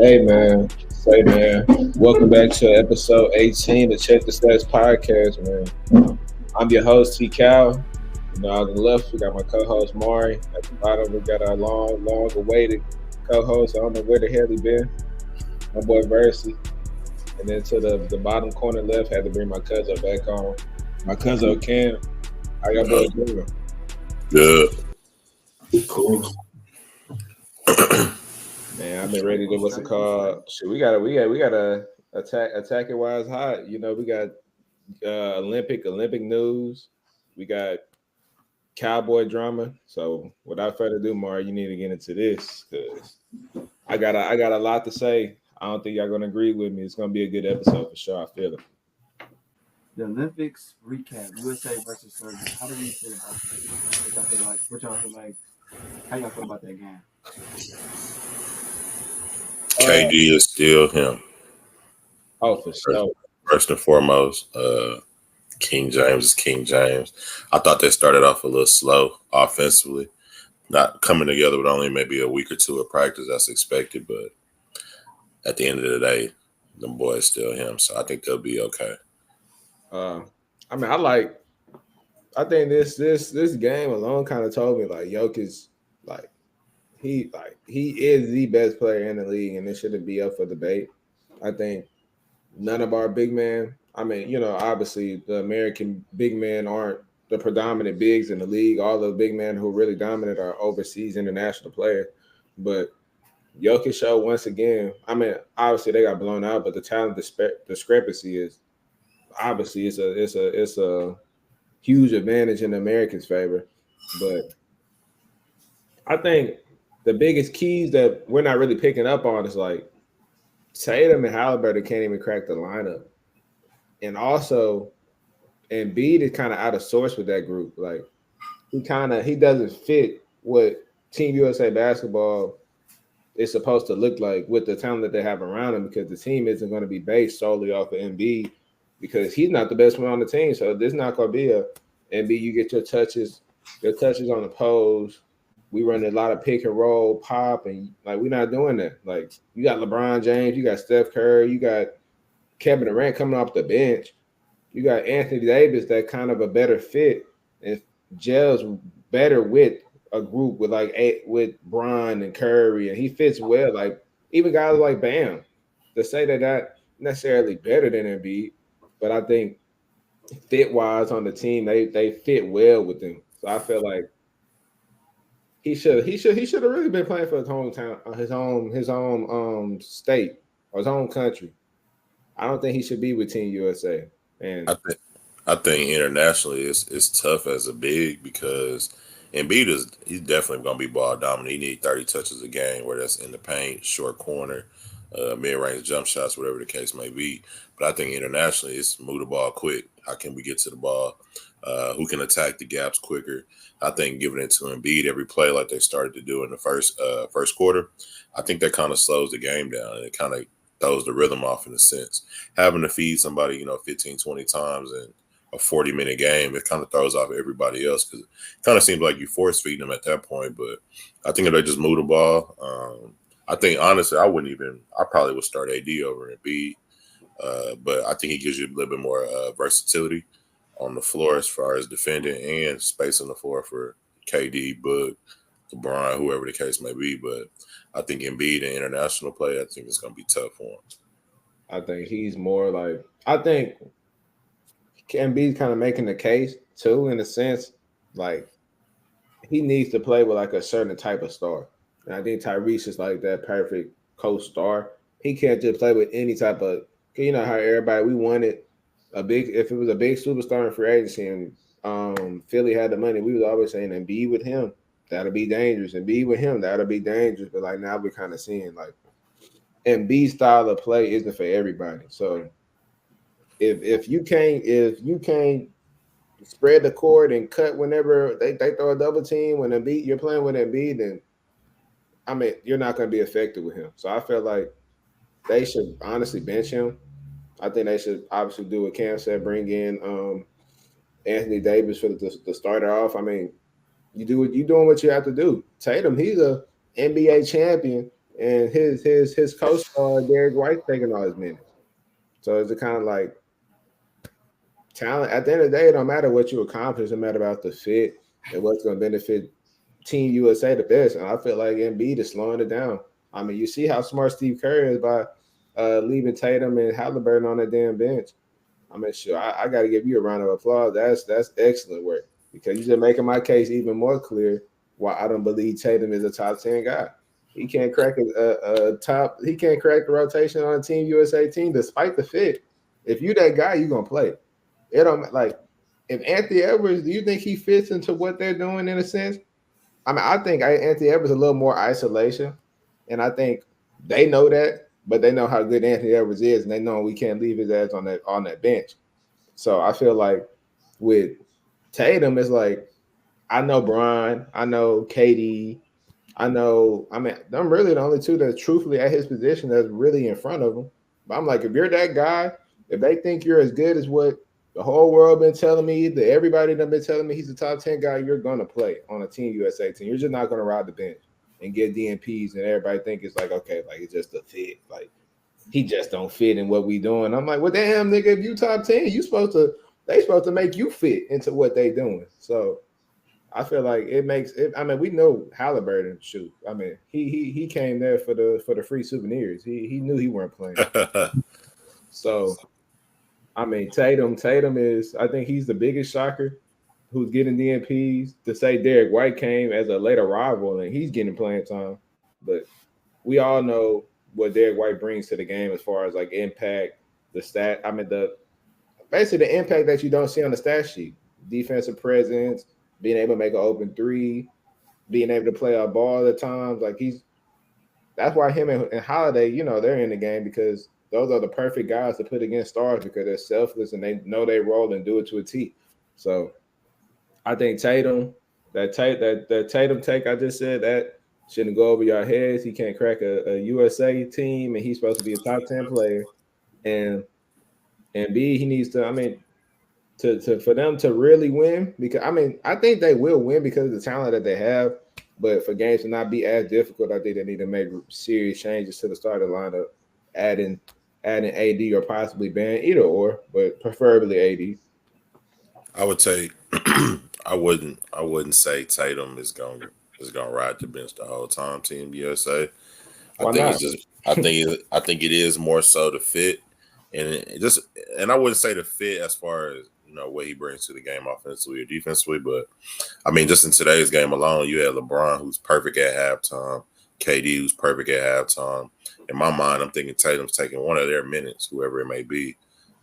Say man. Welcome back to episode 18 of Check the Stats podcast, man. I'm your host, T. Cal. On the left, we got my co-host, Mari. At the bottom, we got our long awaited co-host. I don't know where the hell he been. My boy, Versi. And then to the bottom corner left, had to bring my cousin back on. My cousin, Cam. How y'all boys doing? Good. Cool. Man, I've been ready to what's it called? Shit, we gotta attack it while it's hot. You know, we got Olympic news. We got Cowboy drama. So without further ado, Mari, you need to get into this because I got a lot to say. I don't think y'all gonna agree with me. It's gonna be a good episode for sure. I feel it. The Olympics recap: USA versus Serbia. How do you feel about that? What y'all feel like? How y'all feel about that game? KD is still him. Oh, for sure. First and foremost, King James is King James. I thought they started off a little slow offensively, not coming together with only maybe a week or two of practice. That's expected, but at the end of the day, the boy is still him. So I think they'll be okay. I think this game alone kind of told me like Jokic, he is the best player in the league, and it shouldn't be up for debate. I think none of our big men. I mean, you know, obviously the American big men aren't the predominant bigs in the league. All the big men who really dominate are overseas international players. But Jokic showed once again. I mean, obviously they got blown out, but the talent discrepancy is obviously it's a huge advantage in the Americans' favor. But I think the biggest keys that we're not really picking up on is like Tatum and Halliburton can't even crack the lineup. And also, Embiid is kind of out of sorts with that group. Like he doesn't fit what Team USA basketball is supposed to look like with the talent that they have around him, because the team isn't going to be based solely off of Embiid because he's not the best one on the team. So this not going to be a Embiid. You get your touches on the pose. We run a lot of pick and roll, pop, and like we're not doing that. Like you got LeBron James, you got Steph Curry, you got Kevin Durant coming off the bench, you got Anthony Davis that kind of a better fit and gels better with a group with Bron and Curry, and he fits well. Like even guys like Bam, to say that not necessarily better than Embiid, but I think fit wise on the team they fit well with him. So I feel like he should have really been playing for his hometown, his own state or his own country. I don't think he should be with Team USA. And I think internationally it's tough as a big because Embiid he's definitely going to be ball dominant. He needs 30 touches a game, whether that's in the paint, short corner, mid-range jump shots, whatever the case may be. But I think internationally it's move the ball quick. How can we get to the ball? Who can attack the gaps quicker? I think giving it to Embiid every play like they started to do in the first quarter, I think that kind of slows the game down and it kind of throws the rhythm off in a sense. Having to feed somebody, 15, 20 times in a 40-minute game, it kind of throws off everybody else because it kind of seems like you force feeding them at that point. But I think if they just move the ball, I think honestly I probably would start AD over Embiid. But I think he gives you a little bit more versatility on the floor as far as defending and space on the floor for KD, Book, LeBron, whoever the case may be. But I think Embiid in international play, I think it's going to be tough for him. I think he's more like – I think Embiid's kind of making the case too in a sense. Like he needs to play with like a certain type of star. And I think Tyrese is like that perfect co-star. He can't just play with any type of – you know how everybody – we wanted – if it was a big superstar in free agency and Philly had the money, we was always saying Embiid with him, that'll be dangerous. Embiid with him, that'll be dangerous. But like now we're kind of seeing like Embiid's style of play isn't for everybody. So if you can't spread the court and cut whenever they throw a double team when you're playing with Embiid, then I mean you're not going to be effective with him. So I feel like they should honestly bench him. I think they should obviously do what Cam said, bring in Anthony Davis for the starter off. I mean, you doing what you have to do. Tatum, he's a NBA champion and his co-star Derek White taking all his minutes. So it's a kind of like talent. At the end of the day, it don't matter what you accomplish, it matter about the fit and what's going to benefit Team USA the best. And I feel like Embiid is slowing it down. I mean, you see how smart Steve Kerr is by leaving Tatum and Halliburton on the damn bench. I mean, sure, I got to give you a round of applause. That's excellent work because you're just making my case even more clear why I don't believe Tatum is a top 10 guy. He can't crack a top. He can't crack the rotation on a Team USA team despite the fit. If you that guy, you gonna play. It don't like if Anthony Edwards. Do you think he fits into what they're doing in a sense? I mean, I think Anthony Edwards is a little more isolation, and I think they know that, but they know how good Anthony Edwards is, and they know we can't leave his ass on that bench. So I feel like with Tatum, it's like I know Brian, I know KD, I know. I mean, I'm really the only two that's truthfully at his position that's really in front of him. But I'm like, if you're that guy, if they think you're as good as what the whole world been telling me, that everybody done been telling me he's a top 10 guy, you're gonna play on a Team USA team. You're just not gonna ride the bench and get DNPs and everybody think it's like, okay, like it's just a fit. Like he just don't fit in what we doing. I'm like, well, damn, nigga, if you top 10, they supposed to make you fit into what they doing. So I feel like it makes it. I mean, we know Halliburton shoot. I mean, he came there for the free souvenirs. He knew he weren't playing. So I mean, Tatum is. I think he's the biggest shocker who's getting DNPs. To say Derek White came as a later rival and he's getting playing time, but we all know what Derek White brings to the game as far as like impact, the stat. I mean, basically the impact that you don't see on the stat sheet, defensive presence, being able to make an open three, being able to play a ball at times. Like that's why him and Holiday, they're in the game because those are the perfect guys to put against stars because they're selfless and they know they role and do it to a T. So I think Tatum, that Tatum take I just said that shouldn't go over your heads. He can't crack a USA team and he's supposed to be a top 10 player. And B, he needs to, I mean, to for them to really win, because I mean, I think they will win because of the talent that they have. But for games to not be as difficult, I think they need to make serious changes to the starting lineup, adding AD or possibly ban either or, but preferably AD. I would take. I wouldn't say Tatum is gonna ride the bench the whole time. Team USA. I Why think not? it's just. I think it is more so the fit, and and I wouldn't say the fit as far as what he brings to the game offensively or defensively, but I mean just in today's game alone, you had LeBron who's perfect at halftime, KD who's perfect at halftime. In my mind, I'm thinking Tatum's taking one of their minutes, whoever it may be.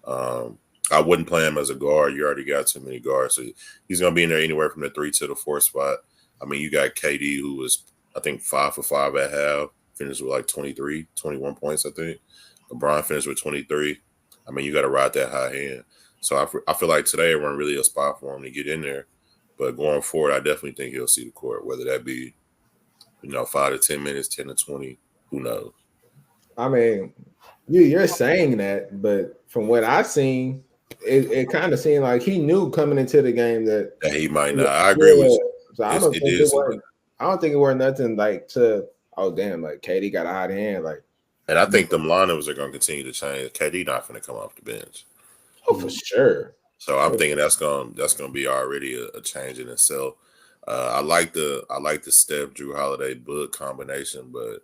Um, I wouldn't play him as a guard. You already got too many guards, so he's going to be in there anywhere from the 3 to the 4 spot. I mean, you got KD who was I think 5 for 5 at half, finished with like 23, 21 points. I think LeBron finished with 23. I mean, you got to ride that high hand. So I feel like today it wasn't really a spot for him to get in there. But going forward, I definitely think he'll see the court, whether that be 5 to 10 minutes, 10 to 20, who knows. I mean, you're saying that, but from what I've seen, it kind of seemed like he knew coming into the game that That he might not. I agree with yeah. you. So It is. I don't think it were nothing like to oh damn, like KD got a hot hand, like And I think them lineups are going to continue to change. KD not going to come off the bench. oh for sure. So I'm thinking that's going to be already a change in itself. I like the Steph Drew Holiday Book combination, but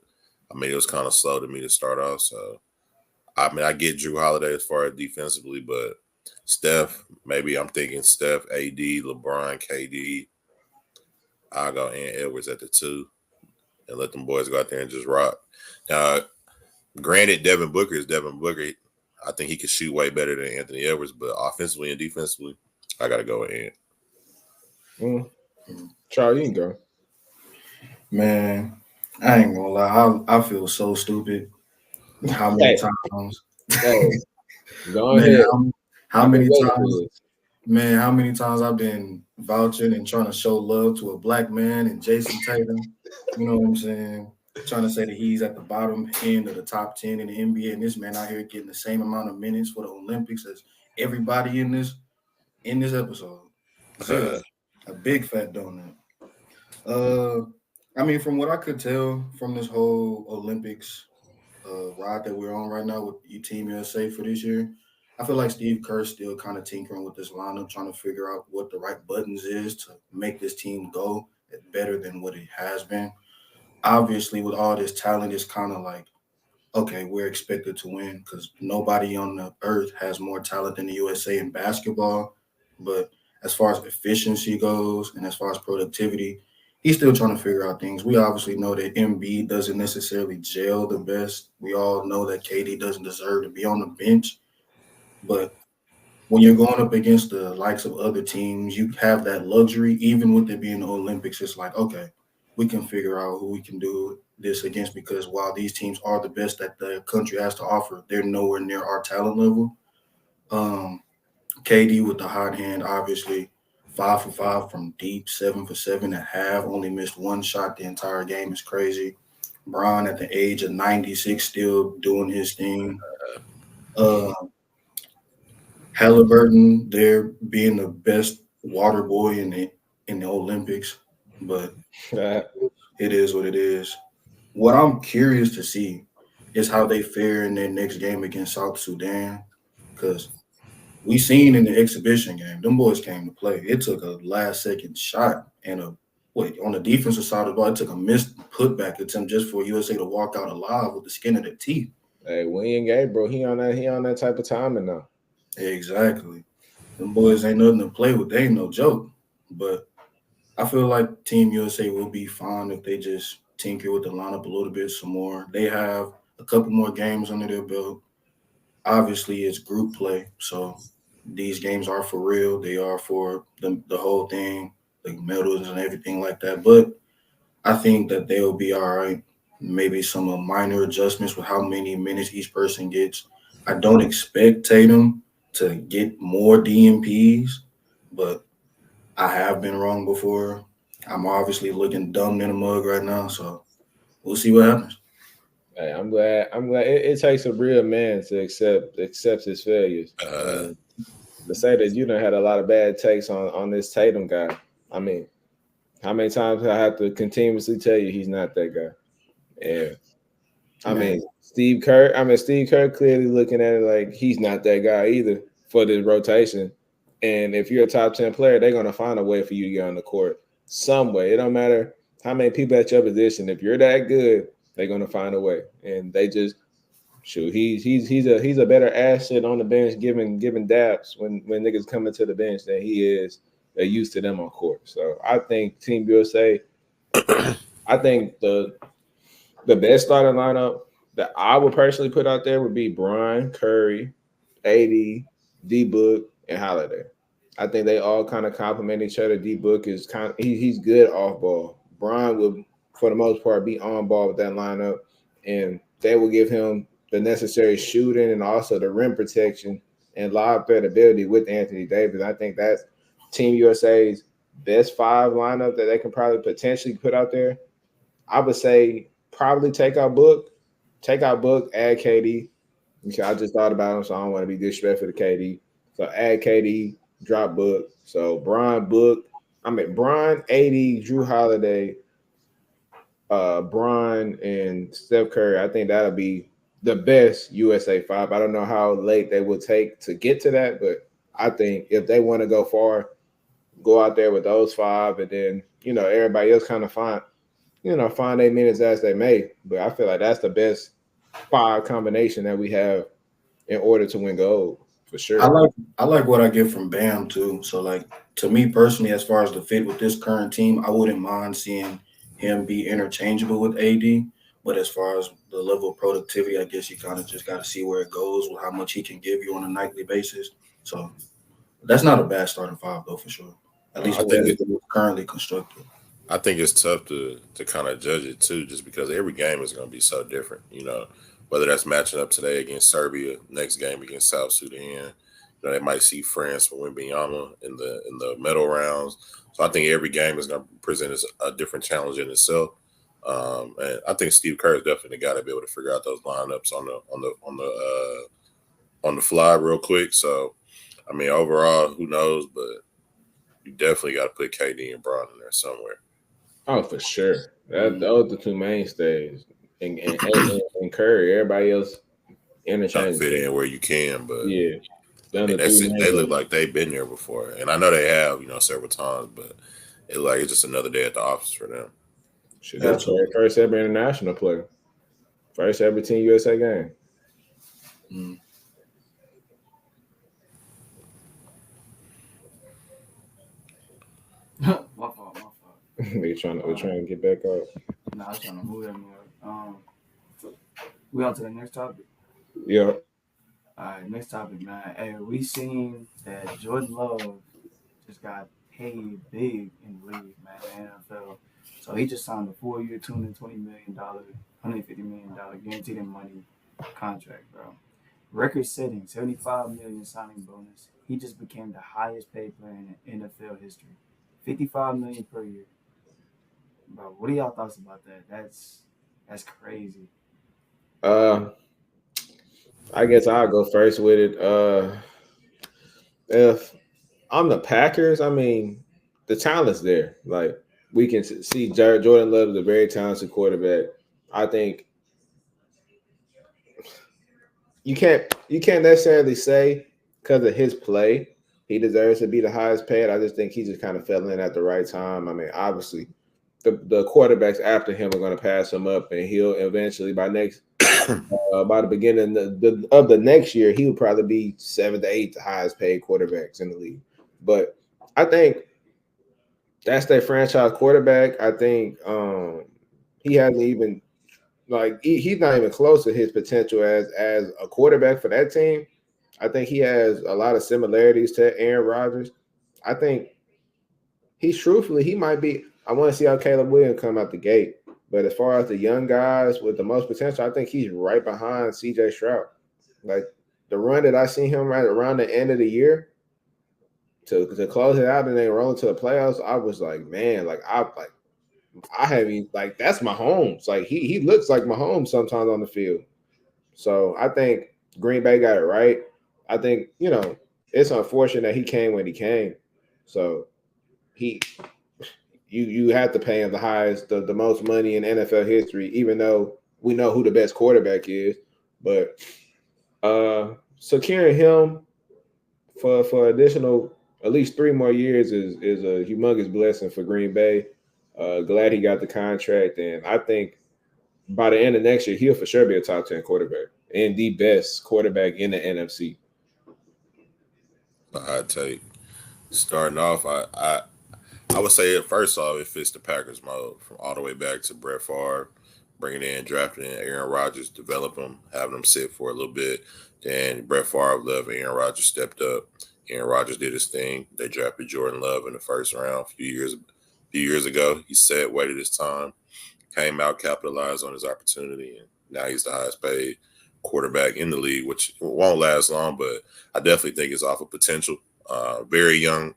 I mean it was kind of slow to me to start off. So I mean I get Drew Holiday as far as defensively, but Steph, maybe I'm thinking Steph, AD, LeBron, KD. I'll go Ant Edwards at the 2 and let them boys go out there and just rock. Now, granted, Devin Booker is Devin Booker. I think he could shoot way better than Anthony Edwards, but offensively and defensively, I got to go with Ant. Charlie, you can go. Man, I ain't gonna lie. I feel so stupid. How many times? Hey, go Man, ahead. how many times? Man, how many times I've been vouching and trying to show love to a black man and Jason Tatum. You know what I'm saying? Trying to say that he's at the bottom end of the top 10 in the NBA, and this man out here getting the same amount of minutes for the Olympics as everybody in this episode. Seriously, a big fat donut. I mean, from what I could tell from this whole Olympics ride that we're on right now with Team USA for this year, I feel like Steve Kerr's still kind of tinkering with this lineup, trying to figure out what the right buttons is to make this team go better than what it has been. Obviously, with all this talent, it's kind of like, okay, we're expected to win because nobody on the earth has more talent than the USA in basketball. But as far as efficiency goes and as far as productivity, he's still trying to figure out things. We obviously know that MB doesn't necessarily gel the best. We all know that KD doesn't deserve to be on the bench. But when you're going up against the likes of other teams, you have that luxury, even with it being the Olympics. It's like, okay, we can figure out who we can do this against because while these teams are the best that the country has to offer, they're nowhere near our talent level. Um, KD with the hot hand, obviously 5 for 5 from deep, 7 for 7 at half, only missed one shot the entire game is crazy. Bron at the age of 96 still doing his thing. Uh, Halliburton, they're being the best water boy in the Olympics, but it is what it is. What I'm curious to see is how they fare in their next game against South Sudan, because we seen in the exhibition game, them boys came to play. It took a last second shot and on the defensive side of the ball, it took a missed putback attempt just for USA to walk out alive with the skin of their teeth. Hey, William Gay, bro, he on that type of timing now. Exactly. Them boys ain't nothing to play with. They ain't no joke. But I feel like Team USA will be fine if they just tinker with the lineup a little bit some more. They have a couple more games under their belt. Obviously, it's group play, so these games are for real. They are for the whole thing, like medals and everything like that. But I think that they'll be all right. Maybe some minor adjustments with how many minutes each person gets. I don't expect Tatum to get more DMPs, but I have been wrong before. I'm obviously looking dumb in a mug right now, so we'll see what happens. Hey, I'm glad. It takes a real man to accept his failures. Uh, To say that you done had a lot of bad takes on this Tatum guy. I mean, how many times I have to continuously tell you he's not that guy? And I Man, mean, Steve Kerr clearly looking at it like he's not that guy either for this rotation. And if you're a top 10 player, they're gonna find a way for you to get on the court some way. It don't matter how many people at your position. If you're that good, they're gonna find a way. And they just shoot. He's a better asset on the bench, giving daps when niggas coming to the bench than he is used to them on court. So I think Team USA. I think the best starting lineup that I would personally put out there would be Brian, Curry, AD, D Book, and Holiday. I think they all kind of complement each other. D Book is he's good off ball. Brian would, for the most part, be on ball with that lineup, and they will give him the necessary shooting and also the rim protection and lob threat ability with Anthony Davis. I think that's Team USA's best five lineup that they can probably potentially put out there. I would say probably take out Book, add KD. Because I just thought about him, so I don't want to be disrespectful to KD. So add KD, drop Book. So Brian, AD, Drew Holiday, Brian, and Steph Curry. I think that'll be the best USA five. I don't know how late they will take to get to that, but I think if they want to go far, go out there with those five, and then everybody else kind of find their minutes as they may. But I feel like that's the best five combination that we have in order to win gold for I sure. like what I get from Bam too. So like to me personally, as far as the fit with this current team, I wouldn't mind seeing him be interchangeable with AD. But as far as the level of productivity, I guess you kind of just got to see where it goes with how much he can give you on a nightly basis. So that's not a bad starting five though for sure. At least I where think it's currently constructed. I think it's tough to kind of judge it too, just because every game is going to be so different. Whether that's matching up today against Serbia, next game against South Sudan. They might see France from Wimbyama in the medal rounds. So I think every game is going to present as a different challenge in itself. And I think Steve Kerr is definitely the guy to be able to figure out those lineups on the fly real quick. So I mean, overall, who knows? But you definitely got to put KD and Bron in there somewhere. Oh, for sure. Those are the two mainstays. And Curry. Everybody else Trying to fit interchangeable. in where you can, but Yeah. I Done mean the three they look main. like they've been there before, and I know they have, several times, but it's just another day at the office for them. Shit, that's Absolutely. first ever international player. First ever Team USA game. Mm. My fault, my fault. We're trying to get back up. Nah, I was trying to move that more. We on to the next topic. Yeah. All right, next topic, man. Hey, we seen that Jordan Love just got paid big in the league, man, the NFL. So he just signed a 4-year, $220 million, $150 million guaranteed in money contract, bro. Record setting, 75 million signing bonus. He just became the highest paid player in NFL history. 55 million per year. Bro, what are y'all thoughts about that? That's crazy. Uh I guess I'll go first with it. If I'm the Packers, I mean, the talent's there. Like we can see Jordan Love is a very talented quarterback. I think you can't necessarily say because of his play he deserves to be the highest paid. I just think he just kind of fell in at the right time. I mean, obviously the quarterbacks after him are going to pass him up, and he'll eventually by the beginning of the next year he'll probably be 7 to 8 the highest paid quarterbacks in the league. But I think that's their franchise quarterback. I think he hasn't even he's not even close to his potential as a quarterback for that team. I think he has a lot of similarities to Aaron Rodgers. I think he might be. I want to see how Caleb Williams come out the gate. But as far as the young guys with the most potential, I think he's right behind CJ Stroud. Like the run that I seen him right around the end of the year to close it out and then roll into the playoffs, I was like, man, I haven't like that's Mahomes. Like he looks like Mahomes sometimes on the field. So I think Green Bay got it right. I think, it's unfortunate that he came when he came. So he you have to pay him the highest, the most money in NFL history, even though we know who the best quarterback is. But securing him for additional at least 3 more years is a humongous blessing for Green Bay. Glad he got the contract, and I think by the end of next year he'll for sure be a top 10 quarterback and the best quarterback in the NFC. A hot take. Starting off, I would say it first off, it fits the Packers mode from all the way back to Brett Favre, bringing in, drafting in Aaron Rodgers, develop him, having him sit for a little bit. Then Brett Favre left, Aaron Rodgers stepped up. Aaron Rodgers did his thing. They drafted Jordan Love in the first round a few years ago. He said, waited his time, came out, capitalized on his opportunity, and now he's the highest paid quarterback in the league, which won't last long, but I definitely think it's off of potential. Very young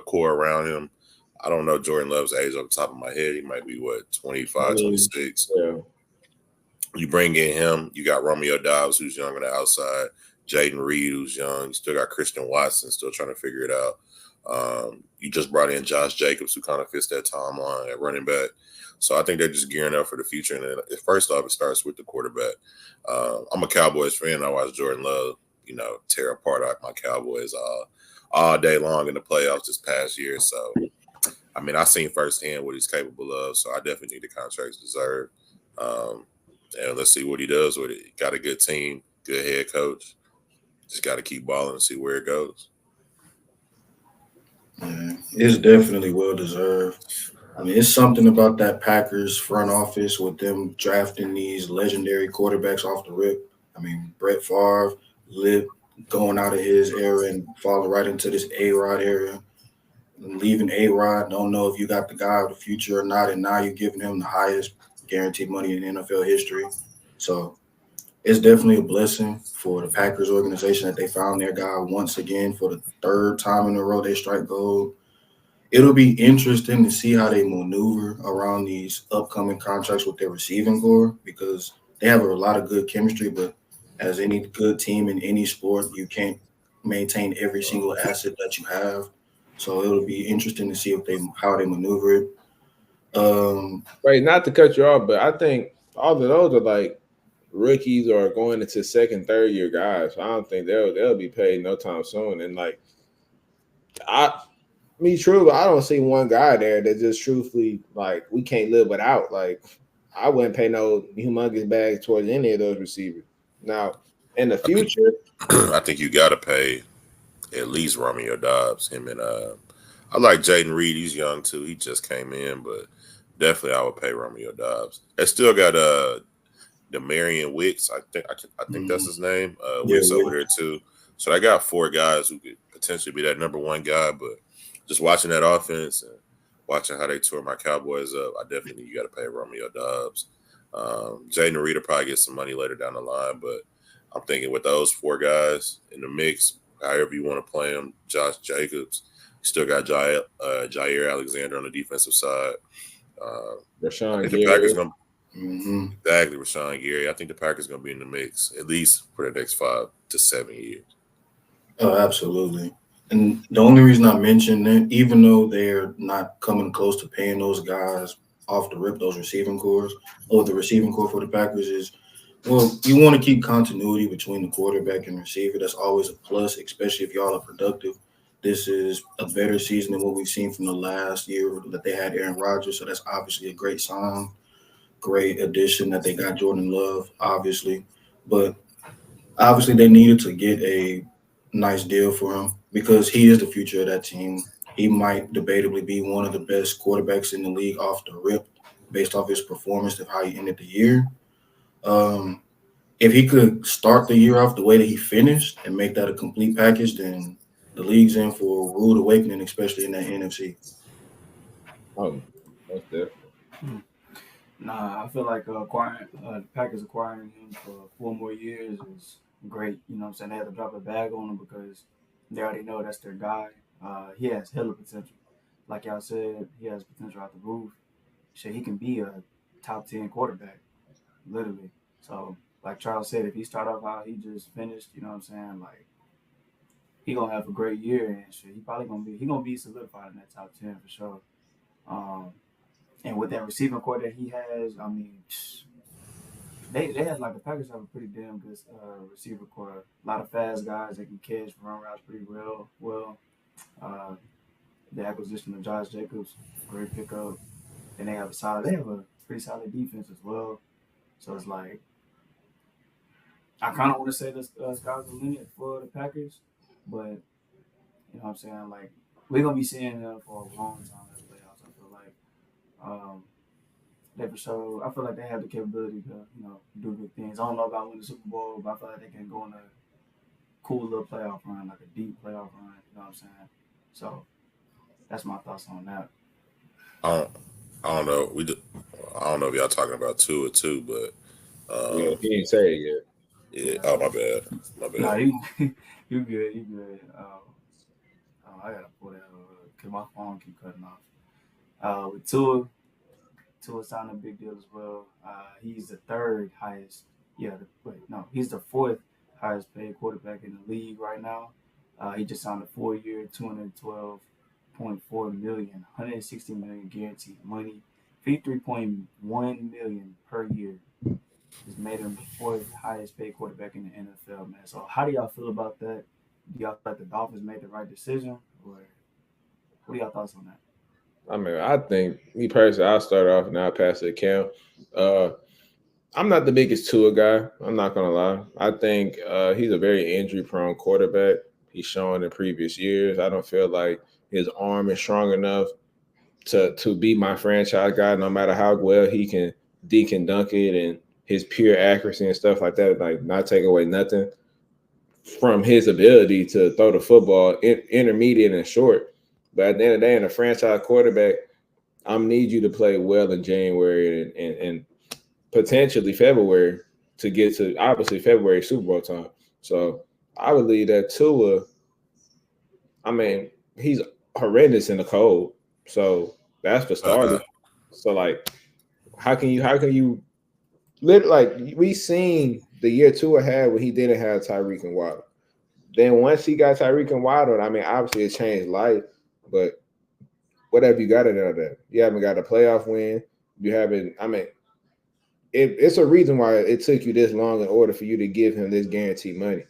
core around him. I don't know Jordan Love's age off the top of my head. He might be, what, I 25, mean, 26. yeah, You bring in him. You got Romeo Dobbs, who's young on the outside. Jaden Reed, who's young. You still got Christian Watson, still trying to figure it out. You just brought in Josh Jacobs, who kind of fits that timeline at running back. So I think they're just gearing up for the future. And then, first off, it starts with the quarterback. I'm a Cowboys fan. I watch Jordan Love, tear apart my Cowboys all day long in the playoffs this past year. So, I mean, I've seen firsthand what he's capable of. So I definitely think the contract's deserved. Um, and let's see what he does with it. Got a good team, good head coach. Just got to keep balling and see where it goes. Yeah, it's definitely well deserved. I mean, it's something about that Packers front office with them drafting these legendary quarterbacks off the rip. I mean, Brett Favre lived going out of his era and falling right into this A-Rod era. Leaving A-Rod, don't know if you got the guy of the future or not, and now you're giving him the highest guaranteed money in NFL history. So it's definitely a blessing for the Packers organization that they found their guy once again for the third time in a row they strike gold. It'll be interesting to see how they maneuver around these upcoming contracts with their receiving core because they have a lot of good chemistry, but as any good team in any sport, you can't maintain every single asset that you have. So it'll be interesting to see how they maneuver it. Wait, not to cut you off, but I think all of those are like rookies or going into second, third year guys. So I don't think they'll be paid no time soon. And like I me true, I don't see one guy there that just truthfully like we can't live without. Like I wouldn't pay no humongous bag towards any of those receivers. Now in the I think future, I think you got to pay at least Romeo Dobbs. Him and I like Jaden Reed. He's young too. He just came in, but definitely I would pay Romeo Dobbs. They still got Demarion Wicks. I think that's his name. Yeah, Wicks over there too. So I got 4 guys who could potentially be that number 1 guy. But just watching that offense and watching how they tore my Cowboys up, I definitely think you got to pay Romeo Dobbs. Jaden Reed will probably get some money later down the line, but I'm thinking with those 4 guys in the mix, however you want to play them, Josh Jacobs, you still got Jair Alexander on the defensive side. I Rashawn think the Packers Gary. going to exactly Rashawn Gary. I think the Packers going to be in the mix at least for the next 5 to 7 years. Oh, absolutely. And the only reason I mentioned that, even though they're not coming close to paying those guys off the rip, those receiving cores, or the receiving core for the Packers is, well, you want to keep continuity between the quarterback and receiver. That's always a plus, especially if y'all are productive. This is a better season than what we've seen from the last year that they had Aaron Rodgers. So that's obviously a great sign, great addition that they got Jordan Love, obviously. But obviously they needed to get a nice deal for him because he is the future of that team. He might debatably be one of the best quarterbacks in the league off the rip based off his performance of how he ended the year. If he could start the year off the way that he finished and make that a complete package, then the league's in for a rude awakening, especially in that NFC. Oh, that's different. Nah, I feel like acquiring the Packers acquiring him for 4 more years is great. You know what I'm saying? They had to drop a bag on him because they already know that's their guy. He has hella potential. Like y'all said, he has potential out the roof. Shit, he can be a top 10 quarterback, literally. So, like Charles said, if he start off how he just finished, you know what I'm saying? Like he gonna have a great year and shit. He gonna be solidified in that top 10 for sure. Um, and with that receiving core that he has, I mean, they have like the Packers have a pretty damn good receiver core. A lot of fast guys that can catch, run routes pretty well. Uh, the acquisition of Josh Jacobs, great pickup. And they have a pretty solid defense as well. So it's like I kind of want to say the sky's the limit for the Packers, but you know what I'm saying? Like we're gonna be seeing them for a long time in the playoffs. I feel like. They for sure. I feel like they have the capability to, do good things. I don't know about winning the Super Bowl, but I feel like they can go on a cool little playoff run, like a deep playoff run. You know what I'm saying? So that's my thoughts on that. I don't, I don't know. I don't know if y'all talking about Tua too, but Yeah, he didn't say it yet. yeah. Oh, my bad. My bad. Nah, you you good, you good. I gotta pull that because my phone keep cutting off. With Tua signed a big deal as well. He's the third highest. Yeah, wait, no, he's the fourth highest paid quarterback in the league right now. He just signed a 4-year, 212.4 million, 160 million guaranteed money, 53.1 million per year. Just made him the fourth highest paid quarterback in the NFL, man. So how do y'all feel about that? Do y'all feel like the Dolphins made the right decision, or what are y'all thoughts on that? I mean, I think me personally, I'll start off and I'll pass it to Cam. Uh, I'm not the biggest Tua guy. I'm not gonna lie. I think he's a very injury-prone quarterback. He's shown in previous years. I don't feel like his arm is strong enough to be my franchise guy. No matter how well he can dink and dunk it, and his pure accuracy and stuff like that, like not take away nothing from his ability to throw the football intermediate and short. But at the end of the day, in a franchise quarterback, I'm need you to play well in January and potentially February to get to obviously February Super Bowl time. So I would leave that Tua. I mean, he's horrendous in the cold. So that's for starters. So like, how can you like we seen the year Tua had when he didn't have Tyreek and Waddle. Then once he got Tyreek and Waddle, I mean, obviously it changed life, but what have you got out of that? You haven't got a playoff win. You haven't. I mean, it's a reason why it took you this long in order for you to give him this guaranteed money.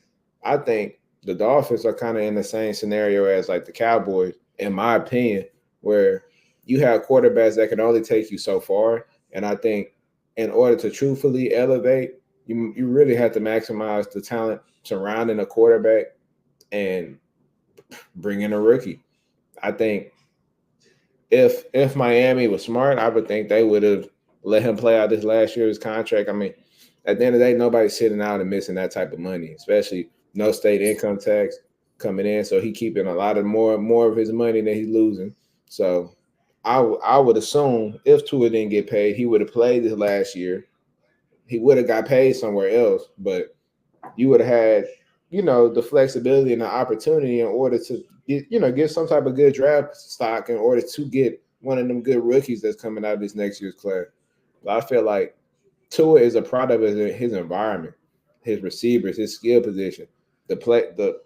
I think the Dolphins are kind of in the same scenario as like the Cowboys, in my opinion, where you have quarterbacks that can only take you so far. And I think in order to truthfully elevate, you really have to maximize the talent surrounding a quarterback and bring in a rookie. I think if Miami was smart, I would think they would have let him play out this last year's contract. I mean, at the end of the day, nobody's sitting out and missing that type of money, especially no state income tax coming in. So he keeping a lot of more of his money than he's losing. So I would assume if Tua didn't get paid, he would have played this last year. He would have got paid somewhere else, but you would have had, the flexibility and the opportunity in order to get some type of good draft stock in order to get one of them good rookies that's coming out of this next year's class. But I feel like Tua is a product of his environment, his receivers, his skill position, the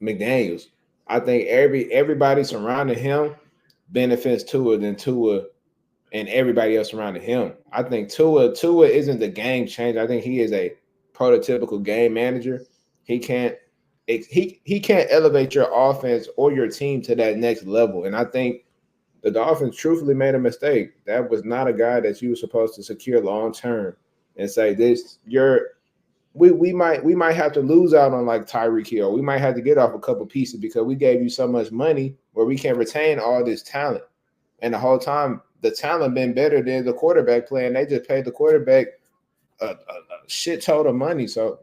McDaniels. I think everybody surrounding him benefits Tua than Tua and everybody else surrounding him. I think Tua isn't the game changer. I think he is a prototypical game manager. He can't elevate your offense or your team to that next level. And I think the Dolphins truthfully made a mistake. That was not a guy that you were supposed to secure long term and say we might have to lose out on like Tyreek Hill. We might have to get off a couple pieces because we gave you so much money where we can retain all this talent. And the whole time the talent been better than the quarterback play, and they just paid the quarterback a shit ton of money. So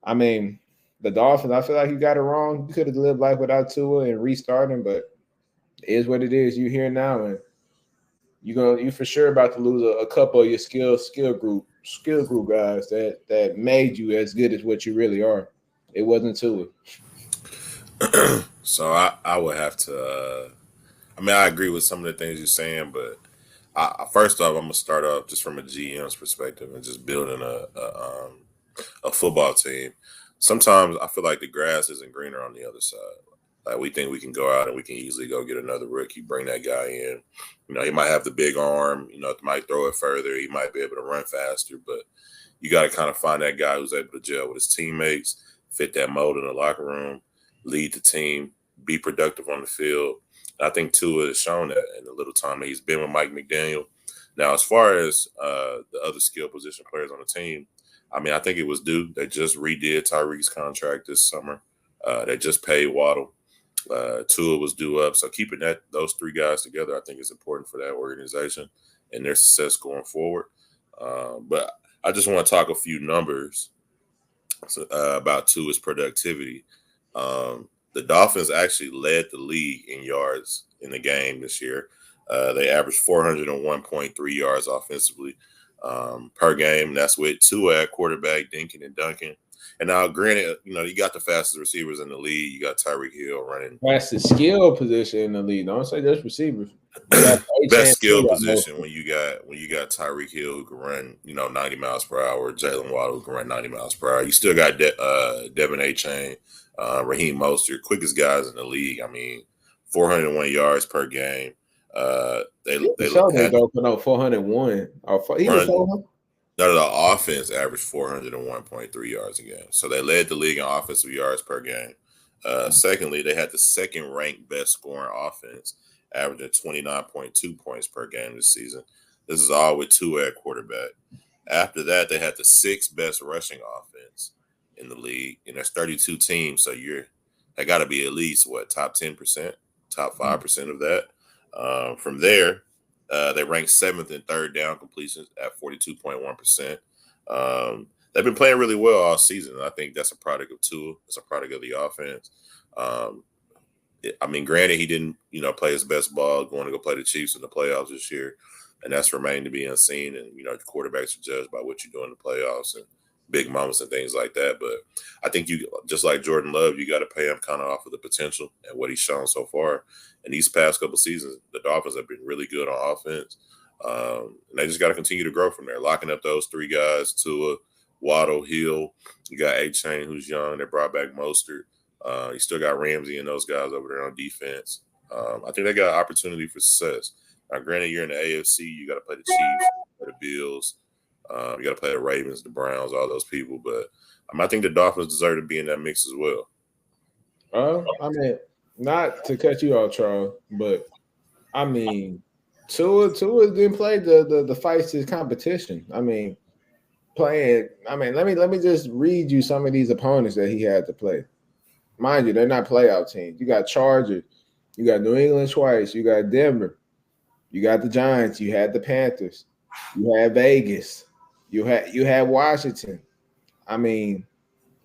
I mean, the Dolphins, I feel like you got it wrong. You could have lived life without Tua and restarting, but it is what it is. You here now, and you for sure about to lose a couple of your skill group guys that made you as good as what you really are. It wasn't Tua. So I would have to. I mean, I agree with some of the things you're saying, but first off, I'm gonna start off just from a GM's perspective and just building a football team. Sometimes I feel like the grass isn't greener on the other side. Like we think we can go out and we can easily go get another rookie, bring that guy in. He might have the big arm. Might throw it further. He might be able to run faster, but you got to kind of find that guy who's able to gel with his teammates, fit that mold in the locker room, lead the team, be productive on the field. I think Tua has shown that in the little time that he's been with Mike McDaniel. Now, as far as the other skill position players on the team, I mean, I think it was due. They just redid Tyreek's contract this summer. They just paid Waddle. Tua was due up. So keeping those three guys together, I think is important for that organization and their success going forward. But I just want to talk a few numbers about Tua's productivity. The Dolphins actually led the league in yards in the game this year. They averaged 401.3 yards offensively per game. That's with Tua at quarterback, Dinkin and Duncan. And now, granted, you got the fastest receivers in the league. You got Tyreek Hill running. That's the skill position in the league. Don't say just receivers. Best skill position when you got Tyreek Hill who can run 90 miles per hour, Jalen Waddle who can run 90 miles per hour. You still got Devin A-Chain, Raheem Mostert, quickest guys in the league. I mean, 401 yards per game. They go for no 401. He was 400. The offense averaged 401.3 yards a game. So they led the league in offensive yards per game. Secondly, they had the second ranked best scoring offense, averaging 29.2 points per game this season. This is all with Tua at quarterback. After that, they had the sixth best rushing offense in the league. And there's 32 teams, so they got to be at least top 10%, top 5% of that. From there, they ranked seventh and third down completions at 42.1%. They've been playing really well all season. I think that's a product of Tua. It's a product of the offense. I mean, granted, he didn't, play his best ball going to go play the Chiefs in the playoffs this year, and that's remained to be unseen. And the quarterbacks are judged by what you do in the playoffs and big moments and things like that. But I think you, just like Jordan Love, you got to pay him kind of off of the potential and what he's shown so far. And these past couple seasons, the Dolphins have been really good on offense. And they just got to continue to grow from there, locking up those three guys, Tua, Waddle, Hill. You got A-Chain, who's young. They brought back Mostert. You still got Ramsey and those guys over there on defense. I think they got an opportunity for success. Now, granted, you're in the AFC. You got to play the Chiefs, play the Bills. You got to play the Ravens, the Browns, all those people. But I think the Dolphins deserve to be in that mix as well. I mean, not to cut you off, Charles, but I mean, Tua didn't play the fights as competition. I mean, playing. I mean, let me just read you some of these opponents that he had to play. Mind you, they're not playoff teams. You got Chargers, you got New England twice, you got Denver, you got the Giants, you had the Panthers, you had Vegas, you had Washington. I mean,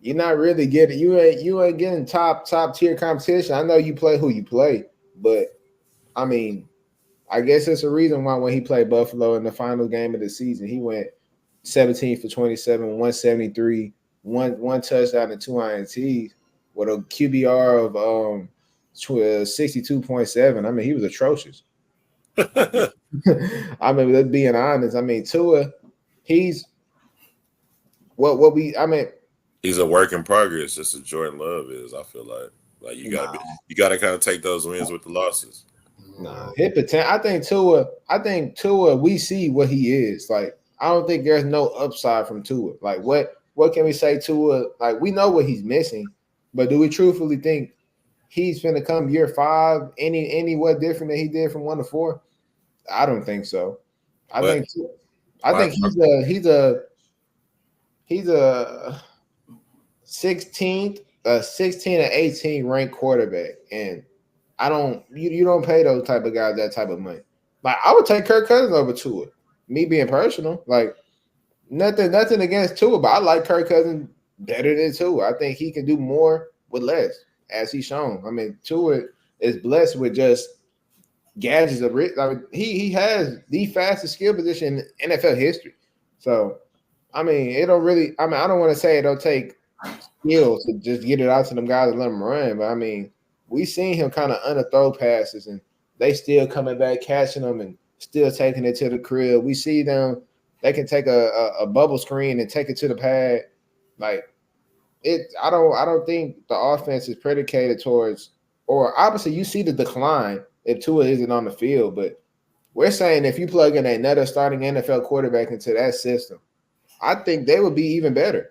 you're not really getting you ain't getting top tier competition. I know you play who you play, but I mean, I guess it's a reason why when he played Buffalo in the final game of the season, he went 17 for 27, 173, one touchdown and two INTs with a QBR of 62.7. I mean, he was atrocious. I mean, let's being honest. I mean, Tua, he's what we. I mean, he's a work in progress, just as Jordan Love is. I feel like you gotta kind of take those wins with the losses. Nah, hit potential. I think Tua. We see what he is. Like, I don't think there's no upside from Tua. Like, what can we say Tua? Like, we know what he's missing, but do we truthfully think he's going to come year 5 any what different than he did from 1 to 4? I don't think so. I think he's a 16th, 16 and 18 ranked quarterback, and I don't you don't pay those type of guys that type of money. Like, I would take Kirk Cousins over Tua. Me being personal, like nothing against Tua, but I like Kirk Cousins better than Tua. I think he can do more with less, as he's shown. I mean, Tua is blessed with just gadgets of I mean, he has the fastest skill position in NFL history. So, I mean, it don't really. I mean, I don't want to say it don't take skill to just get it out to them guys and let them run, but I mean, we seen him kind of underthrow passes, and they still coming back, catching them, and still taking it to the crib. We see them; they can take a bubble screen and take it to the pad. Like, it, I don't think the offense is predicated towards, or obviously you see the decline if Tua isn't on the field, but we're saying if you plug in another starting NFL quarterback into that system, I think they would be even better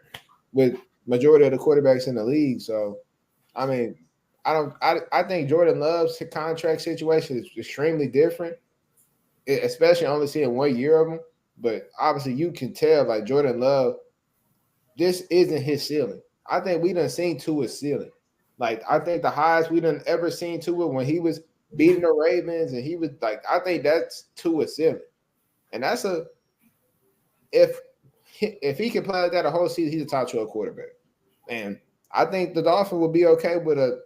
with majority of the quarterbacks in the league. So, I mean, I think Jordan Love's contract situation is extremely different, especially only seeing 1 year of him. But obviously, you can tell, like, Jordan Love, this isn't his ceiling. I think we done seen Tua's ceiling. Like, I think the highest we done ever seen Tua when he was beating the Ravens, and he was like, I think that's Tua's ceiling. And that's if he can play like that a whole season, he's a top 12 quarterback. And I think the Dolphins will be okay with a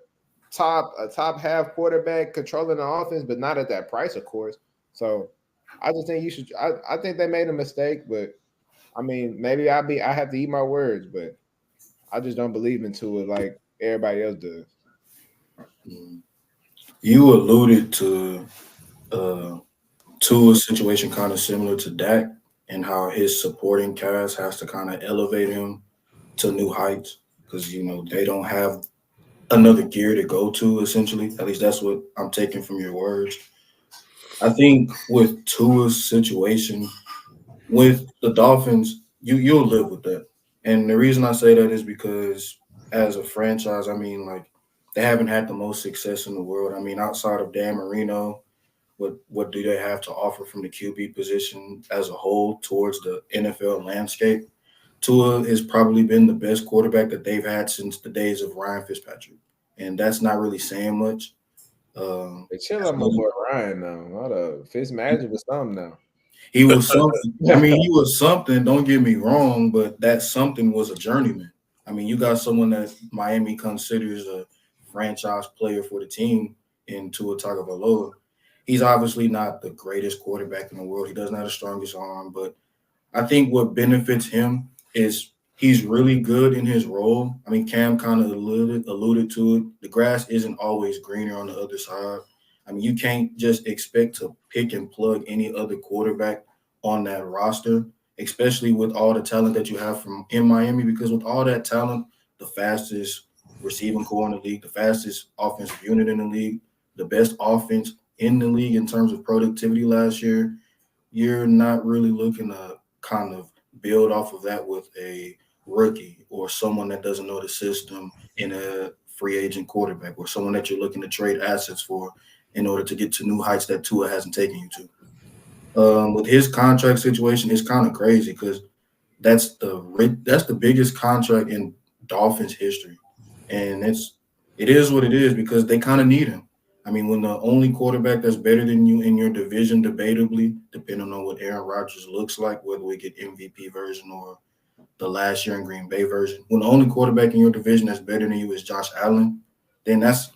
top half quarterback controlling the offense, but not at that price, of course. So I just think you should. I think they made a mistake, but I mean, maybe I have to eat my words, but I just don't believe into it like everybody else does. You alluded to Tua's situation kind of similar to Dak, and how his supporting cast has to kind of elevate him to new heights because they don't have another gear to go to, essentially. At least that's what I'm taking from your words. I think with Tua's situation with the Dolphins, you'll live with that. And the reason I say that is because as a franchise, I mean, like, they haven't had the most success in the world. I mean, outside of Dan Marino, what do they have to offer from the QB position as a whole towards the NFL landscape? Tua has probably been the best quarterback that they've had since the days of Ryan Fitzpatrick. And that's not really saying much. They chill on my boy Ryan now. What a Fitzmagic was something now. He was something. I mean, he was something. Don't get me wrong, but that something was a journeyman. I mean, you got someone that Miami considers a franchise player for the team in Tua Tagovailoa. He's obviously not the greatest quarterback in the world. He doesn't have the strongest arm, but I think what benefits him is he's really good in his role. I mean, Cam kind of alluded to it. The grass isn't always greener on the other side. I mean, you can't just expect to pick and plug any other quarterback on that roster, especially with all the talent that you have from in Miami, because with all that talent, the fastest receiving core in the league, the fastest offensive unit in the league, the best offense in the league in terms of productivity last year, you're not really looking to kind of build off of that with a rookie or someone that doesn't know the system in a free agent quarterback or someone that you're looking to trade assets for in order to get to new heights that Tua hasn't taken you to. With his contract situation, it's kind of crazy because that's the biggest contract in Dolphins history, and it is what it is because they kind of need him. I mean, when the only quarterback that's better than you in your division, debatably, depending on what Aaron Rodgers looks like, whether we get MVP version or the last year in Green Bay version, when the only quarterback in your division that's better than you is Josh Allen, then that's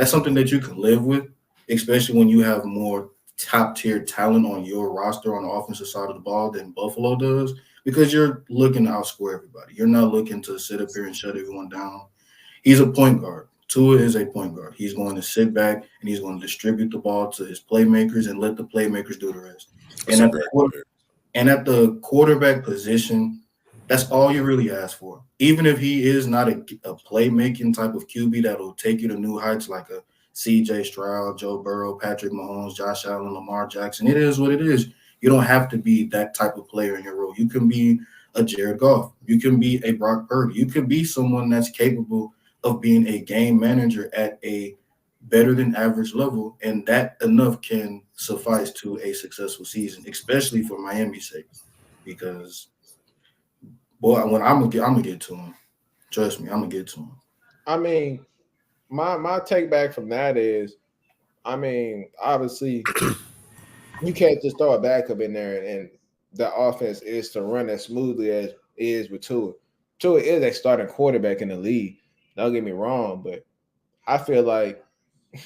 something that you can live with, especially when you have more top tier talent on your roster on the offensive side of the ball than Buffalo does, because you're looking to outscore everybody. You're not looking to sit up here and shut everyone down. He's a point guard. Tua is a point guard. He's going to sit back and he's going to distribute the ball to his playmakers and let the playmakers do the rest. That's And a at the great quarter, player. and at the quarterback position, that's all you really ask for. Even if he is not a playmaking type of QB that'll take you to new heights like a CJ Stroud, Joe Burrow, Patrick Mahomes, Josh Allen, Lamar Jackson, it is what it is. You don't have to be that type of player in your role. You can be a Jared Goff. You can be a Brock Purdy. You can be someone that's capable of being a game manager at a better than average level, and that enough can suffice to a successful season, especially for Miami's sake. Because boy, when I'm gonna get to him. Trust me, I'm gonna get to him. I mean, my take back from that is, I mean, obviously you can't just throw a backup in there and the offense is to run as smoothly as is with Tua. Tua is a starting quarterback in the league. Don't get me wrong, but I feel like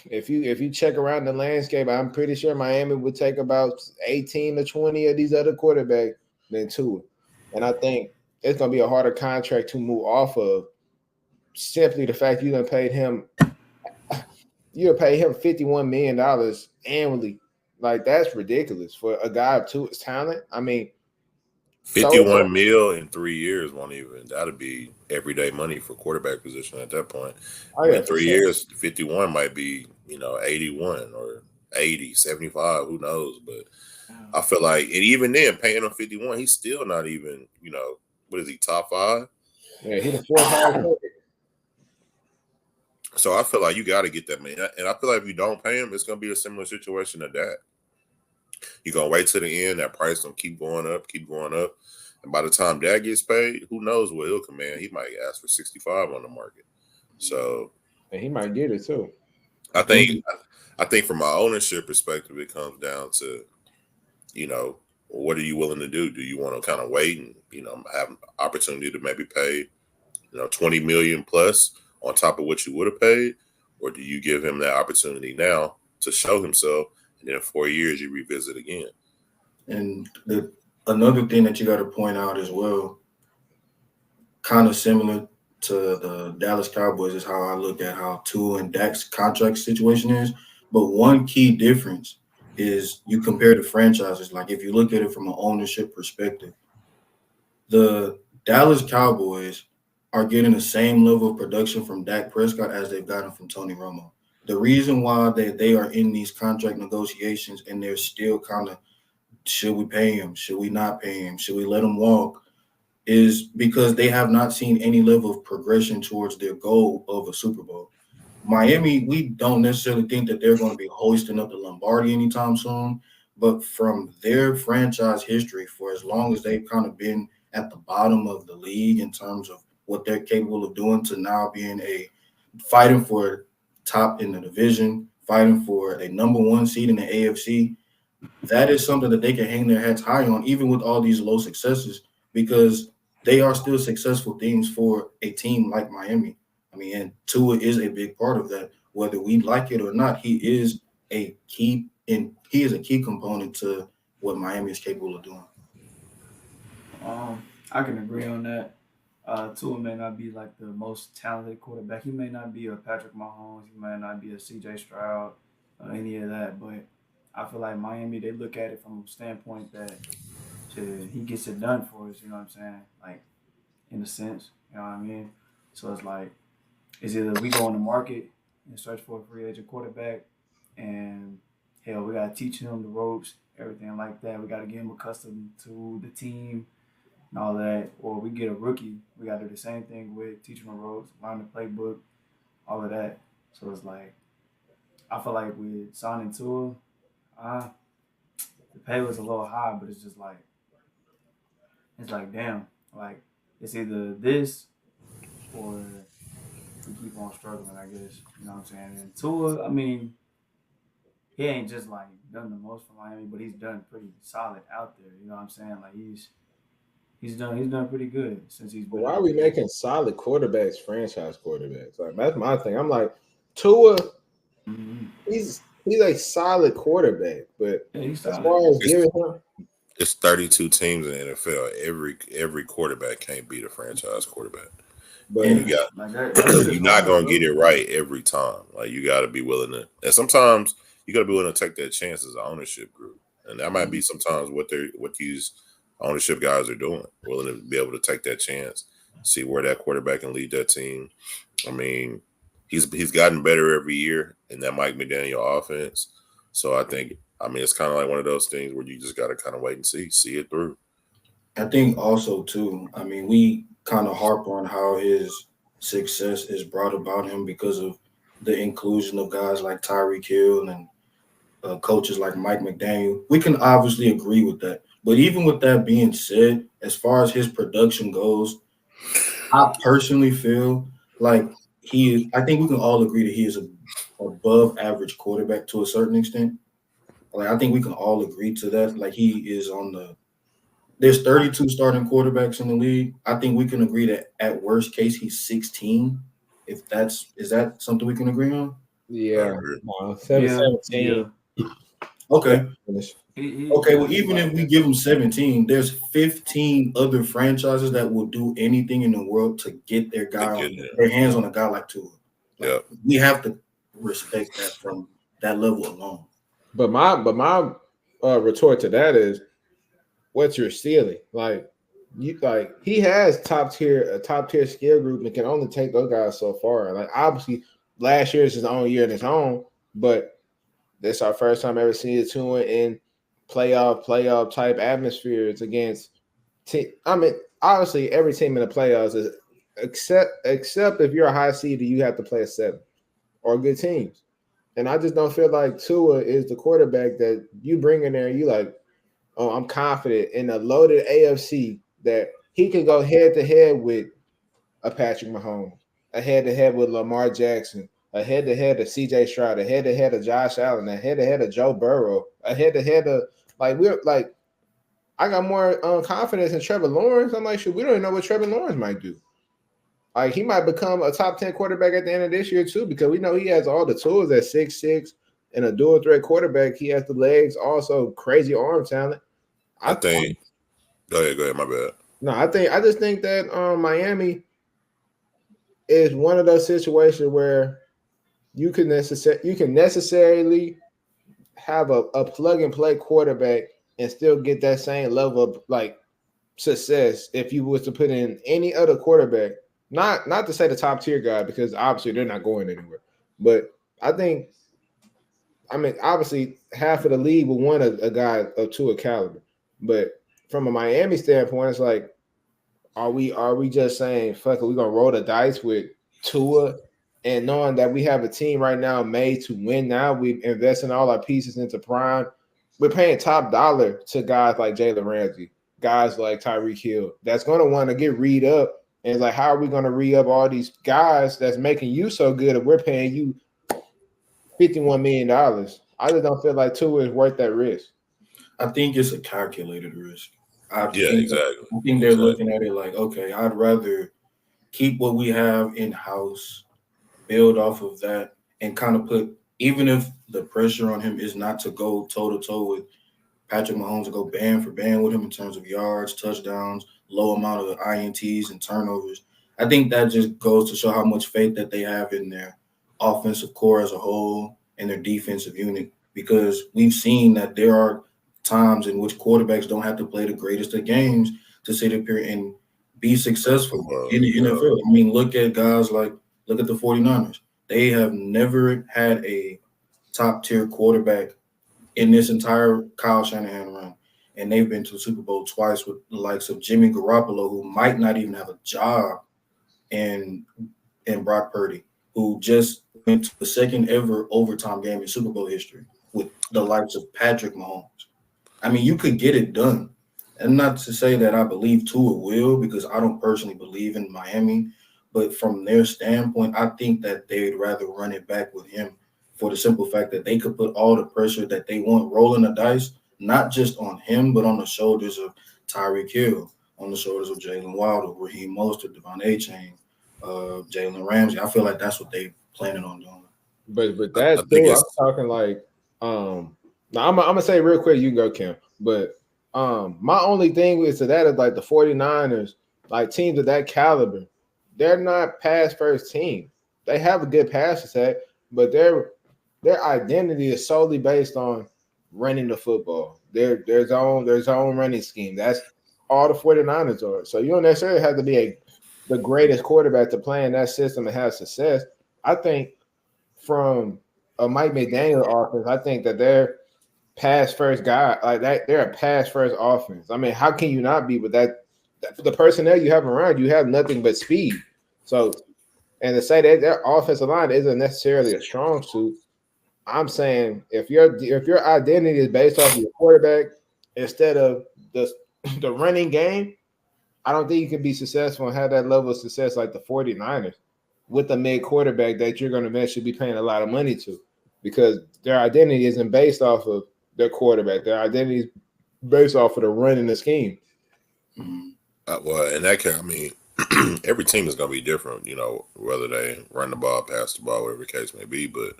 if you check around the landscape, I'm pretty sure Miami would take about 18 to 20 of these other quarterbacks than Tua. And I think it's gonna be a harder contract to move off of, simply the fact you pay him $51 million annually. Like that's ridiculous for a guy of Tua's talent. I mean, throw 51 mil in 3 years won't even, that'd be everyday money for quarterback position at that point. oh But yeah, in for three sure. years, 51 might be, 81 or 80, 75, who knows? But Um, I feel like, and even then, paying him 51, he's still not even, what is he, top five? Yeah, he the fourth highest paid. So I feel like you got to get that man. And I feel like if you don't pay him, it's going to be a similar situation to that. You're going to wait to the end. That price going to keep going up, keep going up. And by the time that gets paid, who knows what he'll command? He might ask for 65 on the market. So And he might get it too. I think I think from my ownership perspective, it comes down to, you know, what are you willing to do? Do you want to kind of wait and, have an opportunity to maybe pay, 20 million plus on top of what you would have paid? Or do you give him that opportunity now to show himself, and then in 4 years you revisit again? And another thing that you got to point out as well, kind of similar to the Dallas Cowboys, is how I look at how Tua and Dak's contract situation is. But one key difference is you compare the franchises. Like if you look at it from an ownership perspective, the Dallas Cowboys are getting the same level of production from Dak Prescott as they've gotten from Tony Romo. The reason why they are in these contract negotiations and they're still kind of, should we pay him? Should we not pay him? Should we let him walk? Is because they have not seen any level of progression towards their goal of a Super Bowl. Miami, we don't necessarily think that they're going to be hoisting up the Lombardi anytime soon, but from their franchise history, for as long as they've kind of been at the bottom of the league in terms of what they're capable of doing, to now being a fighting for top in the division, fighting for a number one seed in the AFC, that is something that they can hang their heads high on, even with all these low successes, because they are still successful things for a team like Miami. I mean, and Tua is a big part of that. Whether we like it or not, he is a key component to what Miami is capable of doing. I can agree on that. Tua may not be like the most talented quarterback. He may not be a Patrick Mahomes. He may not be a CJ Stroud or any of that. But I feel like Miami, they look at it from a standpoint that he gets it done for us. You know what I'm saying? Like in a sense, you know what I mean. So it's like it's either we go on the market and search for a free agent quarterback, and hell, we gotta teach him the ropes, everything like that. We gotta get him accustomed to the team and all that. Or we get a rookie, we gotta do the same thing with teach him the ropes, learn the playbook, all of that. So it's like I feel like with signing Tua, uh, the pay was a little high, but it's like damn, like it's either this or we keep on struggling. I guess you know what I'm saying. And Tua, I mean, he ain't just like done the most for Miami, but he's done pretty solid out there. You know what I'm saying? Like he's done pretty good since he's But been why are out we there. making solid quarterbacks franchise quarterbacks? Like that's my thing. I'm like Tua, Mm-hmm. he's a solid quarterback, but Yeah, he's as solid. far as It's giving him, it's 32 teams in the NFL. Every quarterback can't beat a franchise quarterback, and but you Yeah, got like that shit is you're not hard, gonna get bro. it right every time. Like you got to be willing to, and sometimes you got to be willing to take that chance as an ownership group, and that might be Mm-hmm. sometimes what these ownership guys are doing, willing to be able to take that chance, see where that quarterback can lead that team. I mean, he's gotten better every year in that Mike McDaniel offense. So I mean, it's kind of like one of those things where you just got to kind of wait and see it through. I think also too. I mean, we kind of harp on how his success is brought about him because of the inclusion of guys like Tyreek Hill and coaches like Mike McDaniel. We can obviously agree with that. But even with that being said, as far as his production goes, I personally feel like he is. I think we can all agree that he is a above average quarterback to a certain extent. Like I think we can all agree to that. Like he is on the. There's 32 starting quarterbacks in the league. I think we can agree that at worst case he's 16. If that's is that something we can agree on? I yeah, agree. no, Yeah, 17. yeah. Okay. Finish. Okay, Yeah, well, he's even if about we that. give him 17, there's 15 other franchises that will do anything in the world to get their To guy get on there. their hands on a guy like Tua. Like Yep. we have to respect that from that level alone. But my retort to that is, what's your ceiling? Like he has a top tier skill group and can only take those guys so far. Like obviously, last year is his own year in his own, but this our first time ever seeing the two in playoff type atmospheres against I mean, obviously every team in the playoffs is except if you're a high seed, you have to play a seven or good teams. And I just don't feel like Tua is the quarterback that you bring in there and you like, oh, I'm confident in a loaded AFC that he can go head to head with a Patrick Mahomes, a head to head with Lamar Jackson, a head to head of CJ Stroud, a head to head of Josh Allen, a head to head of Joe Burrow, a head to head of we're like I got more confidence in Trevor Lawrence. I'm like, shit, we don't even know what Trevor Lawrence might do. Like he might become a top 10 quarterback at the end of this year too, because we know he has all the tools at 6'6" and a dual threat quarterback. He has the legs, also crazy arm talent. I I think. Go ahead. My bad. no, I just think that Miami is one of those situations where you can necessarily have a plug and play quarterback and still get that same level of like success if you was to put in any other quarterback. Not to say the top tier guy because obviously they're not going anywhere. But I mean obviously half of the league will want a guy of Tua caliber. But from a Miami standpoint, it's like are we just saying fuck it, we're gonna roll the dice with Tua and knowing that we have a team right now made to win now, we've invested all our pieces into prime. We're paying top dollar to guys like Jalen Ramsey, guys like Tyreek Hill. That's gonna want to get read up. And it's like, how are we gonna re up all these guys that's making you so good if we're paying you $51 million? I just don't feel like Tua is worth that risk. I think it's a calculated risk. I Yeah, think exactly. I think they're Exactly. looking at it like, okay, I'd rather keep what we have in house, build off of that, and kind of put even if the pressure on him is not to go toe to toe with Patrick Mahomes to go band for band with him in terms of yards, touchdowns, low amount of INTs and turnovers. I think that just goes to show how much faith that they have in their offensive core as a whole and their defensive unit. Because we've seen that there are times in which quarterbacks don't have to play the greatest of games to sit up here and be successful in the Yeah. NFL. I mean, look at guys like look at the 49ers. They have never had a top tier quarterback in this entire Kyle Shanahan run. And they've been to the Super Bowl twice with the likes of Jimmy Garoppolo, who might not even have a job, and Brock Purdy, who just went to the second ever overtime game in Super Bowl history with the likes of Patrick Mahomes. I mean, you could get it done. And not to say that I believe Tua will, because I don't personally believe in Miami. But from their standpoint, I think that they'd rather run it back with him for the simple fact that they could put all the pressure that they want rolling the dice, not just on him, but on the shoulders of Tyreek Hill, on the shoulders of Jalen Waddle, Raheem Mostert, Devon Achane, Jalen Ramsey. I feel like that's what they planning on doing. But I that think too, I'm it's talking like now I'm gonna say real quick, you can go Kim. But my only thing is to that is like the 49ers, like teams of that caliber, they're not pass first team. They have a good pass attack, but their identity is solely based on running the football. Their own running scheme. That's all the 49ers are. So you don't necessarily have to be the greatest quarterback to play in that system and have success. I think from a Mike McDaniel offense, I think that they're pass first guy like that. They're a pass first offense. I mean, how can you not be with that? The personnel you have around, you have nothing but speed. So, and to say that their offensive line isn't necessarily a strong suit, I'm saying if your identity is based off your quarterback instead of the the running game, I don't think you can be successful and have that level of success like the 49ers with a mid quarterback that you're going to eventually be paying a lot of money to, because their identity isn't based off of their quarterback. Their identity is based off of the run and the scheme. Mm-hmm. well, in that case, I mean, every team is going to be different, whether they run the ball, pass the ball, whatever the case may be. But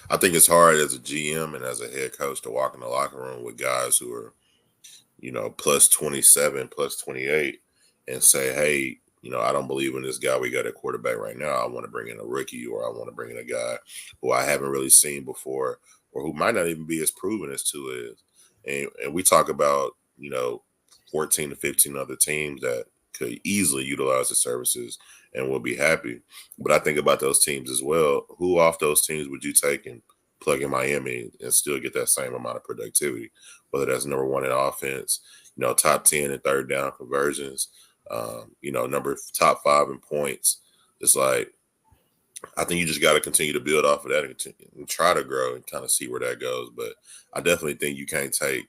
I think it's hard as a GM and as a head coach to walk in the locker room with guys who are, plus 27, plus 28 and say, hey, I don't believe in this guy we got at quarterback right now. I want to bring in a rookie, or I want to bring in a guy who I haven't really seen before, or who might not even be as proven as Tua is. And we talk about, 14 to 15 other teams that could easily utilize the services and will be happy. But I think about those teams as well. Who off those teams would you take and plug in Miami and still get that same amount of productivity? Whether that's number one in offense, top 10 in third down conversions, top 5 in points. It's like, I think you just got to continue to build off of that and try to grow and kind of see where that goes. But I definitely think you can't take,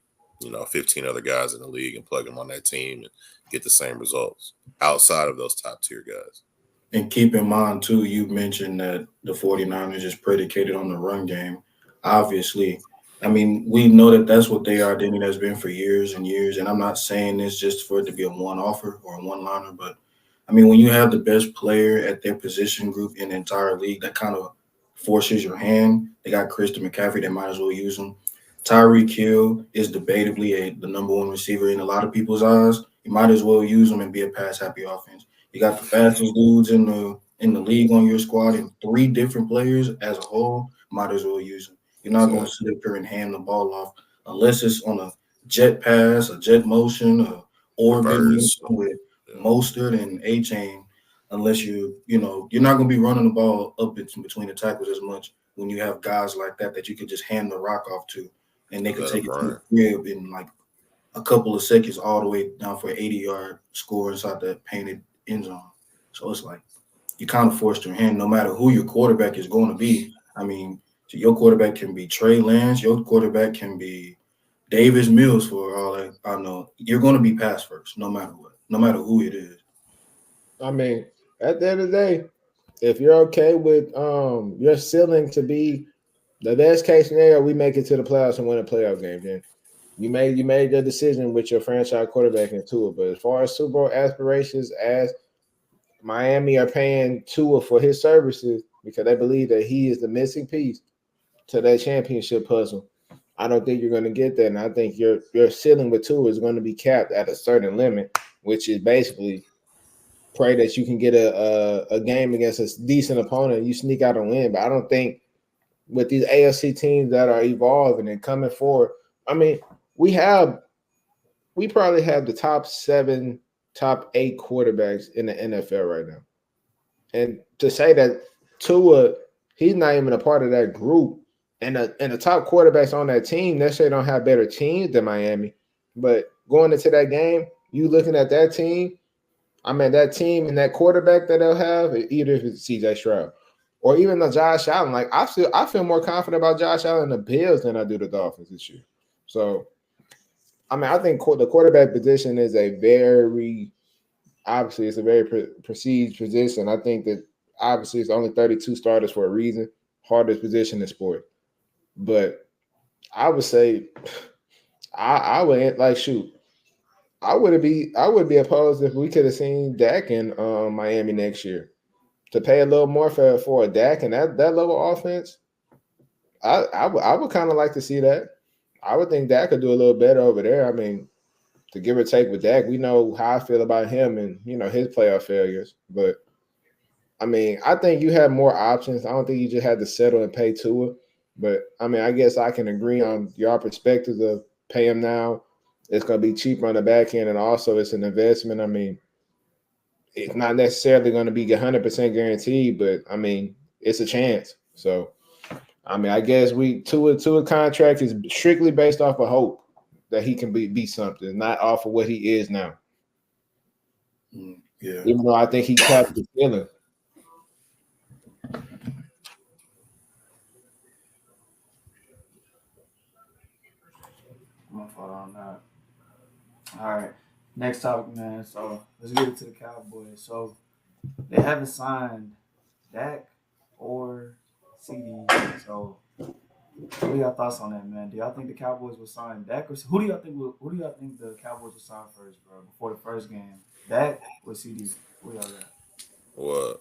15 other guys in the league and plug them on that team and get the same results outside of those top tier guys. And keep in mind, too, you mentioned that the 49ers is predicated on the run game. Obviously, I mean, we know that that's what their identity has been for years and years. And I'm not saying this just for it to be a one-offer or a one-liner, but, I mean, when you have the best player at their position group in the entire league, that kind of forces your hand. They got Christian McCaffrey. They might as well use him. Tyreek Hill is debatably the number one receiver in a lot of people's eyes. You might as well use him and be a pass-happy offense. You got the fastest dudes in the league on your squad, and 3 different players as a whole. Might as well use them. You're not going to sit up here and hand the ball off unless it's on a jet pass, a jet motion, a orbit with Mostert and A-Chain. Unless you're not going to be running the ball up between the tackles as much when you have guys like that you could just hand the rock off to, and they could take it to the crib in like a couple of seconds all the way down for an 80-yard score inside that painted end zone. So it's like you kind of forced your hand no matter who your quarterback is going to be. I mean, so your quarterback can be Trey Lance, your quarterback can be Davis Mills, for all that I know. You're going to be pass first no matter what, no matter who it is. I mean, at the end of the day, if you're okay with your ceiling to be the best case scenario, we make it to the playoffs and win a playoff game, then you made the decision with your franchise quarterback in Tua. But as far as Super Bowl aspirations, as Miami are paying Tua for his services because they believe that he is the missing piece to that championship puzzle, I don't think you're going to get that. And I think your ceiling with Tua is going to be capped at a certain limit, which is basically pray that you can get a game against a decent opponent, you sneak out and win. But I don't think with these AFC teams that are evolving and coming forward, I mean, we probably have the top 7, top 8 quarterbacks in the NFL right now. And to say that Tua, he's not even a part of that group, and the top quarterbacks on that team necessarily don't have better teams than Miami. But going into that game, you looking at that team. I mean, that team and that quarterback that they'll have, either if it's CJ Stroud or even the Josh Allen. Like I feel more confident about Josh Allen and the Bills than I do the Dolphins this year. So, I mean, I think the quarterback position is a very obviously it's a very prestige position. I think that obviously it's only 32 starters for a reason. Hardest position in sport, but I would say I would like shoot. I would be opposed if we could have seen Dak in Miami next year to pay a little more for a Dak and that level offense. I would kind of like to see that. I would think Dak could do a little better over there. I mean, to give or take with Dak, we know how I feel about him and his playoff failures. But I mean, I think you have more options. I don't think you just had to settle and pay Tua. But I mean, I guess I can agree on your perspectives of pay him now. It's going to be cheaper on the back end, and also it's an investment. I mean, it's not necessarily going to be 100% guaranteed, but I mean, it's a chance. So, I mean, I guess Tua contract is strictly based off of hope that he can be something, not off of what he is now. Yeah. Even though I think he tapped the ceiling. My fault on that. All right. Next topic, man. So let's get into the Cowboys. So they haven't signed Dak or CD. So what are your thoughts on that, man? Do y'all think the Cowboys will sign Dak or who do y'all think the Cowboys will sign first, bro? Before the first game, Dak or CD? Who y'all got? Well,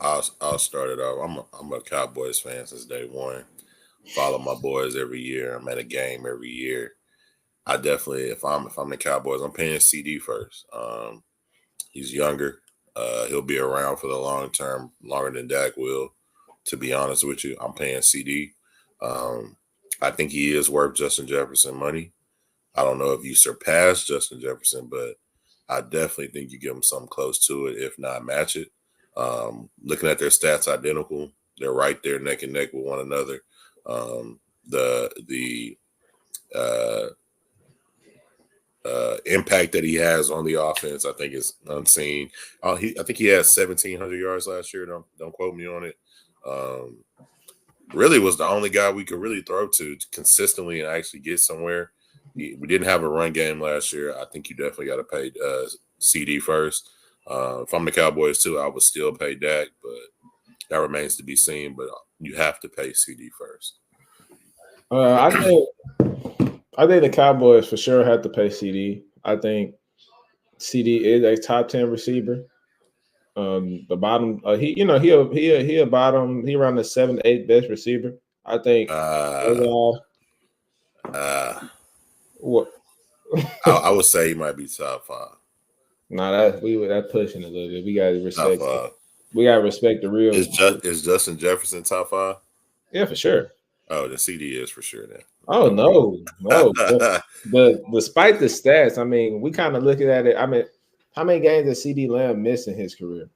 I'll start it off. I'm a Cowboys fan since day one. Follow my boys every year. I'm at a game every year. I definitely, if I'm the Cowboys, I'm paying CD first. He's younger. He'll be around for the long term, longer than Dak will. To be honest with you, I'm paying CD. I think he is worth Justin Jefferson money. I don't know if you surpass Justin Jefferson, but I definitely think you give him something close to it, if not match it. Looking at their stats identical, they're right there neck and neck with one another. The impact that he has on the offense, I think, is unseen. I think he had 1,700 yards last year. Don't quote me on it. Really was the only guy we could really throw to consistently and actually get somewhere. We didn't have a run game last year. I think you definitely got to pay CD first. If I'm the Cowboys too, I would still pay Dak, but that remains to be seen. But you have to pay CD first. I think the Cowboys for sure have to pay CD. I think CD is a top 10 receiver. The bottom, he a bottom. He around the 7th, 8th best receiver. I think. What? I would say he might be top 5. Nah, that's pushing a little bit. We gotta respect. We gotta respect the real. Is Justin Jefferson top 5? Yeah, for sure. Oh, the CD is for sure then. Oh no. Despite the stats, I mean, we kind of looking at it. I mean, how many games did CeeDee Lamb miss in his career?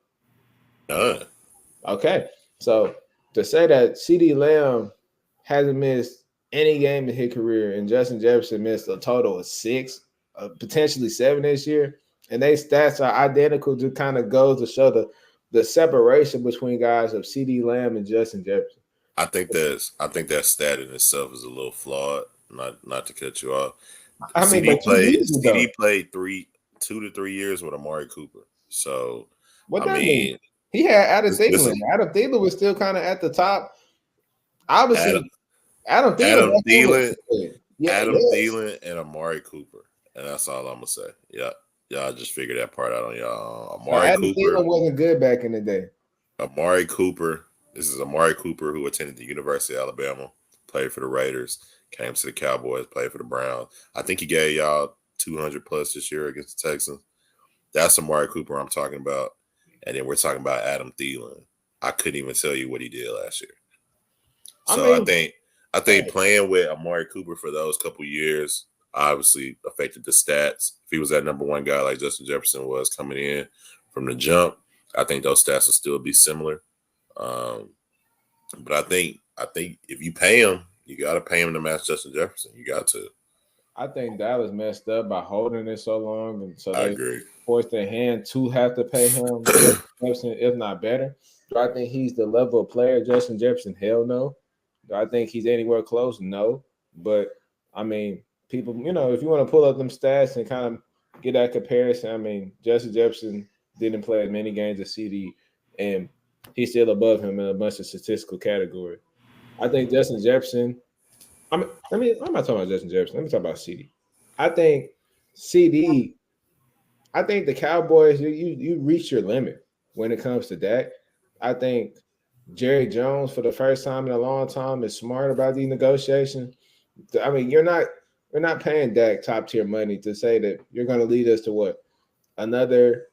None. Okay, so to say that CeeDee Lamb hasn't missed any game in his career, and Justin Jefferson missed a total of 6, potentially 7 this year, and their stats are identical, to kind of goes to show the separation between guys of CeeDee Lamb and Justin Jefferson. I think that stat in itself is a little flawed. Not to cut you off. I mean, CD played 2 to 3 years with Amari Cooper. So what that mean? He had Adam Thielen. Adam Thielen was still kind of at the top. Obviously, Adam Thielen, Thielen, and Amari Cooper, and that's all I'm gonna say. Yeah, y'all just figure that part out on y'all. Adam Thielen wasn't good back in the day. Amari Cooper. This is Amari Cooper, who attended the University of Alabama, played for the Raiders, came to the Cowboys, played for the Browns. I think he gave y'all 200 plus this year against the Texans. That's Amari Cooper I'm talking about. And then we're talking about Adam Thielen. I couldn't even tell you what he did last year. So I think playing with Amari Cooper for those couple years obviously affected the stats. If he was that number one guy like Justin Jefferson was coming in from the jump, I think those stats will still be similar. But I think I think if you pay him, you got to pay him to match Justin Jefferson. You got to. I think Dallas messed up by holding it so long, and so I they agree. forced their hand to have to pay him Justin Jefferson, if not better. Do I think he's the level of player Justin Jefferson? Hell no. Do I think he's anywhere close? No. But I mean, people, if you want to pull up them stats and kind of get that comparison, I mean, Justin Jefferson didn't play as many games as CD, and he's still above him in a bunch of statistical categories. I think Justin Jefferson. I'm not talking about Justin Jefferson. Let me talk about CD. I think CD. I think the Cowboys. You reach your limit when it comes to Dak. I think Jerry Jones, for the first time in a long time, is smart about these negotiations. I mean, you're not paying Dak top tier money to say that you're going to lead us to what, another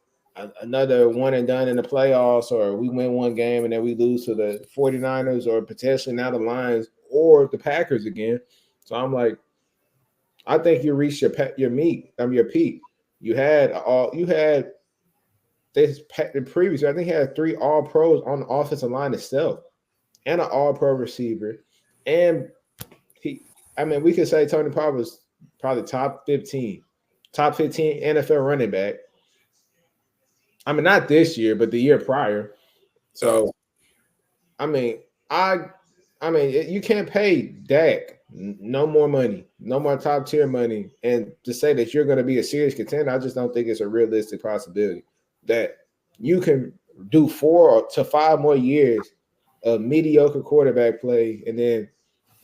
another one and done in the playoffs, or we win one game and then we lose to the 49ers, or potentially now the Lions or the Packers again. So I'm like, I think you reached your meat. Your peak. You had this the previous. I think he had 3 All Pros on the offensive line itself, and an All-Pro receiver, and he. I mean, we could say Tony Pollard was probably top 15 NFL running back. I mean, not this year, but the year prior. Yeah. So I mean, I you can't pay Dak no more money, no more top tier money, and to say that you're going to be a serious contender, I just don't think it's a realistic possibility that you can do 4 to 5 more years of mediocre quarterback play, and then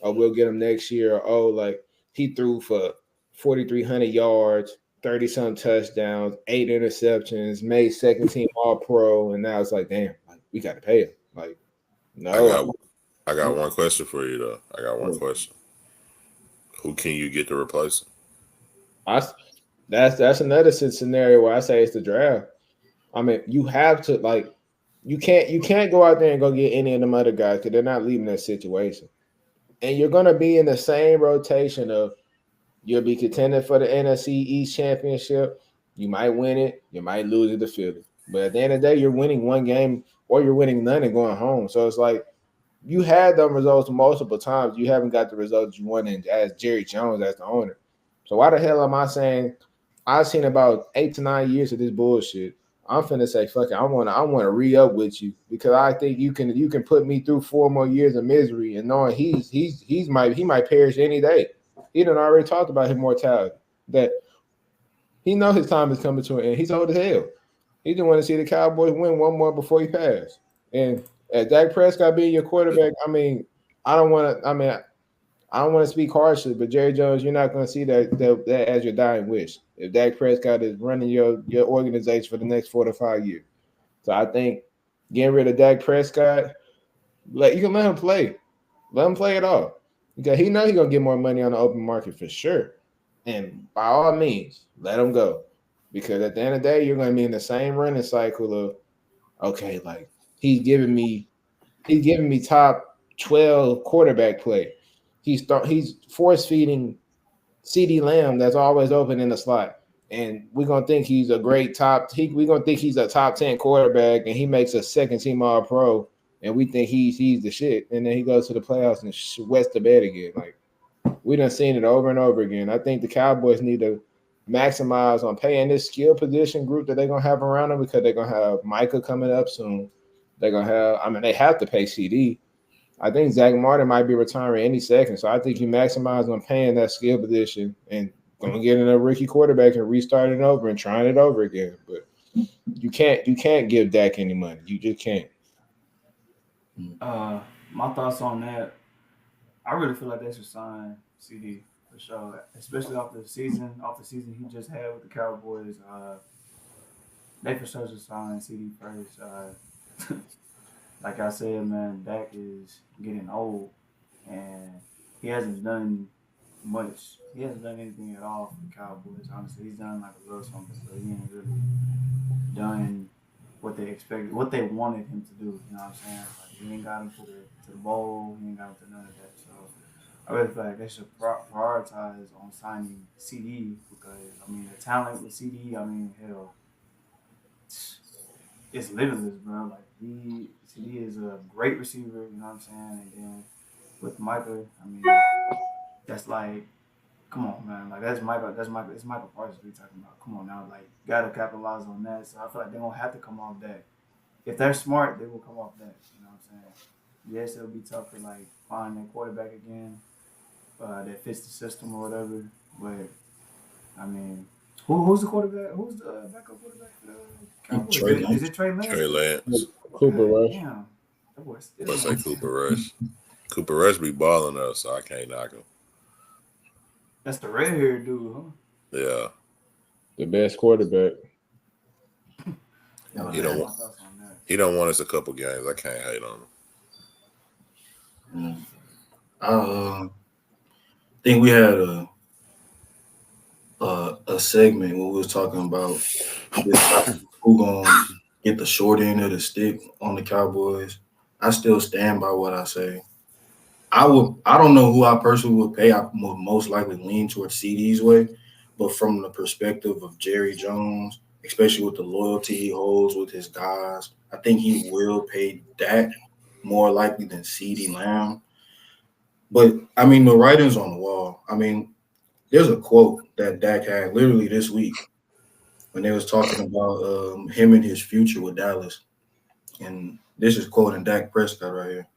we'll get him next year. Or, like he threw for 4,300 yards, 30 some touchdowns, 8 interceptions, made second team All Pro, and now it's like, damn, like, we got to pay him. Like, I no, got I got one question for you though. I got one question. Who can you get to replace him? I, that's another scenario where I say it's the draft. I mean, you have to like you can't go out there and go get any of them other guys because they're not leaving that situation. And you're gonna be in the same rotation of you'll be contending for the NFC East Championship. You might win it, you might lose it to Philly. But at the end of the day, you're winning one game or you're winning none and going home. So it's like you had them results multiple times. You haven't got the results you wanted as Jerry Jones as the owner. So why the hell am I saying I've seen about 8 to 9 years of this bullshit? I'm finna say fuck it. I wanna re-up with you because I think you can put me through 4 more years of misery and knowing he might perish any day. He done already talked about his mortality. That he know his time is coming to an end. He's old as hell. He just want to see the Cowboys win one more before he passed. And at Dak Prescott being your quarterback, I mean, I don't want to. I mean, I don't want to speak harshly, but Jerry Jones, you're not going to see that as your dying wish. If Dak Prescott is running your organization for the next 4 to 5 years, so I think getting rid of Dak Prescott, you can let him play. Let him play it off. Because he know he's gonna get more money on the open market for sure. And by all means, let him go. Because at the end of the day, you're gonna be in the same running cycle of okay, like he's giving me top 12 quarterback play. He's force feeding CeeDee Lamb that's always open in the slot. And we're gonna think he's a great we're gonna think he's a top 10 quarterback and he makes a second team all pro and we think he's the shit. And then he goes to the playoffs and wets the bed again. Like we done seen it over and over again. I think the Cowboys need to maximize on paying this skill position group that they're gonna have around them because they're gonna have Micah coming up soon. They're gonna have, I mean, they have to pay CD. I think Zach Martin might be retiring any second. So I think you maximize on paying that skill position and going to get in a rookie quarterback and restarting over and trying it over again. But you can't give Dak any money. You just can't. My thoughts on that. I really feel like they should sign CD for sure, especially off the season he just had with the Cowboys. They for sure should sign CD first. Like I said, man, Dak is getting old, and he hasn't done much. He hasn't done anything at all for the Cowboys. Honestly, he's done like a little something, but he ain't really done what they expected, what they wanted him to do. You know what I'm saying? Like he ain't got him to the bowl. He ain't got him to none of that. So I really feel like they should prioritize on signing CD because I mean the talent with CD. I mean hell, it's limitless, bro. Like CD is a great receiver. You know what I'm saying? And then with Micah, I mean, that's like, come on, man. Like that's Michael. It's Michael Parsons we talking about. Come on now, like gotta capitalize on that. So I feel like they're gonna have to come off that. If they're smart, they will come off that. You know what I'm saying? Yes, it'll be tough to like find their quarterback again that fits the system or whatever. But I mean, who's the quarterback? Who's the backup quarterback for the Cowboys? Trey Is Lance. it Trey Lance? Trey Lance. Cooper God Rush. damn, that boy still. I say Cooper Rush. Cooper Rush be balling us, so I can't knock him. That's the red haired dude, huh? Yeah, The best quarterback. No, he that's don't my want. thoughts on that. He don't want us a couple games. I can't hate on him. I think we had a segment where we was talking about who gonna get the short end of the stick on the Cowboys. I still stand by what I say. I don't know who I personally would pay. I would most likely lean towards CD's way, but from the perspective of Jerry Jones, especially with the loyalty he holds with his guys, I think he will pay Dak more likely than CeeDee Lamb. But I mean, the writing's on the wall. I mean, there's a quote that Dak had literally this week when they was talking about him and his future with Dallas, and this is quoting Dak Prescott right here.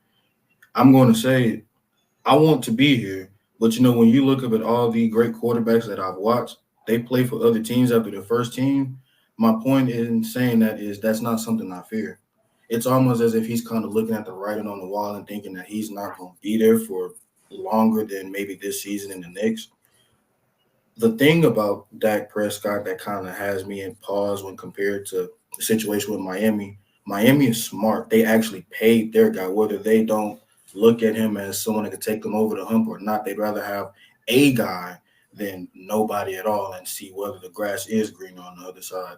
I'm going to say I want to be here, but when you look up at all the great quarterbacks that I've watched, they play for other teams after their first team. My point in saying that is that's not something I fear. It's almost as if he's kind of looking at the writing on the wall and thinking that he's not going to be there for longer than maybe this season and the next. The thing about Dak Prescott that kind of has me in pause when compared to the situation with Miami, Miami is smart. They actually paid their guy, whether they don't look at him as someone that could take them over the hump or not. They'd rather have a guy than nobody at all and see whether the grass is green on the other side.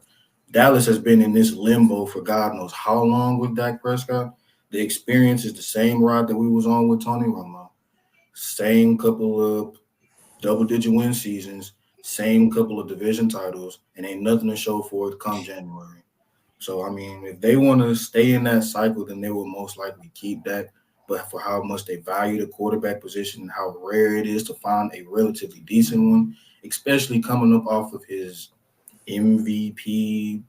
Dallas has been in this limbo for God knows how long with Dak Prescott. The experience is the same ride that we was on with Tony Romo. Same couple of double-digit win seasons, same couple of division titles, and ain't nothing to show for it come January. So, I mean, if they want to stay in that cycle, then they will most likely keep that. But for how much they value the quarterback position and how rare it is to find a relatively decent one, especially coming up off of his MVP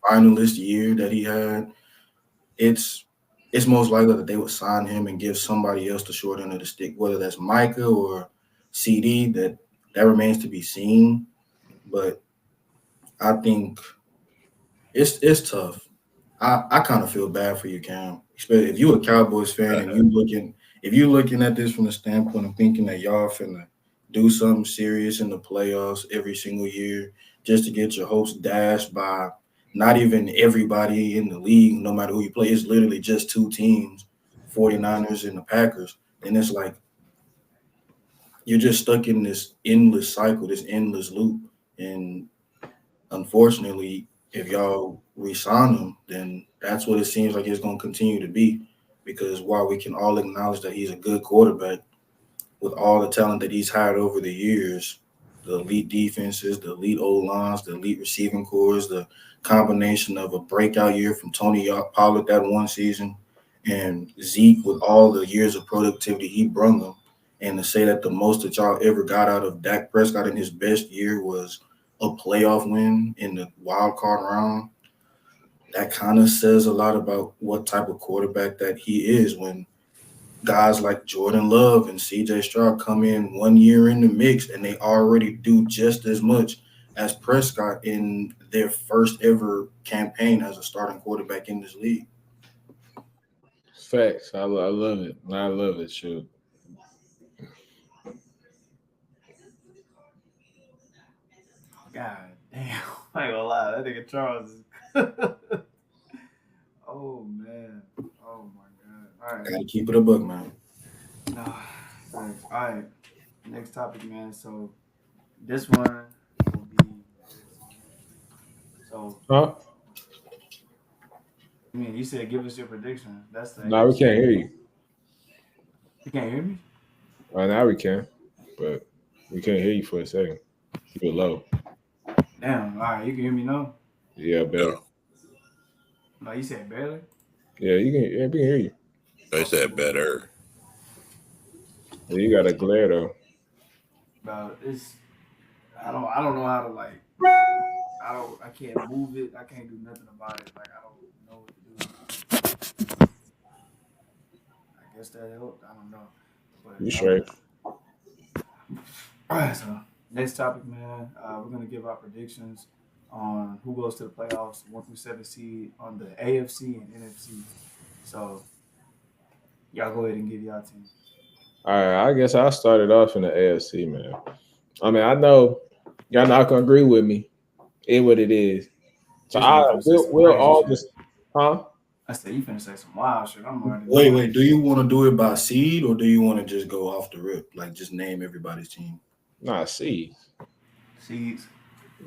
finalist year that he had, it's most likely that they would sign him and give somebody else the short end of the stick, whether that's Micah or CD. That remains to be seen. But I think it's tough. I kind of feel bad for you, Cam. Especially if you're a Cowboys fan and you're looking at this from the standpoint of thinking that y'all finna do something serious in the playoffs every single year just to get your hopes dashed by not even everybody in the league, no matter who you play. It's literally just two teams, 49ers and the Packers. And it's like you're just stuck in this endless cycle, this endless loop. And unfortunately, if y'all resign him, then that's what it seems like it's going to continue to be. Because while we can all acknowledge that he's a good quarterback, with all the talent that he's had over the years, the elite defenses, the elite O-lines, the elite receiving cores, the combination of a breakout year from Tony Pollard that one season and Zeke with all the years of productivity he brought them, and to say that the most that y'all ever got out of Dak Prescott in his best year was a playoff win in the wild card round, that kind of says a lot about what type of quarterback that he is when guys like Jordan Love and CJ Stroud come in 1 year in the mix and they already do just as much as Prescott in their first ever campaign as a starting quarterback in this league. Facts. I love it. I love it. Shoot. God damn. I ain't gonna lie, that nigga Charles is oh man. Oh my god. All right. Got to keep it a buck, man. No, thanks. All right. Next topic, man. So this one will be so Huh? I mean you said give us your prediction. That's the No, we AFC. can't hear you. You can't hear me? Right now we can, but we can't hear you for a second. Keep it low. Damn, all right, you can hear me now? Yeah, better. Yeah. No, you said barely? Yeah, you can. Yeah, we can hear you. They said better. You got a glare though. Bro, it's I don't know how to like I can't move it. I can't do nothing about it. Like I don't know what to do. I guess that helped. I don't know. But You straight? all right, so next topic, man. We're gonna give our predictions on who goes to the playoffs, 1 through 7 seed on the AFC and NFC. So y'all go ahead and give y'all team. All right, I guess I started off in the AFC, man. I mean, I know y'all not gonna agree with me. It what it is. So This nigga finna say some we'll crazy all shit. just, huh? I said you finna say some wild shit. I'm already Wait, knowing. wait. Do you want to do it by seed or do you want to just go off the rip? Like just name everybody's team? Nah, see, Seeds.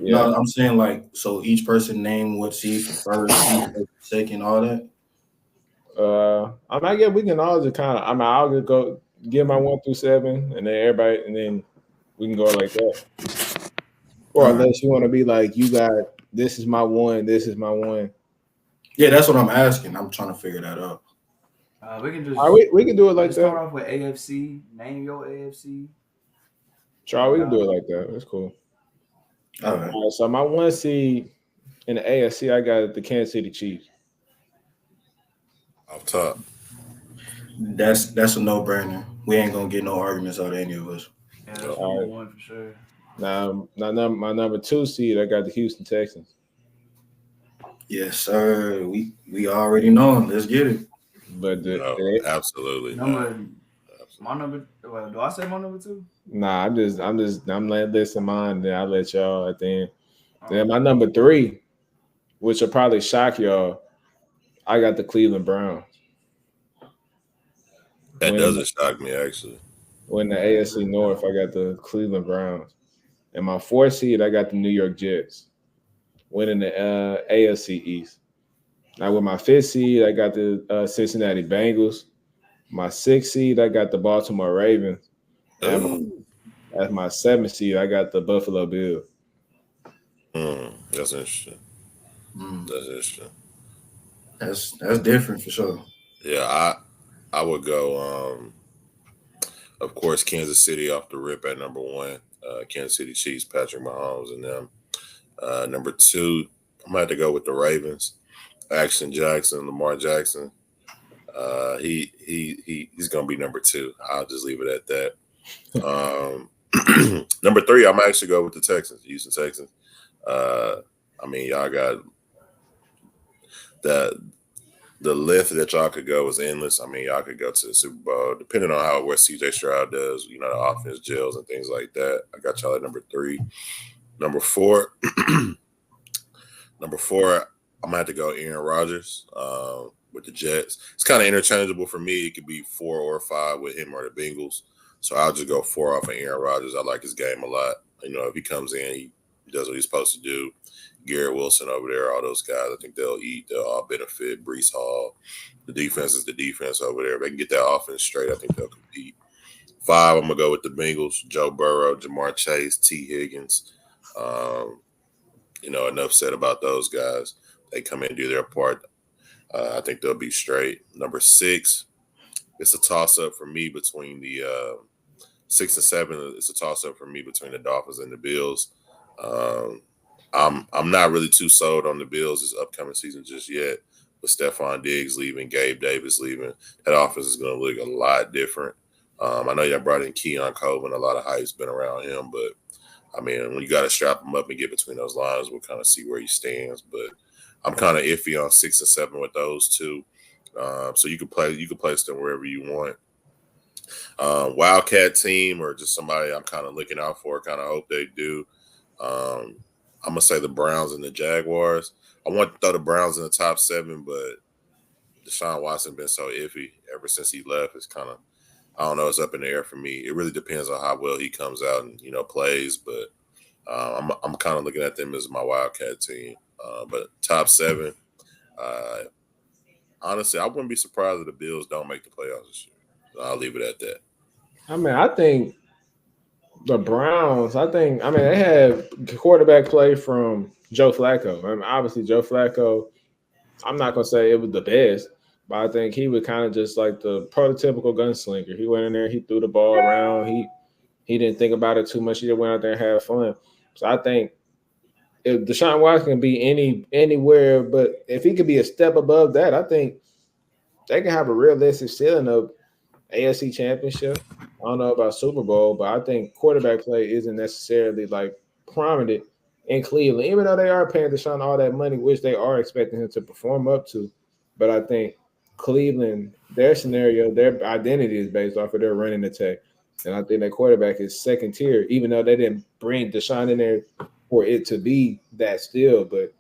yeah. No, I'm saying like so each person name what seed for first, each person second, all that. I mean, I guess we can all just kind of. I mean, I'll just go give my 1 through 7, and then everybody, and then we can go like that. Or All right. unless you want to be like, you got this is my one, this is my one. Yeah, that's what I'm asking. I'm trying to figure that out. We can just All right, we can do it like let's start that. off with AFC. Name your AFC. Try, we can do it like that. That's cool. All right. All right, so my 1 seed in the AFC, I got the Kansas City Chiefs. Off top. That's a no brainer. We ain't gonna get no arguments out of any of us. Yeah, that's Yep. number one for sure. Now, my number 2 seed, I got the Houston Texans. Yes, sir. We already know. Let's get it. But No, absolutely not. Number my number. Well, do I say my number two? nah, I'm letting listen mine. Then I'll let y'all at the end. Then Um, my number 3, which will probably shock y'all, I got the Cleveland Browns. That Winning, doesn't shock me actually. winning the AFC North, I got the Cleveland Browns. And my 4 seed, I got the New York Jets. Winning the AFC East. Now with my 5th seed, I got the Cincinnati Bengals. My 6th seed, I got the Baltimore Ravens. And Ooh. as my 7th seed, I got the Buffalo Bills. That's interesting. Mm, That's interesting. that's different for sure. Yeah, I would go. Of course, Kansas City off the rip at number 1. Kansas City Chiefs, Patrick Mahomes, and them. Number 2, I'm gonna have to go with the Ravens. Action Jackson, Lamar Jackson. He's gonna be number 2. I'll just leave it at that. Number 3, I'm actually go with the Texans, Houston Texans. I mean, y'all got the list that y'all could go is endless. I mean, y'all could go to the Super Bowl, depending on how what CJ Stroud does. You know, the offense gels and things like that. I got y'all at number 3. Number 4, number 4, I'm gonna have to go Aaron Rodgers with the Jets. It's kind of interchangeable for me. It could be 4 or 5 with him or the Bengals. So I'll just go 4 off of Aaron Rodgers. I like his game a lot. You know, if he comes in, he does what he's supposed to do. Garrett Wilson over there, all those guys, I think they'll eat. They'll all benefit. Brees Hall. The defense is the defense over there. If they can get that offense straight, I think they'll compete. 5, I'm going to go with the Bengals. Joe Burrow, Jamar Chase, T. Higgins. You know, enough said about those guys. They come in and do their part. I think they'll be straight. Number 6, it's a toss-up for me between the 6 and 7. It's a toss-up for me between the Dolphins and the Bills. I'm not really too sold on the Bills this upcoming season just yet. With Stephon Diggs leaving, Gabe Davis leaving, that offense is going to look a lot different. I know y'all brought in Keon Coleman. A lot of hype's been around him, but I mean, when you got to strap him up and get between those lines, we'll kind of see where he stands. But I'm kind of iffy on 6 and 7 with those two. So you can place them wherever you want. Wildcat team or just somebody I'm kind of looking out for. Kind of hope they do. I'm gonna say the Browns and the Jaguars. I want to throw the Browns in the top 7, but Deshaun Watson been so iffy ever since he left. It's kind of, I don't know, it's up in the air for me. It really depends on how well he comes out and plays. But I'm kind of looking at them as my Wildcat team. But top 7, honestly, I wouldn't be surprised if the Bills don't make the playoffs this year. So I'll leave it at that. I mean, I think the Browns, I mean, they had quarterback play from Joe Flacco. I mean, obviously, Joe Flacco, I'm not going to say it was the best, But I think he was kind of just like the prototypical gunslinger. He went in there, he threw the ball around, he didn't think about it too much. He just went out there and had fun. So I think if Deshaun Watson can be anywhere, but if he could be a step above that, I think they can have a realistic ceiling of AFC Championship. I don't know about Super Bowl, but I think quarterback play isn't necessarily like prominent in Cleveland, even though they are paying Deshaun all that money, which they are expecting him to perform up to. But I think Cleveland, their scenario, their identity is based off of their running attack. And I think that quarterback is second tier, even though they didn't bring Deshaun in there for it to be that still. But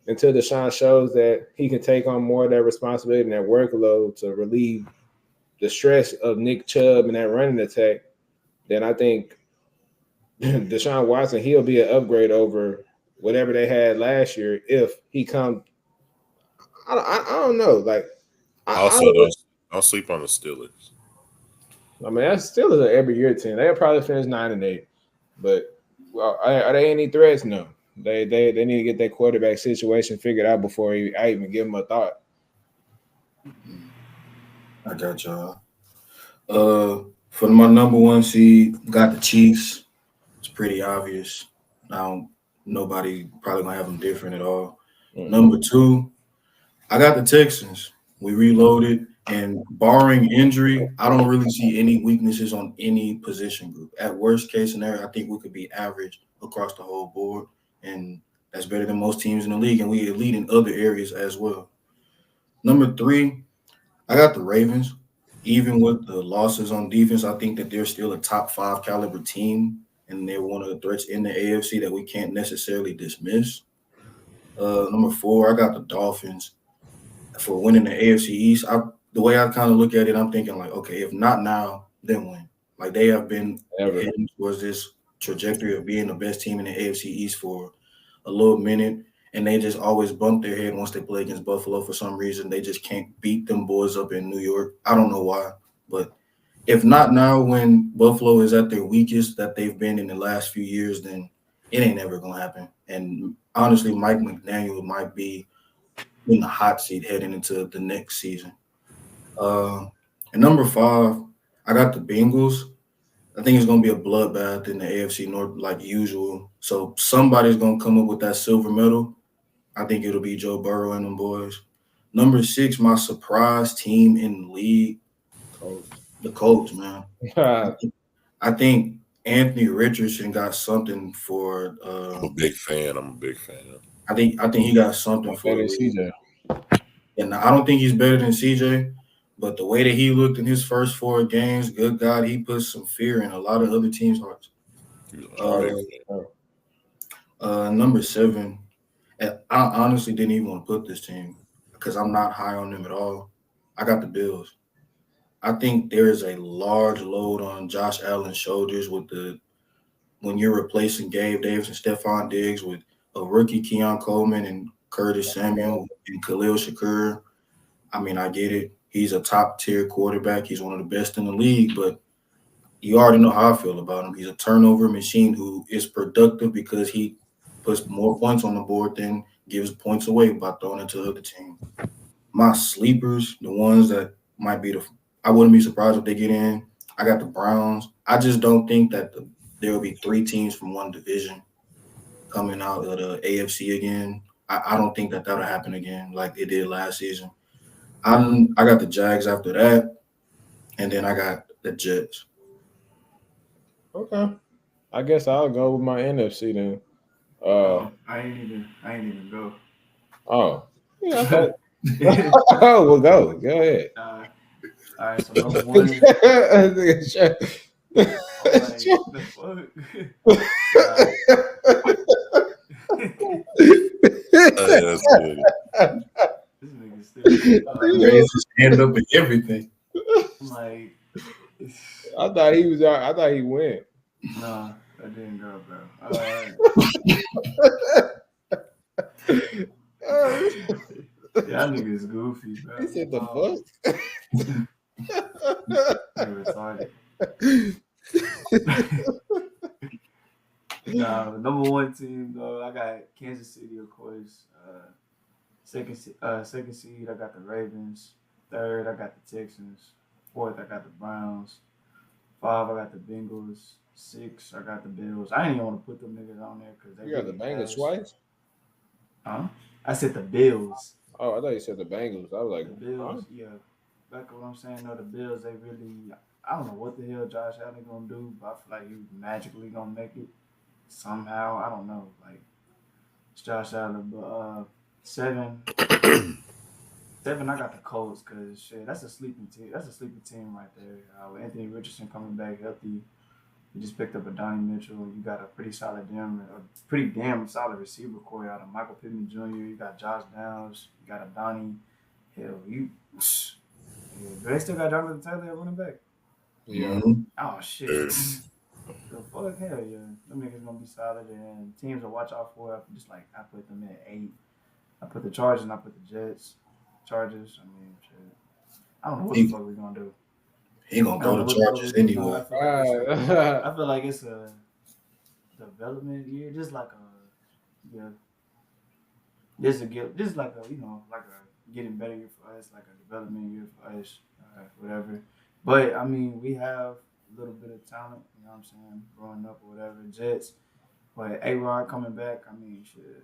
until Deshaun shows that he can take on more of that responsibility and that workload to relieve the stress of Nick Chubb and that running attack, then I think Deshaun Watson, he'll be an upgrade over whatever they had last year if he comes. I don't know. Like, Also, don't sleep on the Steelers. I mean, that's still an every year team. They'll probably finish 9-8, but well, are they any threats? No. They need to get that quarterback situation figured out before I even give them a thought. I got y'all. For my number one seed, got the Chiefs. It's pretty obvious. Now nobody probably gonna have them different at all. Mm-hmm. Number two, I got the Texans. We reloaded, and barring injury, I don't really see any weaknesses on any position group. At worst case scenario, I think we could be average across the whole board, and that's better than most teams in the league, and we elite in other areas as well. Number three, I got the Ravens. Even with the losses on defense, I think that they're still a top 5 caliber team, and they're one of the threats in the AFC that we can't necessarily dismiss. Number four, I got the Dolphins for winning the AFC East. The way I kind of look at it, I'm thinking like, okay, if not now, then when? Like they have been heading towards this trajectory of being the best team in the AFC East for a little minute, and they just always bump their head once they play against Buffalo for some reason. They just can't beat them boys up in New York. I don't know why, but if not now, when Buffalo is at their weakest that they've been in the last few years, then it ain't never gonna happen. And honestly, Mike McDaniel might be in the hot seat heading into the next season. And number five, I got the Bengals. I think it's going to be a bloodbath in the AFC North like usual. So somebody's going to come up with that silver medal. I think it'll be Joe Burrow and them boys. Number six, my surprise team in the league, the Colts, man. I think Anthony Richardson got something for. I'm a big fan. I think he got something for CJ. And I don't think he's better than CJ, but the way that he looked in his first 4 games, good God, he put some fear in a lot of other teams' hearts. Number 7, and I honestly didn't even want to put this team because I'm not high on them at all. I got the Bills. I think there is a large load on Josh Allen's shoulders when you're replacing Gabe Davis and Stephon Diggs with a rookie Keon Coleman and Curtis Samuel and Khalil Shakur. I mean, I get it. He's a top-tier quarterback. He's one of the best in the league, but you already know how I feel about him. He's a turnover machine who is productive because he puts more points on the board than gives points away by throwing it to other teams. My sleepers, the ones that might be I wouldn't be surprised if they get in. I got the Browns. I just don't think that there will be 3 teams from one division coming out of the AFC again. I don't think that that'll happen again like it did last season. I got the Jags after that, and then I got the Jets. Okay, I guess I'll go with my NFC then. I ain't even go. Oh, yeah. Oh, we'll go. Go ahead. All right, so number 1. That's good. This nigga still Raise his hand up and everything. like. I thought he was out. I thought he went. Nah, that didn't go, bro. Y'all niggas goofy, bro. He said the fuck? You're retarded. Number 1 team though, I got Kansas City, of course. Second seed, I got the Ravens. Third, I got the Texans. Fourth, I got the Browns. Five, I got the Bengals. Six, I got the Bills. I ain't even want to put them niggas on there because they You got the really Bengals ass. twice? Huh? I said the Bills. Oh, I thought you said the Bengals. I was like, The huh? Bills, yeah. Back to what I'm saying, no, the Bills, they really, I don't know what the hell Josh Allen gonna do, but I feel like he's magically gonna make it somehow. I don't know, like it's Josh Allen, but seven, seven, I got the Colts because shit, that's a sleeping team. That's a sleeping team right there. With Anthony Richardson coming back healthy, you just picked up a Donnie Mitchell. You got a pretty damn solid receiver core out of Michael Pittman Jr. You got Josh Downs. You got a Donnie. Hell, yeah, but they still got Jonathan Taylor at running back. Yeah. Oh shit. Yeah. The fuck, hell yeah. Them niggas gonna be solid and teams to watch out for. Just like I put them at 8. I put the Chargers and I put the Jets. Chargers, I mean shit. I don't know what the fuck we gonna do. He gonna go to Chargers anyway. I feel like it's a development year, just like a just like a like a getting better year for us, like a development year for us, whatever. But I mean, we have a little bit of talent, you know what I'm saying, growing up or whatever. Jets, but A-Rod coming back, I mean, shit.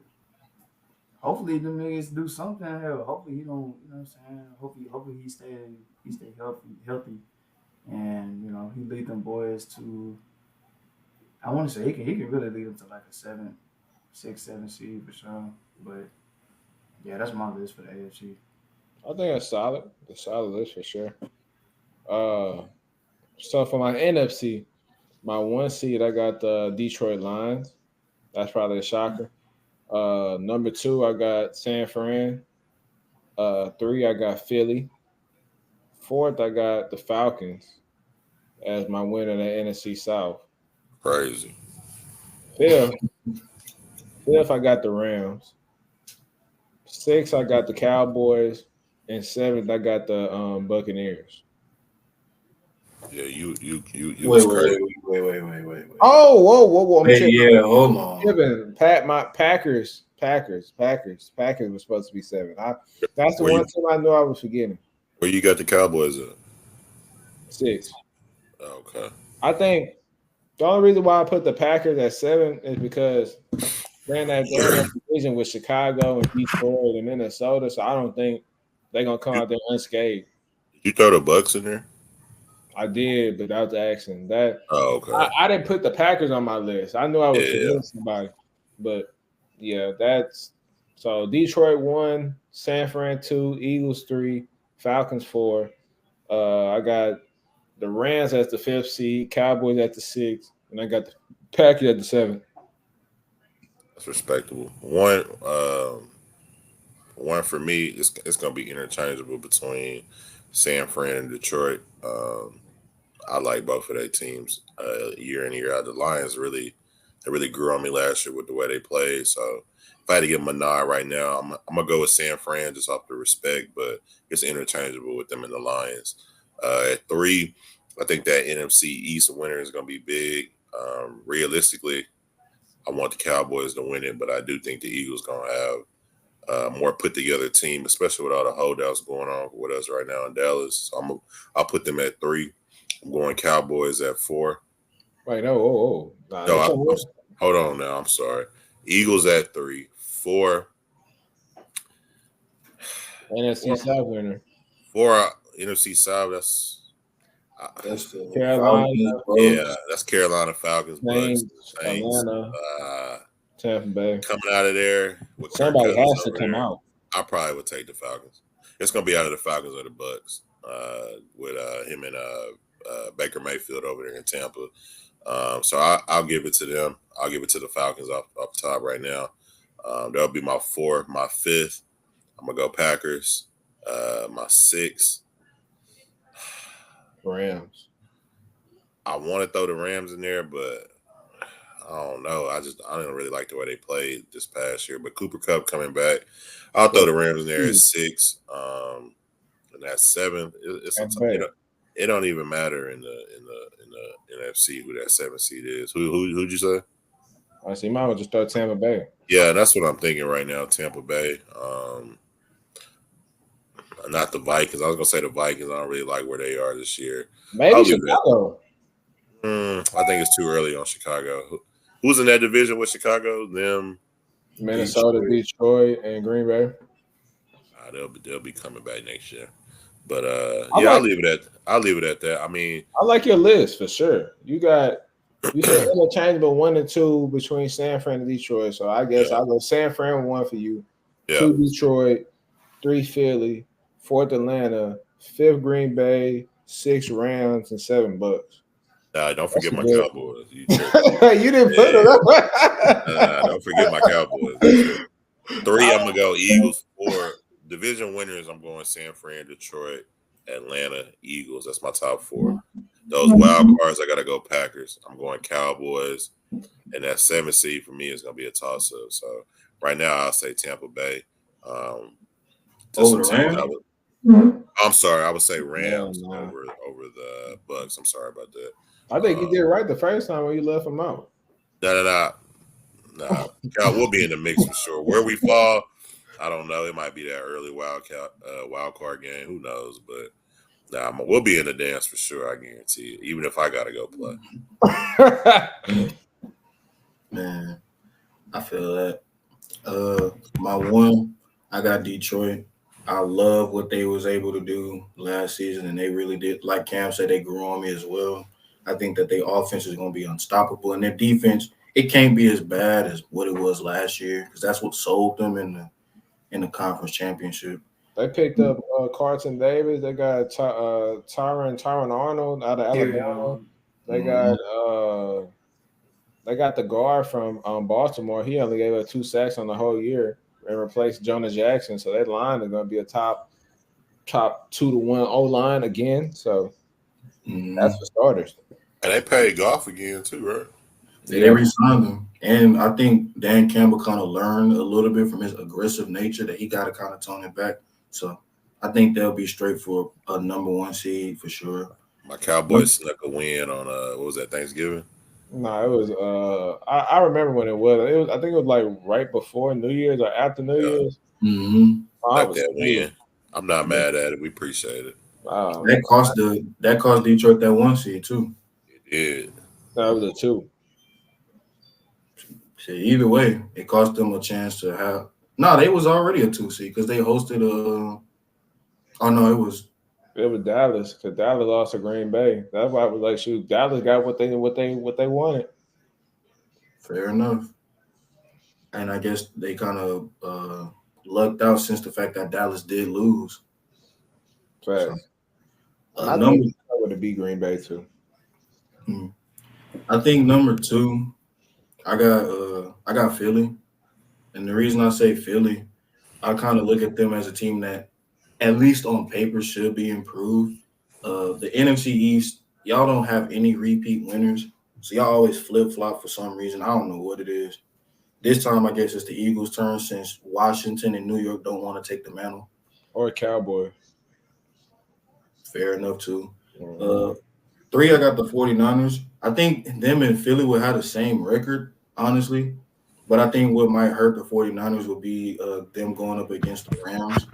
Hopefully the niggas do something. Hell, hopefully he don't, you know what I'm saying. Hopefully he stay healthy, and he lead them boys to. I want to say he can really lead them to like a 6, 7 seed for sure. But yeah, that's my list for the AFC. I think that's solid. A solid list for sure. So for my NFC, my 1 seed, I got the Detroit Lions. That's probably a shocker. Number 2, I got San Fran. 3, I got Philly. 4th, I got the Falcons as my winner in the NFC South. Crazy. 5th, I got the Rams. 6th, I got the Cowboys, and 7th, I got the Buccaneers. Yeah, you Wait, was crazy. wait. Oh, whoa! I'm tripping. Yeah, hold on. My Packers was supposed to be 7. That's the Where one you team I knew I was forgetting. where you got the Cowboys at? 6. Okay. I think the only reason why I put the Packers at 7 is because they're in that division with Chicago and Detroit and Minnesota, so I don't think they're gonna come out there unscathed. Did you throw the Bucks in there? I did, but that was the accident. Oh, okay. I didn't put the Packers on my list. I knew I was Yeah. forgetting somebody, but yeah, that's so Detroit 1, San Fran 2, Eagles 3, Falcons 4. I got the Rams as the 5th seed, Cowboys at the 6th, and I got the Packers at the 7th. That's respectable. One for me, it's gonna be interchangeable between San Fran and Detroit. I like both of their teams year in year out. The Lions really grew on me last year with the way they played. So if I had to give them a nod right now, I'm gonna go with San Fran just off the respect, but it's interchangeable with them and the Lions. At 3, I think that NFC East winner is gonna be big. Realistically, I want the Cowboys to win it, but I do think the Eagles gonna have more put together team, especially with all the holdouts going on with us right now in Dallas. So I'll put them at 3. I'm going Cowboys at 4. Wait, no, nah, No, hold on now. I'm sorry. Eagles at 3. 4. NFC South winner. 4 NFC South. That's the Carolina. Yeah, that's Carolina Falcons, Bucks, Saints, Atlanta, Tampa Bay. coming out of there. With Somebody has to come out. I probably would take the Falcons. It's gonna be out of the Falcons or the Bucks. With him and Baker Mayfield over there in Tampa. So I'll give it to them. I'll give it to the Falcons off top right now. That'll be my 4. My 5th, I'm gonna go Packers. My 6th, Rams. I want to throw the Rams in there, but I don't know. I didn't really like the way they played this past year. But Cooper Kupp coming back, I'll throw the Rams in there at 6. And at 7, it don't even matter in the NFC who that 7 seed is. Who'd you say? I see. Mine would just throw Tampa Bay. Yeah, that's what I'm thinking right now. Tampa Bay. Not the Vikings. I was gonna say the Vikings. I don't really like where they are this year. Maybe I'll leave it Chicago. I think it's too early on Chicago. Who's in that division with Chicago? Them, Minnesota, Detroit, and Green Bay. they'll be coming back next year. But I I'll like leave it at that. I mean, I like your list for sure. You said interchangeable 1 and 2 between San Fran and Detroit. So I guess Yeah. I'll go San Fran 1 for you, yeah, 2 Detroit, 3 Philly, 4th Atlanta, 5th Green Bay, 6 Rams, and 7 Bucks. don't forget my good. Cowboys. You tripping. You didn't put it up. Don't forget my Cowboys. 3, I'm gonna go Eagles. 4 division winners. I'm going San Fran, Detroit, Atlanta, Eagles. That's my top 4. Those wild cards, I gotta go Packers. I'm going Cowboys, and that 7th seed for me is gonna be a toss up. So right now, I'll say Tampa Bay. Over the Rams? I'm sorry, I would say Rams nah. over the Bucks. I'm sorry about that. I think you did right the first time when you left them out. Nah. We'll be in the mix for sure. Where we fall, I don't know. It might be that early wild card game. Who knows? But we'll be in the dance for sure. I guarantee it. Even if I gotta go play. Man, I feel that. My 1, I got Detroit. I love what they was able to do last season, and they really did. Like Cam said, they grew on me as well. I think that their offense is going to be unstoppable, and their defense, it can't be as bad as what it was last year because that's what sold them in the conference championship. They picked up Carlton Davis. They got Tyron Arnold out of Alabama. They got the guard from Baltimore. He only gave up 2 sacks on the whole year and replaced Jonah Jackson. So that line is going to be a top 2-1 O line again. So that's for starters. And they paid Goff again too, right? They re-signed him, and I think Dan Campbell kind of learned a little bit from his aggressive nature that he got to kind of tone it back. So I think they'll be straight for a number 1 seed for sure. My Cowboys snuck a win on what was that, Thanksgiving? No, it was I remember when it was. I think it was like right before New Year's or after New Year's. Mm-hmm. Like that win. I'm not mad at it. We appreciate it. That cost Detroit that 1 seed too. It did. That was a 2. So either way, it cost them a chance to have. No, they was already a 2 seed because they hosted it was Dallas because Dallas lost to Green Bay. That's why I was like, shoot, Dallas got what they wanted. Fair enough. And I guess they kind of lucked out since the fact that Dallas did lose. So, I number think I would have beat Green Bay too. I think number 2, I got Philly, and the reason I say Philly, I kind of look at them as a team that, at least on paper, should be improved. The NFC East, y'all don't have any repeat winners, so y'all always flip flop for some reason. I don't know what it is. This time, I guess it's the Eagles' turn since Washington and New York don't want to take the mantle. Or Cowboys. Fair enough, too. 3, I got the 49ers. I think them and Philly would have the same record, honestly. But I think what might hurt the 49ers would be them going up against the Rams.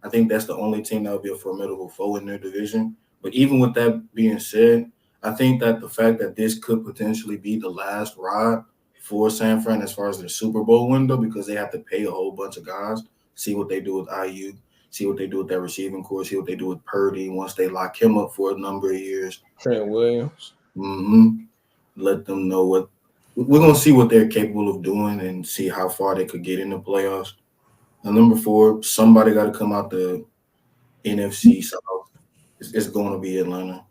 I think that's the only team that would be a formidable foe in their division. But even with that being said, I think that the fact that this could potentially be the last ride for San Fran as far as their Super Bowl window, because they have to pay a whole bunch of guys, see what they do with IU, see what they do with their receiving core, see what they do with Purdy once they lock him up for a number of years. Trent Williams. Let them know what we're going to see what they're capable of doing and see how far they could get in the playoffs. And number 4, somebody got to come out the NFC South. It's going to be Atlanta.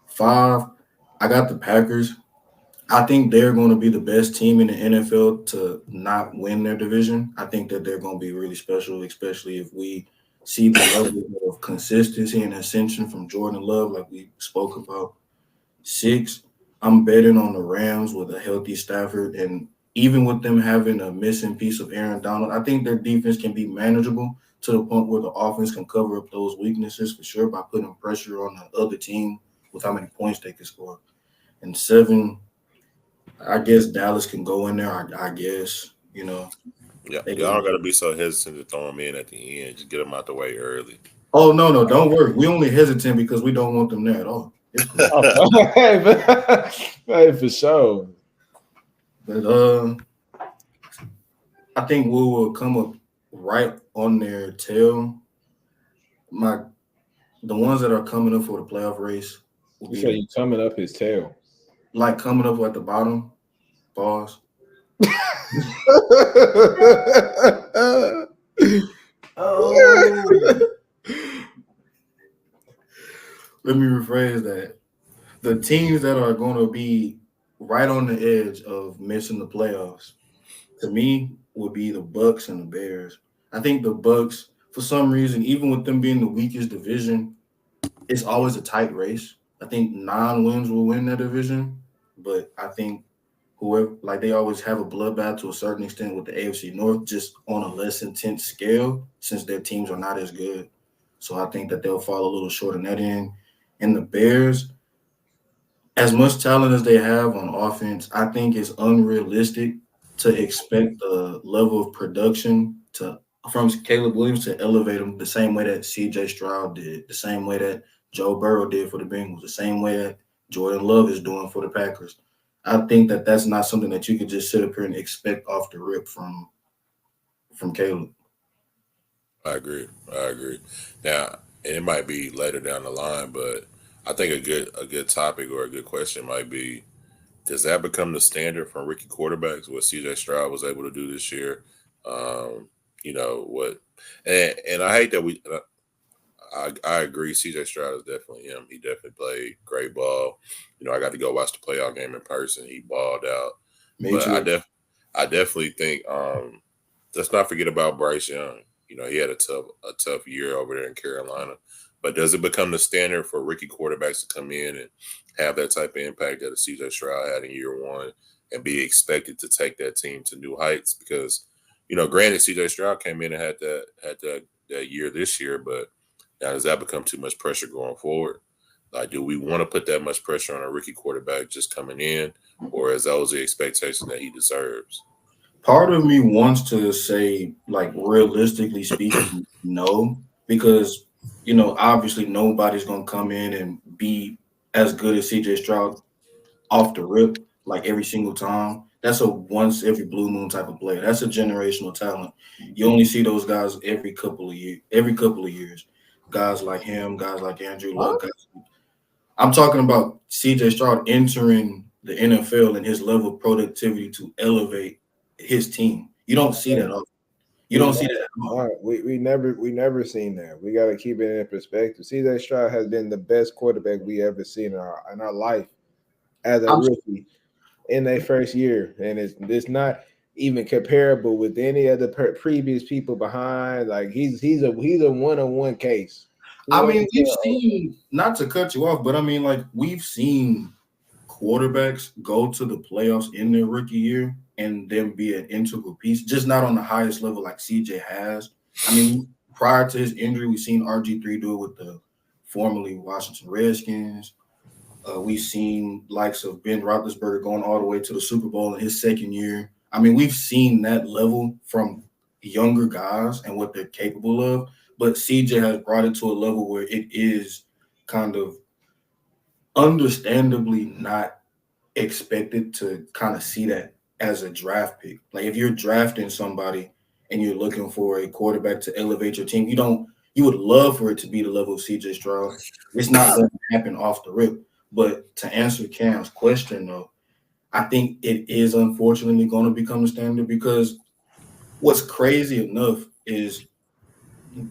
5, I got the Packers. I think they're going to be the best team in the NFL to not win their division. I think that they're going to be really special, especially if we see the level of consistency and ascension from Jordan Love like we spoke about. 6, I'm betting on the Rams with a healthy Stafford, and even with them having a missing piece of Aaron Donald, I think their defense can be manageable to the point where the offense can cover up those weaknesses for sure by putting pressure on the other team with how many points they can score. And 7, I guess Dallas can go in there. I guess, Yeah, They y'all could. don't got to be so hesitant to throw them in at the end. Just get them out the way early. Oh no, don't worry. We only hesitant because we don't want them there at all. It's cool. Hey, for sure. But I think we will come up right on their tail. My the ones that are coming up for the playoff race will You be say you coming up his tail. like coming up at the bottom. Pause. Oh, Let me rephrase that. The teams that are going to be right on the edge of missing the playoffs, to me, would be the Bucks and the Bears. I think the Bucks, for some reason, even with them being the weakest division, it's always a tight race. I think 9 wins will win that division, but I think whoever, like they always have a bloodbath to a certain extent with the AFC North, just on a less intense scale since their teams are not as good. So I think that they'll fall a little short in that end. And the Bears, as much talent as they have on offense, I think it's unrealistic to expect the level of production to from Caleb Williams to elevate him the same way that CJ Stroud did, the same way that Joe Burrow did for the Bengals, the same way that Jordan Love is doing for the Packers. I think that that's not something that you could just sit up here and expect off the rip from Caleb. I agree. I agree. Now, and it might be later down the line, but I think a good topic or a good question might be: does that become the standard from rookie quarterbacks? What C.J. Stroud was able to do this year? You know what? And I hate that I agree. C.J. Stroud is definitely him. He definitely played great ball. You know, I got to go watch the playoff game in person. He balled out. Me But too. I definitely think let's not forget about Bryce Young. You know, he had a tough year over there in Carolina. But does it become the standard for rookie quarterbacks to come in and have that type of impact that a CJ Stroud had in year one and be expected to take that team to new heights? Because, you know, granted CJ Stroud came in and had that year this year, but now does that become too much pressure going forward? Like, do we want to put that much pressure on a rookie quarterback just coming in, or is those the expectations that he deserves? Part of me wants to say, like, realistically speaking, no, because obviously nobody's gonna come in and be as good as CJ Stroud off the rip, like every single time. That's a once every blue moon type of player. That's a generational talent. You only see those guys every couple of years. Guys like him, guys like Andrew Luck. I'm talking about CJ Stroud entering the NFL and his level of productivity to elevate his team. You don't see that often. You We don't never, see that at all all. right, we never seen that. We got to keep it in perspective. CJ Stroud has been the best quarterback we ever seen in our life as a I'm rookie in their first year, and it's not even comparable with any of the previous people behind. Like he's a one-on-one case. You I know what mean, I'm we've saying? seen, not to cut you off, but I mean, like, we've seen quarterbacks go to the playoffs in their rookie year and then be an integral piece, just not on the highest level like CJ has. I mean, prior to his injury, we've seen RG3 do it with the formerly Washington Redskins. We've seen likes of Ben Roethlisberger going all the way to the Super Bowl in his second year. I mean, we've seen that level from younger guys and what they're capable of. But CJ has brought it to a level where it is kind of understandably not expected to kind of see that as a draft pick. Like if you're drafting somebody and you're looking for a quarterback to elevate your team, you would love for it to be the level of CJ Stroud. It's not going to happen off the rip. But to answer Cam's question though, I think it is unfortunately going to become the standard because what's crazy enough is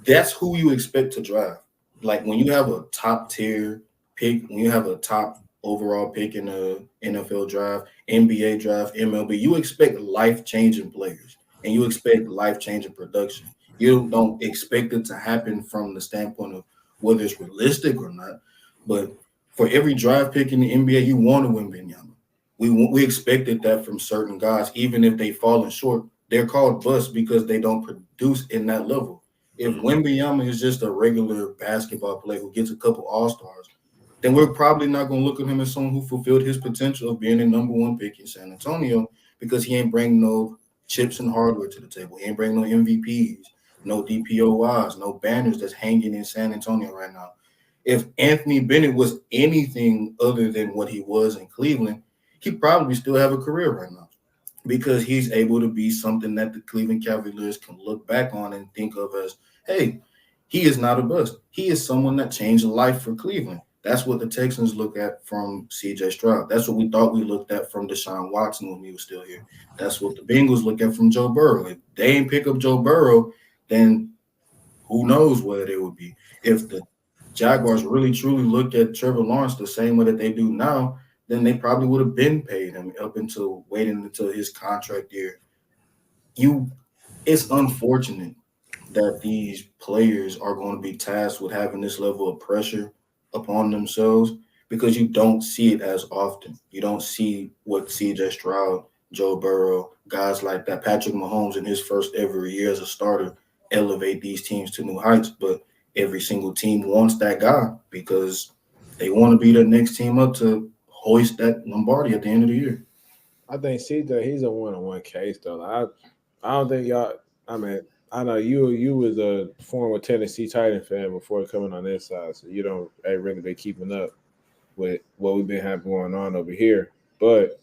that's who you expect to draft. Like when you have a top tier pick, when you have a top overall pick in the NFL draft, NBA draft, MLB, you expect life changing players and you expect life changing production. You don't expect it to happen from the standpoint of whether it's realistic or not. But for every draft pick in the NBA, you want to win Benyama. We expected that from certain guys, even if they've fallen short. They're called busts because they don't produce in that level. If Mhm. Wembanyama is just a regular basketball player who gets a couple All-Stars, then we're probably not going to look at him as someone who fulfilled his potential of being a number one pick in San Antonio because he ain't bring no chips and hardware to the table. He ain't bring no MVPs, no DPOYs, no banners that's hanging in San Antonio right now. If Anthony Bennett was anything other than what he was in Cleveland, he'd probably still have a career right now because he's able to be something that the Cleveland Cavaliers can look back on and think of as, hey, he is not a bust. He is someone that changed life for Cleveland. That's what the Texans look at from C.J. Stroud. That's what we thought we looked at from Deshaun Watson when he was still here. That's what the Bengals look at from Joe Burrow. If they ain't pick up Joe Burrow, then who knows where they would be. If the Jaguars really truly looked at Trevor Lawrence the same way that they do now, then they probably would have been paid him up until waiting until his contract year. It's unfortunate that these players are going to be tasked with having this level of pressure upon themselves because you don't see it as often. You don't see what CJ Stroud, Joe Burrow, guys like that, Patrick Mahomes in his first ever year as a starter elevate these teams to new heights. But every single team wants that guy because they want to be the next team up to hoist that Lombardi at the end of the year. I think CJ, he's a one-on-one case though. I don't think y'all. I mean, I know you was a former Tennessee Titan fan before coming on this side, so you ain't really been keeping up with what we've been having going on over here. But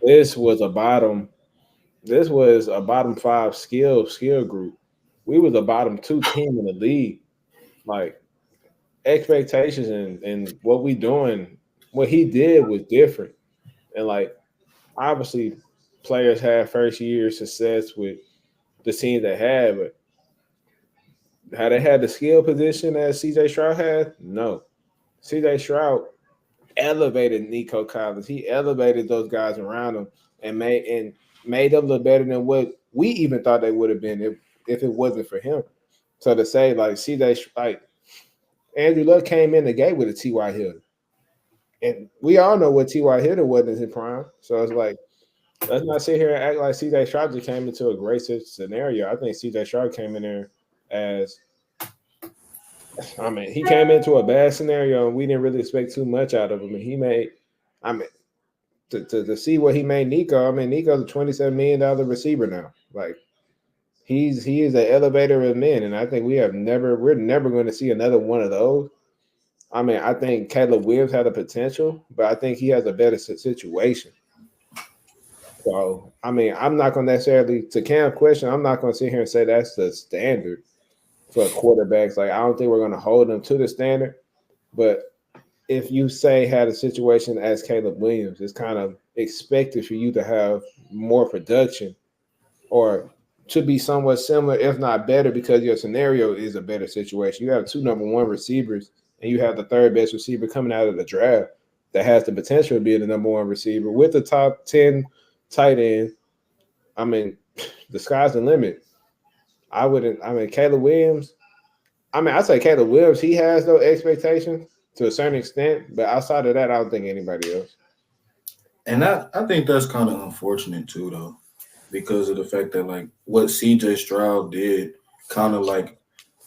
this was a bottom. This was a bottom 5 skill group. We was a bottom 2 team in the league. Like expectations and what we doing, what he did was different. And like obviously players had first year success with the teams they had, but had they had the skill position as CJ Stroud had? No. CJ Stroud elevated Nico Collins. He elevated those guys around him and made them look better than what we even thought they would have been if it wasn't for him. So to say like CJ, like Andrew Luck came in the gate with a T.Y. Hill. And we all know what T.Y. Hill was in his prime. So it's like, let's not sit here and act like C.J. Stroud just came into a great scenario. I think C.J. Stroud came in there as, I mean, he came into a bad scenario and we didn't really expect too much out of him. And he made, I mean, to see what he made Nico, I mean, Nico's a $27 million receiver now. Like, he is an elevator of men. And I think we're never going to see another one of those. I mean, I think Caleb Williams had a potential, but I think he has a better situation. So, I mean, I'm not going to necessarily, to Cam's question, I'm not going to sit here and say that's the standard for quarterbacks. Like, I don't think we're going to hold them to the standard. But if you say had a situation as Caleb Williams, it's kind of expected for you to have more production or to be somewhat similar, if not better, because your scenario is a better situation. You have 2 number 1 receivers, and you have the 3rd best receiver coming out of the draft that has the potential of being the number 1 receiver with the top 10 tight end. I mean, the sky's the limit. Caleb Williams, I'd say Caleb Williams, he has no expectations to a certain extent, but outside of that, I don't think anybody else. And I think that's kind of unfortunate too, though, because of the fact that like what CJ Stroud did, kind of like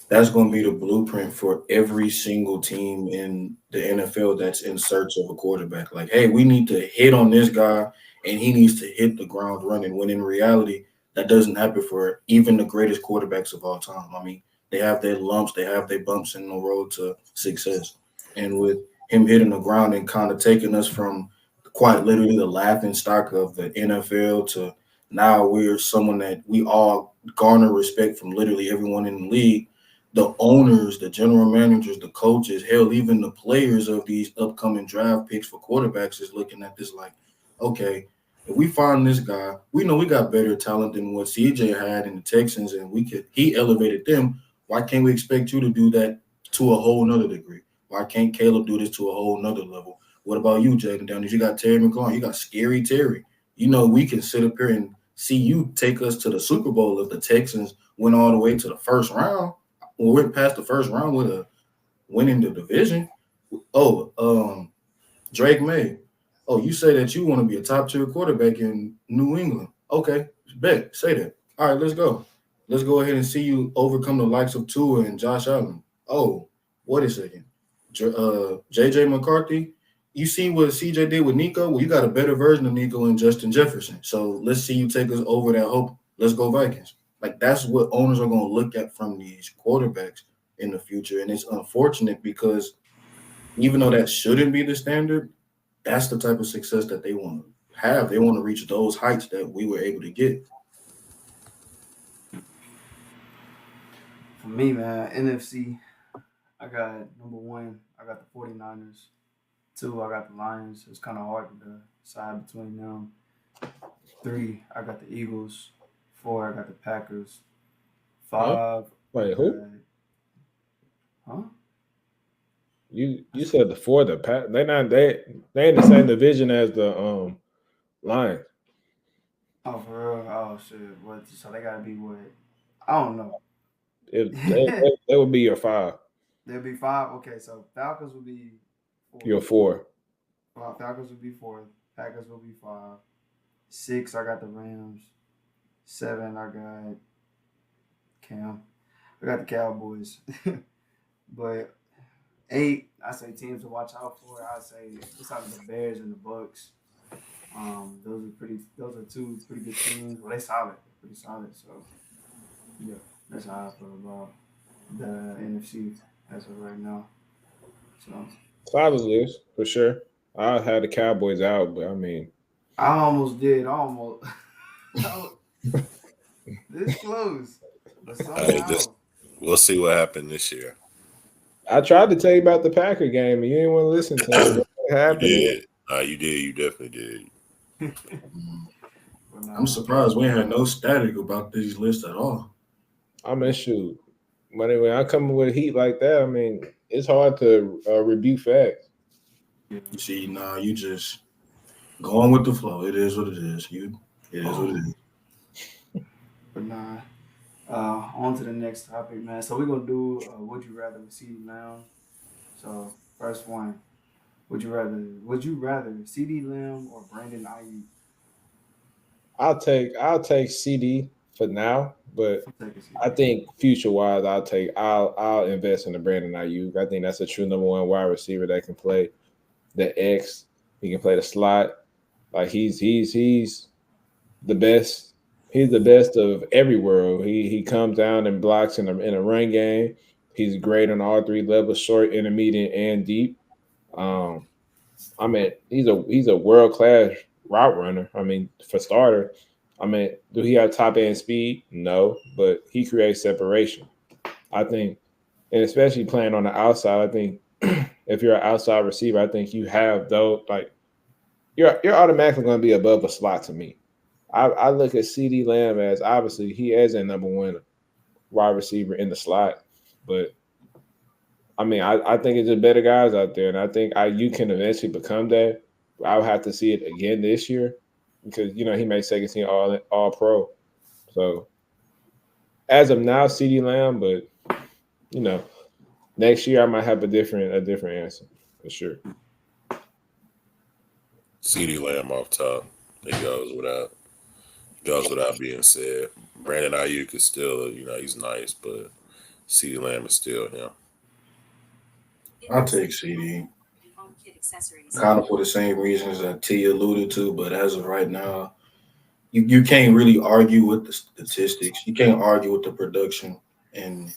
that's going to be the blueprint for every single team in the NFL that's in search of a quarterback. Like, hey, we need to hit on this guy, and he needs to hit the ground running. When in reality, that doesn't happen for even the greatest quarterbacks of all time. I mean, they have their lumps, they have their bumps in the road to success. And with him hitting the ground and kind of taking us from quite literally the laughing stock of the NFL to now we're someone that we all garner respect from literally everyone in the league. The owners, the general managers, the coaches, hell, even the players of these upcoming draft picks for quarterbacks is looking at this like, okay, if we find this guy, we know we got better talent than what CJ had in the Texans, and he elevated them. Why can't we expect you to do that to a whole nother degree? Why can't Caleb do this to a whole nother level? What about you, Jaden Daniels? You got Terry McLaurin. You got Scary Terry. You know, we can sit up here and see you take us to the Super Bowl if the Texans went all the way to the first round. We went past the first round with a winning the division. Drake May. Oh, you say that you want to be a top-tier quarterback in New England. Okay, bet. Say that. All right, let's go. Let's go ahead and see you overcome the likes of Tua and Josh Allen. Oh, wait a second. J.J. McCarthy, you see what CJ did with Nico? Well, you got a better version of Nico and Justin Jefferson. So let's see you take us over that hope. Let's go Vikings. Like that's what owners are going to look at from these quarterbacks in the future. And it's unfortunate because even though that shouldn't be the standard, that's the type of success that they want to have. They want to reach those heights that we were able to get. For me, man, NFC, I got number one, I got the 49ers. Two, I got the Lions. It's kind of hard to decide between them. Three, I got the Eagles. Four, I got the Packers. Five, Wait, who? Huh? You said the four, the Pack. They in the same division as the Lions. Oh, for real? Oh, shit. What? So they got to be what? I don't know. If they would be your five. There'll be five. Okay, so Falcons will be four. Your four. Falcons will be fourth. Packers will be five. Six, I got the Rams. Seven, I got Cam. I got the Cowboys. But eight, I say teams to watch out for. I say it's out of the Bears and the Bucks. Those are two pretty good teams. Well, they solid. Pretty solid. So yeah, that's how I feel about the NFC as of right now. So Solid list for sure. I had the Cowboys out, but I mean, I almost did. This close. But somehow. We'll see what happened this year. I tried to tell you about the Packer game, and you didn't want to listen to me. What happened? You did. You did. You definitely did. I'm surprised we had no static about these lists at all. I mean, shoot. When I come with heat like that, I mean, it's hard to rebuke facts. You see, you just going with the flow. It is what it is. It is what it is. But on to the next topic, man. So we're gonna do would you rather with CeeDee Lamb. So first one, would you rather CeeDee Lamb or Brandon Ayuk? I'll take CD for now, but I think future wise, I'll invest in the Brandon Ayuk. I think that's a true number one wide receiver that can play the X. He can play the slot. Like he's the best. He's the best of every world. He comes down and blocks in a run game. He's great on all three levels: short, intermediate, and deep. I mean, he's a world class route runner. I mean, for starter, I mean, do he have top end speed? No, but he creates separation. I think, and especially playing on the outside, I think if you're an outside receiver, I think you have those like you're automatically going to be above a slot to me. I look at CeeDee Lamb as obviously he is a number one wide receiver in the slot, but I mean I think it's just better guys out there, and I think you can eventually become that. I'll have to see it again this year because he made second team all pro. So as of now, CeeDee Lamb, but next year I might have a different answer for sure. CeeDee Lamb off top. It goes without being said. Brandon Ayuk is still, he's nice, but CeeDee Lamb is still him. I'll take CD. Kind of for the same reasons that T alluded to, but as of right now, you can't really argue with the statistics. You can't argue with the production. And,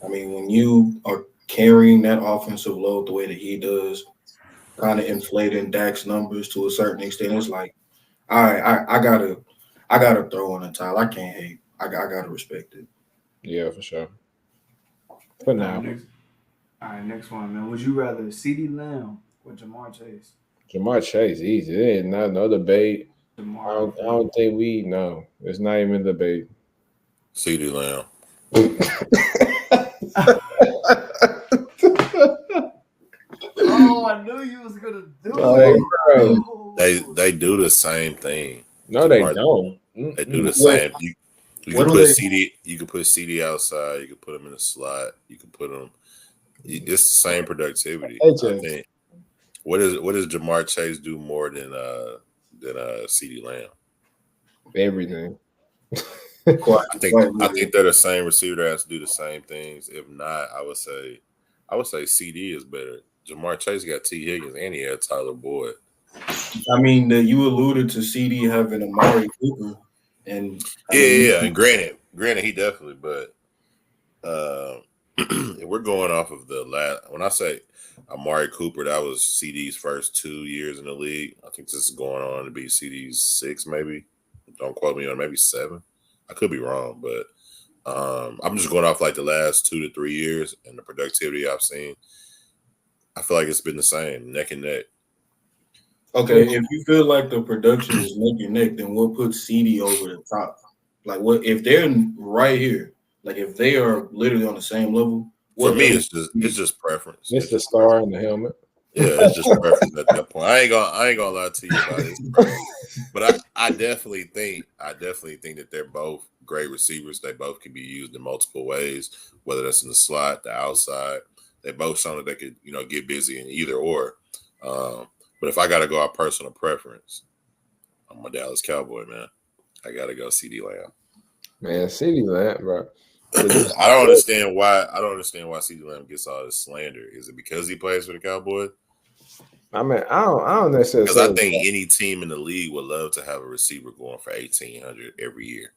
I mean, when you are carrying that offensive load the way that he does, kind of inflating Dak's numbers to a certain extent, it's like, all right, I gotta throw in a towel. I can't hate. I gotta respect it. Yeah, for sure. For now. All right, next one, man. Would you rather CeeDee Lamb or Jamar Chase? Jamar Chase, easy. It ain't no debate. I don't think it's not even a debate. CeeDee Lamb. Oh, I knew you was gonna do it. They do the same thing. No, they don't. They do the same. You can put CD. You can put CD outside. You can put him in a slot. You can put him. It's the same productivity. I think. What does Jamar Chase do more than CeeDee Lamb? Everything. I think they're the same receiver that has to do the same things. If not, I would say CD is better Jamar Chase got T. Higgins and he had Tyler Boyd. I mean, you alluded to CD having Amari Cooper, and Yeah. And granted, he definitely, but if we're going off of the last, when I say Amari Cooper, that was CD's first 2 years in the league. I think this is going on to be CD's 6, maybe. Don't quote me on maybe 7. I could be wrong, but I'm just going off like the last 2 to 3 years and the productivity I've seen. I feel like it's been the same, neck and neck. Okay, if you feel like the production is neck and neck, then we'll put CD over the top. Like, what if they're right here? Like, if they are literally on the same level. For me, it's just preference. It's the star in the helmet. Yeah, it's just preference at that point. I ain't gonna lie to you about it. But I definitely think that they're both great receivers. They both can be used in multiple ways, whether that's in the slot, the outside. They both shown that they could, get busy in either or. But if I gotta go out personal preference, I'm a Dallas Cowboy, man. I gotta go CeeDee Lamb. Man, CeeDee Lamb, bro. I don't understand why CeeDee Lamb gets all this slander. Is it because he plays for the Cowboys? I mean, I don't necessarily. Because I think any team in the league would love to have a receiver going for 1,800 every year.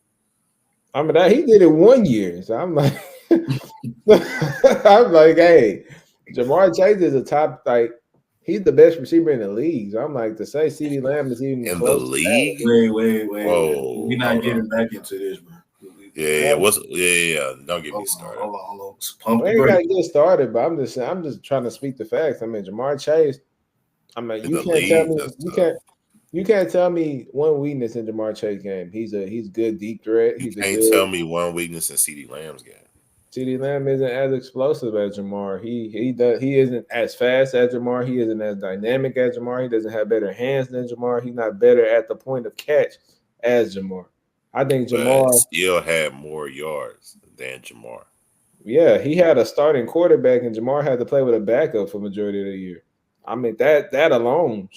I mean, he did it 1 year, so I'm like, hey, Jamar Chase is a top, like, he's the best receiver in the league. So I'm like, to say CeeDee Lamb is even in close the league. Wait. Whoa, We're not getting back into this, bro. Yeah. Don't get me started. Hold on. We ain't gotta get started, but I'm just trying to speak the facts. I mean, Jamar Chase. I mean, you can't tell me one weakness in Jamar Chase game. He's good deep threat. You can't tell me one weakness in CeeDee Lamb's game. CeeDee Lamb isn't as explosive as Jamar. He isn't as fast as Jamar. He isn't as dynamic as Jamar. He doesn't have better hands than Jamar. He's not better at the point of catch as Jamar. I think Jamar still had more yards than Jamar. Yeah, he had a starting quarterback, and Jamar had to play with a backup for majority of the year. I mean, that alone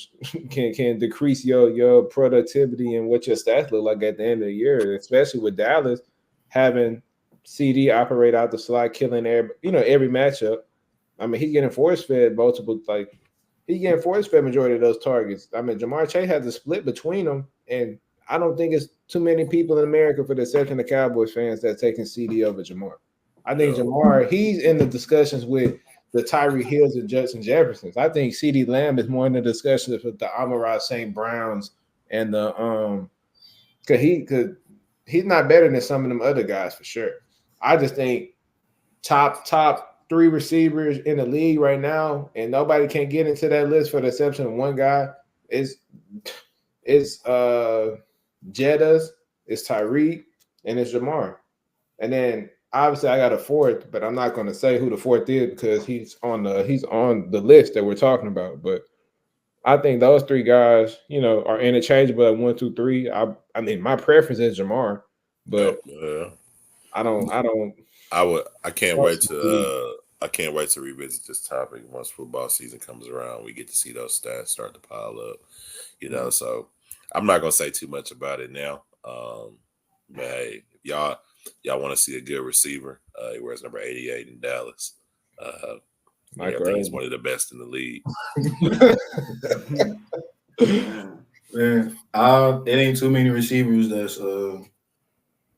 can decrease your productivity and what your stats look like at the end of the year, especially with Dallas having CD operate out the slot, killing every matchup. I mean, he's getting force fed majority of those targets. I mean, Jamar Chase has a split between them, and I don't think it's too many people in America, for the exception of Cowboys fans, that's taking CD over Jamar. I think Jamar, he's in the discussions with the Tyree Hills and Justin Jeffersons. I think CeeDee Lamb is more in the discussions with the Amon-Ra St. Browns and the because he's not better than some of them other guys for sure. I just think top 3 receivers in the league right now, and nobody can get into that list for the exception of one guy. Is Jettas, it's Tyreek, and it's Jamar. And then obviously I got a 4th, but I'm not going to say who the 4th is because he's on the list that we're talking about. But I think those 3 guys, are interchangeable at 1, 2, 3. I mean, my preference is Jamar, but I can't wait to revisit this topic once football season comes around. We get to see those stats start to pile up, So I'm not gonna say too much about it now. But hey, y'all want to see a good receiver? He wears number 88 in Dallas. I think he's one of the best in the league. Man, it ain't too many receivers that's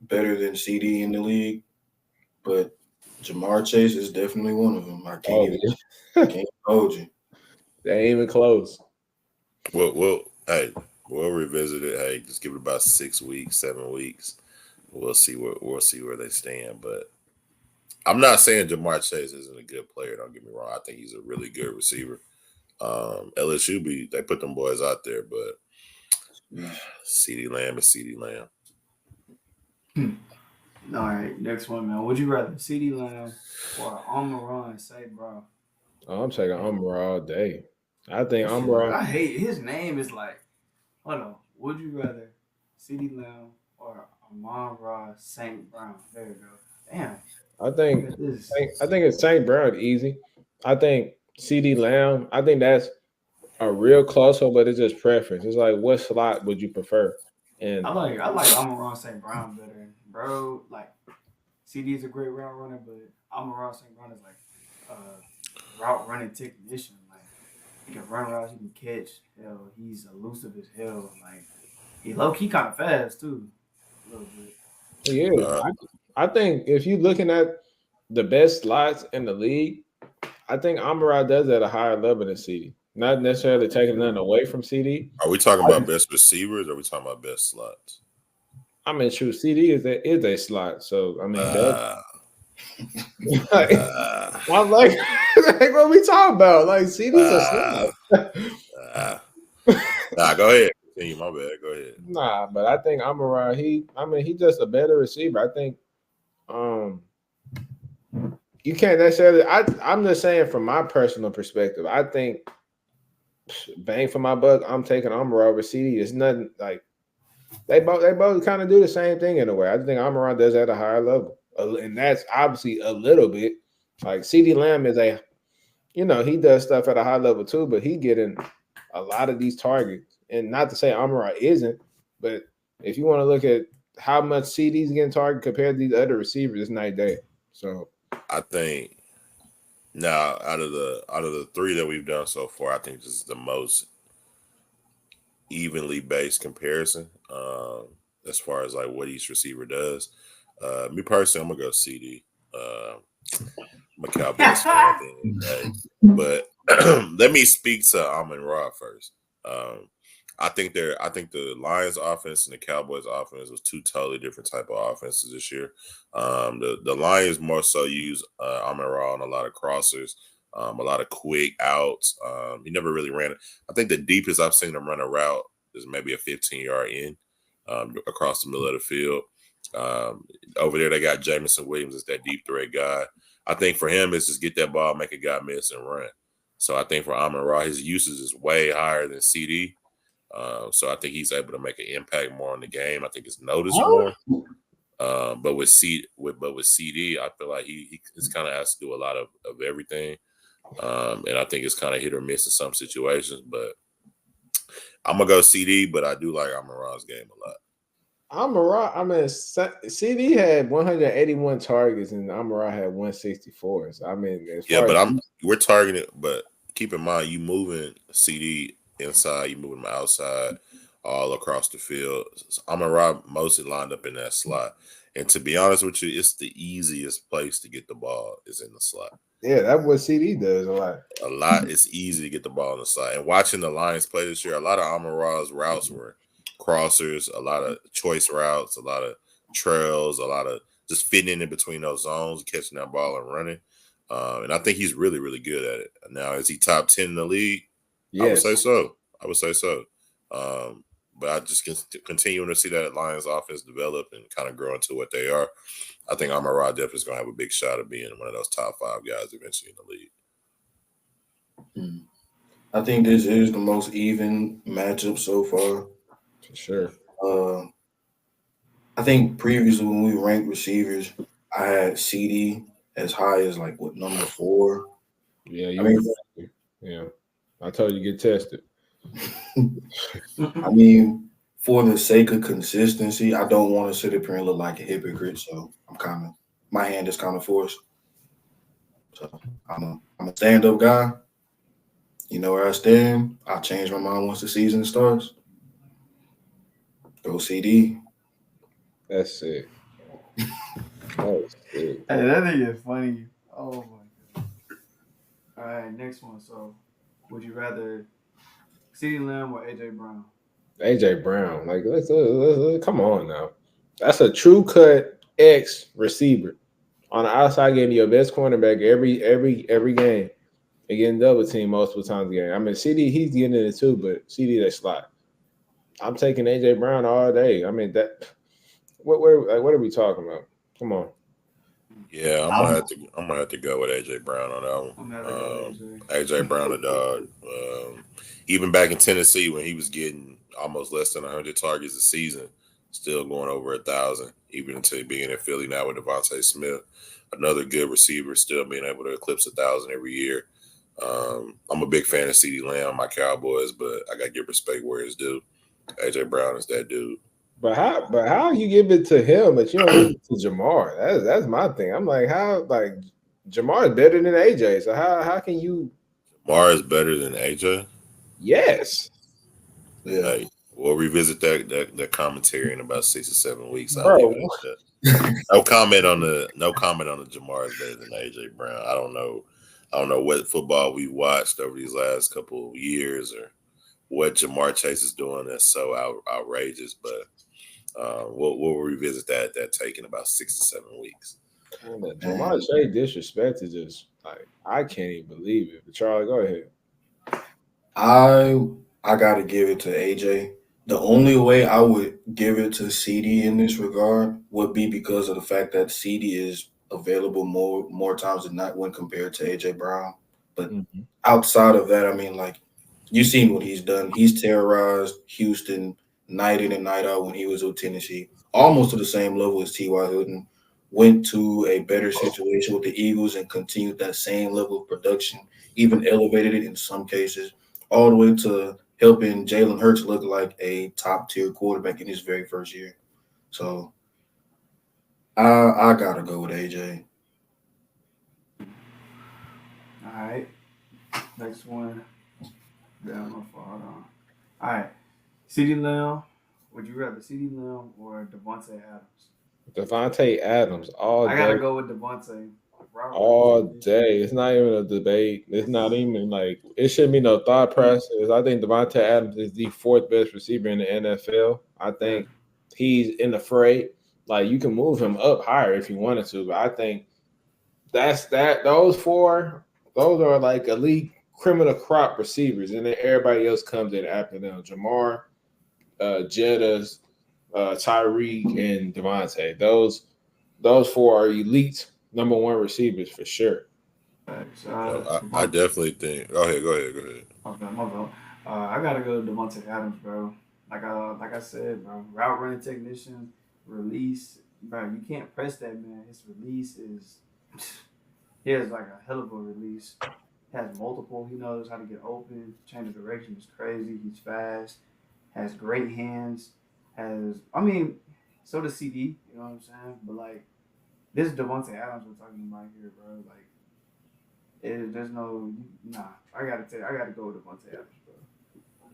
better than CD in the league, but Jamar Chase is definitely one of them. I can't hold you. They ain't even close. We'll revisit it. Hey, just give it about 6 weeks, 7 weeks. We'll see where they stand. But I'm not saying Jamar Chase isn't a good player. Don't get me wrong. I think he's a really good receiver. LSU they put them boys out there, but CeeDee Lamb is CeeDee Lamb. All right, next one, man. Would you rather CeeDee Lamb or Amon-Ra St. Brown? Oh, I'm taking Amon-Ra all day. I think Amon-Ra. I hate his name. Is like, hold on. Would you rather CeeDee Lamb or Amon-Ra St. Brown? There you go. Damn. I think it's St. Brown easy. I think CeeDee Lamb. I think that's a real close one, but it's just preference. It's like, what slot would you prefer? And I like Amon-Ra St. Brown better, bro. Like, CD is a great route runner, but Amon-Ra St. Brown is like route running technician. He can run routes. He can catch. Hell, he's elusive as hell. Like he low key kind of fast too, a little bit. Yeah, Uh, I think if you're looking at the best slots in the league, I think Amara does at a higher level than CD. Not necessarily taking nothing away from CD. are we talking about best receivers? Or are we talking about best slots? I mean, true, CD is a slot. So I mean, that Uh, like, uh, I'm like what we talking about? Like CD's a uh, slot. uh. Nah, go ahead. Continue. My bad. Go ahead. Nah, but I think Amara, he's just a better receiver. I think um you can't necessarily I'm just saying from my personal perspective, I think bang for my buck, I'm taking Amara over CD. It's nothing like they both kind of do the same thing in a way. I think Amara does at a higher level. And that's obviously a little bit like CeeDee Lamb is he does stuff at a high level too, but he getting a lot of these targets. And not to say Amara isn't, but if you want to look at how much CD's getting targeted compared to these other receivers, it's night and day. So I think now out of the three that we've done so far, I think this is the most evenly based comparison as far as like what each receiver does. Me personally, I'm gonna go CD. I'm a Cowboys fan at the end of the day, but let me speak to Amon Ra first. Um, I think the Lions offense and the Cowboys offense was two totally different type of offenses this year. The Lions more so use Amon Ra on a lot of crossers, a lot of quick outs. He never really ran it. I think the deepest I've seen him run a route is maybe a 15-yard in across the middle of the field. Over there, they got Jamison Williams as that deep threat guy. I think for him, it's just get that ball, make a guy miss, and run. So I think for Amon Ra, his usage is way higher than CD. So I think he's able to make an impact more on the game. I think it's noticed more. But with CD, I feel like he kind of has to do a lot of everything. And I think it's kind of hit or miss in some situations. But I'm gonna go CD, but I do like Amon Ra's game a lot. Amara, I mean, CD had 181 targets and Amara had 164. So I mean, as Yeah, far but as we're targeting. But keep in mind, you moving CD inside, you moving him outside, all across the field. So Amon Ra mostly lined up in that slot. And to be honest with you, it's the easiest place to get the ball is in the slot. yeah, that's what CD does a lot. A lot. It's easy to get the ball in the slot. And watching the Lions play this year, a lot of Amon Ra's routes were crossers, a lot of choice routes, a lot of trails, a lot of just fitting in between those zones, catching that ball and running. And I think he's really, really good at it. Now, is he top 10 in the league? I would Yes. say so. But I just continuing to see that Lions offense develop and kind of grow into what they are. I think Amon Ra definitely is going to have a big shot at being one of those top 5 guys eventually in the league. I think this is the most even matchup so far. For sure. I think previously when we ranked receivers, I had CD as high as like number 4. Yeah, Yeah. I told you get tested. I mean, for the sake of consistency, I don't want to sit up here and look like a hypocrite. So my hand is kind of forced. So I'm a stand-up guy. You know where I stand. I'll change my mind once the season starts. Go CD. That's it. That's it. Hey, that nigga is funny. Oh my god. All right, next one. So, would you rather CeeDee Lamb or AJ Brown? AJ Brown, like let's come on now. That's a true cut X receiver on the outside, getting your best cornerback every game and getting double team multiple times a game. I mean, CD he's getting in it too, but CD that slot. I'm taking AJ Brown all day. I mean that. What are we talking about? Come on. Yeah, I'm gonna have to go with AJ Brown on that I'm one. gonna go with AJ Brown, a dog. Even back in Tennessee when he was getting almost less than 100 targets a season, still going over 1,000. Even until being in Philly now with Devontae Smith, another good receiver, still being able to eclipse 1,000 every year. I'm a big fan of CeeDee Lamb, my Cowboys, but I gotta give respect where it's due. AJ Brown is that dude. But how you give it to him, but you don't give it to Jamar? That's my thing. I'm like, how Jamar is better than AJ. So how can you Lamar is better than AJ. Yes, Yeah. Hey, we'll revisit that commentary in about 6 or 7 weeks. I'll leave bro. it at that. No comment on the Jamar is better than AJ Brown. I don't know what football we watched over these last couple of years or what Jamar Chase is doing that's so outrageous, but we'll revisit that take in about 6 to 7 weeks. Man, the Man, Jamar Chase disrespect is just like I can't even believe it. But Charlie, go ahead. I gotta give it to AJ. The only way I would give it to CD in this regard would be because of the fact that CD is available more times than not when compared to AJ Brown. But Mm-hmm. outside of that, I mean, like you've seen what he's done. He's terrorized Houston night in and night out when he was with Tennessee, almost to the same level as T.Y. Hilton. Went to a better situation with the Eagles and continued that same level of production, even elevated it in some cases, all the way to helping Jalen Hurts look like a top tier quarterback in his very first year. So I gotta go with AJ. All right. Next one. Down my fault. Hold on. All right. CeeDee Lamb. Would you rather CeeDee Lamb or Devontae Adams? Devontae Adams all I day, gotta go with Devontae. Route running all technician. day. It's not even a debate. It's not even like it shouldn't be no thought process. I think Devontae Adams is the fourth best receiver in the NFL. I Yeah. think he's in the fray. Like you can move him up higher if you wanted to, but I think that's that. Those four, those are like elite criminal crop receivers, and then everybody else comes in after them. Jamar, Jettas, Tyreek, and Devontae. Those four are elite number one receivers for sure. Thanks. I definitely think. Go ahead. My bad. I gotta go to Devontae Adams, bro. Like I said, bro. Route running technician, release, bro. You can't press that man. His release is, he has like a hell of a release. Has multiple. He knows how to get open. Change of direction is crazy. He's fast. Has great hands. I mean, so does CD. You know what I'm saying? But like this is Devontae Adams we're talking about here, bro. Like there's no nah. I gotta go with Devontae Adams, bro.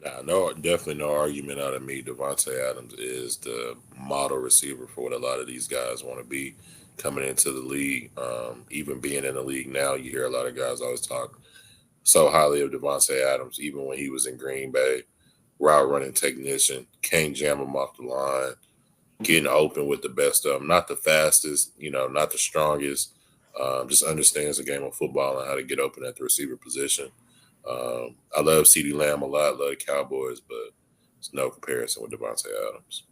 Nah, no, definitely no argument out of me. Devontae Adams is the model receiver for what a lot of these guys want to be coming into the league. Even being in the league now, you hear a lot of guys always talk so highly of Devontae Adams, even when he was in Green Bay. Route running technician, can't jam him off the line, getting open with the best of them. Not the fastest, not the strongest. Just understands the game of football and how to get open at the receiver position. I love CeeDee Lamb a lot, love the Cowboys, but it's no comparison with Devontae Adams.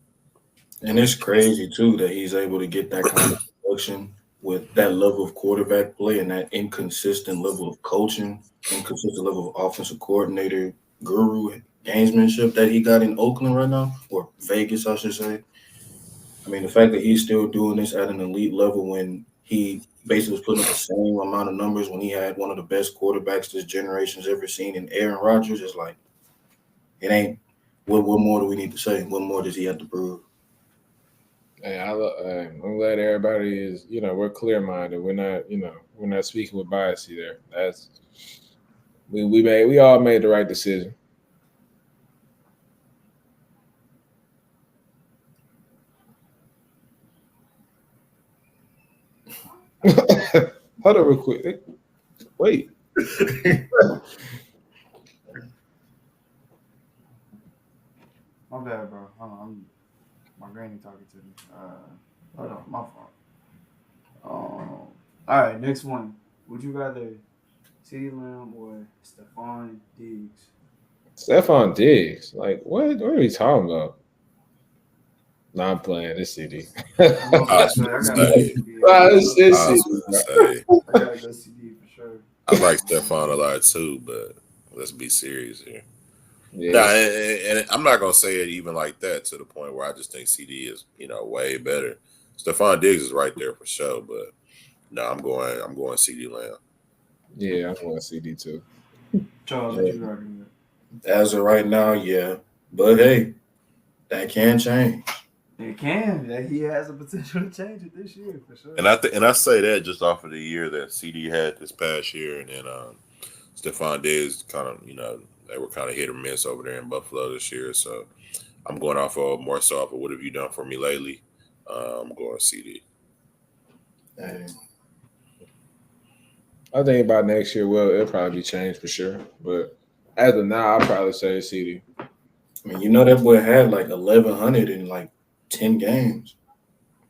And it's crazy too that he's able to get that kind of production with that level of quarterback play and that inconsistent level of coaching, inconsistent level of offensive coordinator, guru, and gamesmanship that he got in Oakland right now, or Vegas, I should say. I mean, the fact that he's still doing this at an elite level when he basically was putting up the same amount of numbers when he had one of the best quarterbacks this generation's ever seen in Aaron Rodgers is like, it ain't. What more do we need to say? What more does he have to prove? Hey, I'm glad everybody is, we're clear minded. We're not speaking with bias either. That's we all made the right decision. Hold on real quick. Wait. My bad, bro. Hold on, my granny talking to me. Hold on, my fault. All right, next one. Would you rather CeeDee Lamb or Stephon Diggs? Stephon Diggs. Like, what are we talking about? No, I'm playing this CD. I'm Nah, about I to was say I going to gotta go say, CD. I gotta go. it's I CD. was going to say, I gotta go CD for sure. I like Stephon a lot too, but let's be serious here. Nah, Yes. and I'm not gonna say it even like that to the point where I just think CD is, way better. Stephon Diggs is right there for sure, but no, I'm going CD Lamb. Yeah, I'm going CD too. Charles, what you rocking with? As of right now, yeah. But hey, that can change. It can. That he has a potential to change it this year for sure. And I say that just off of the year that CD had this past year, and then Stephon Diggs kind of, they were kind of hit or miss over there in Buffalo this year. So I'm going off of more so off of what have you done for me lately. I'm going CD. Hey, I think about next year, well, it'll probably be changed for sure. But as of now, I'll probably say CD. I mean, you know that boy had like 1,100 in like 10 games.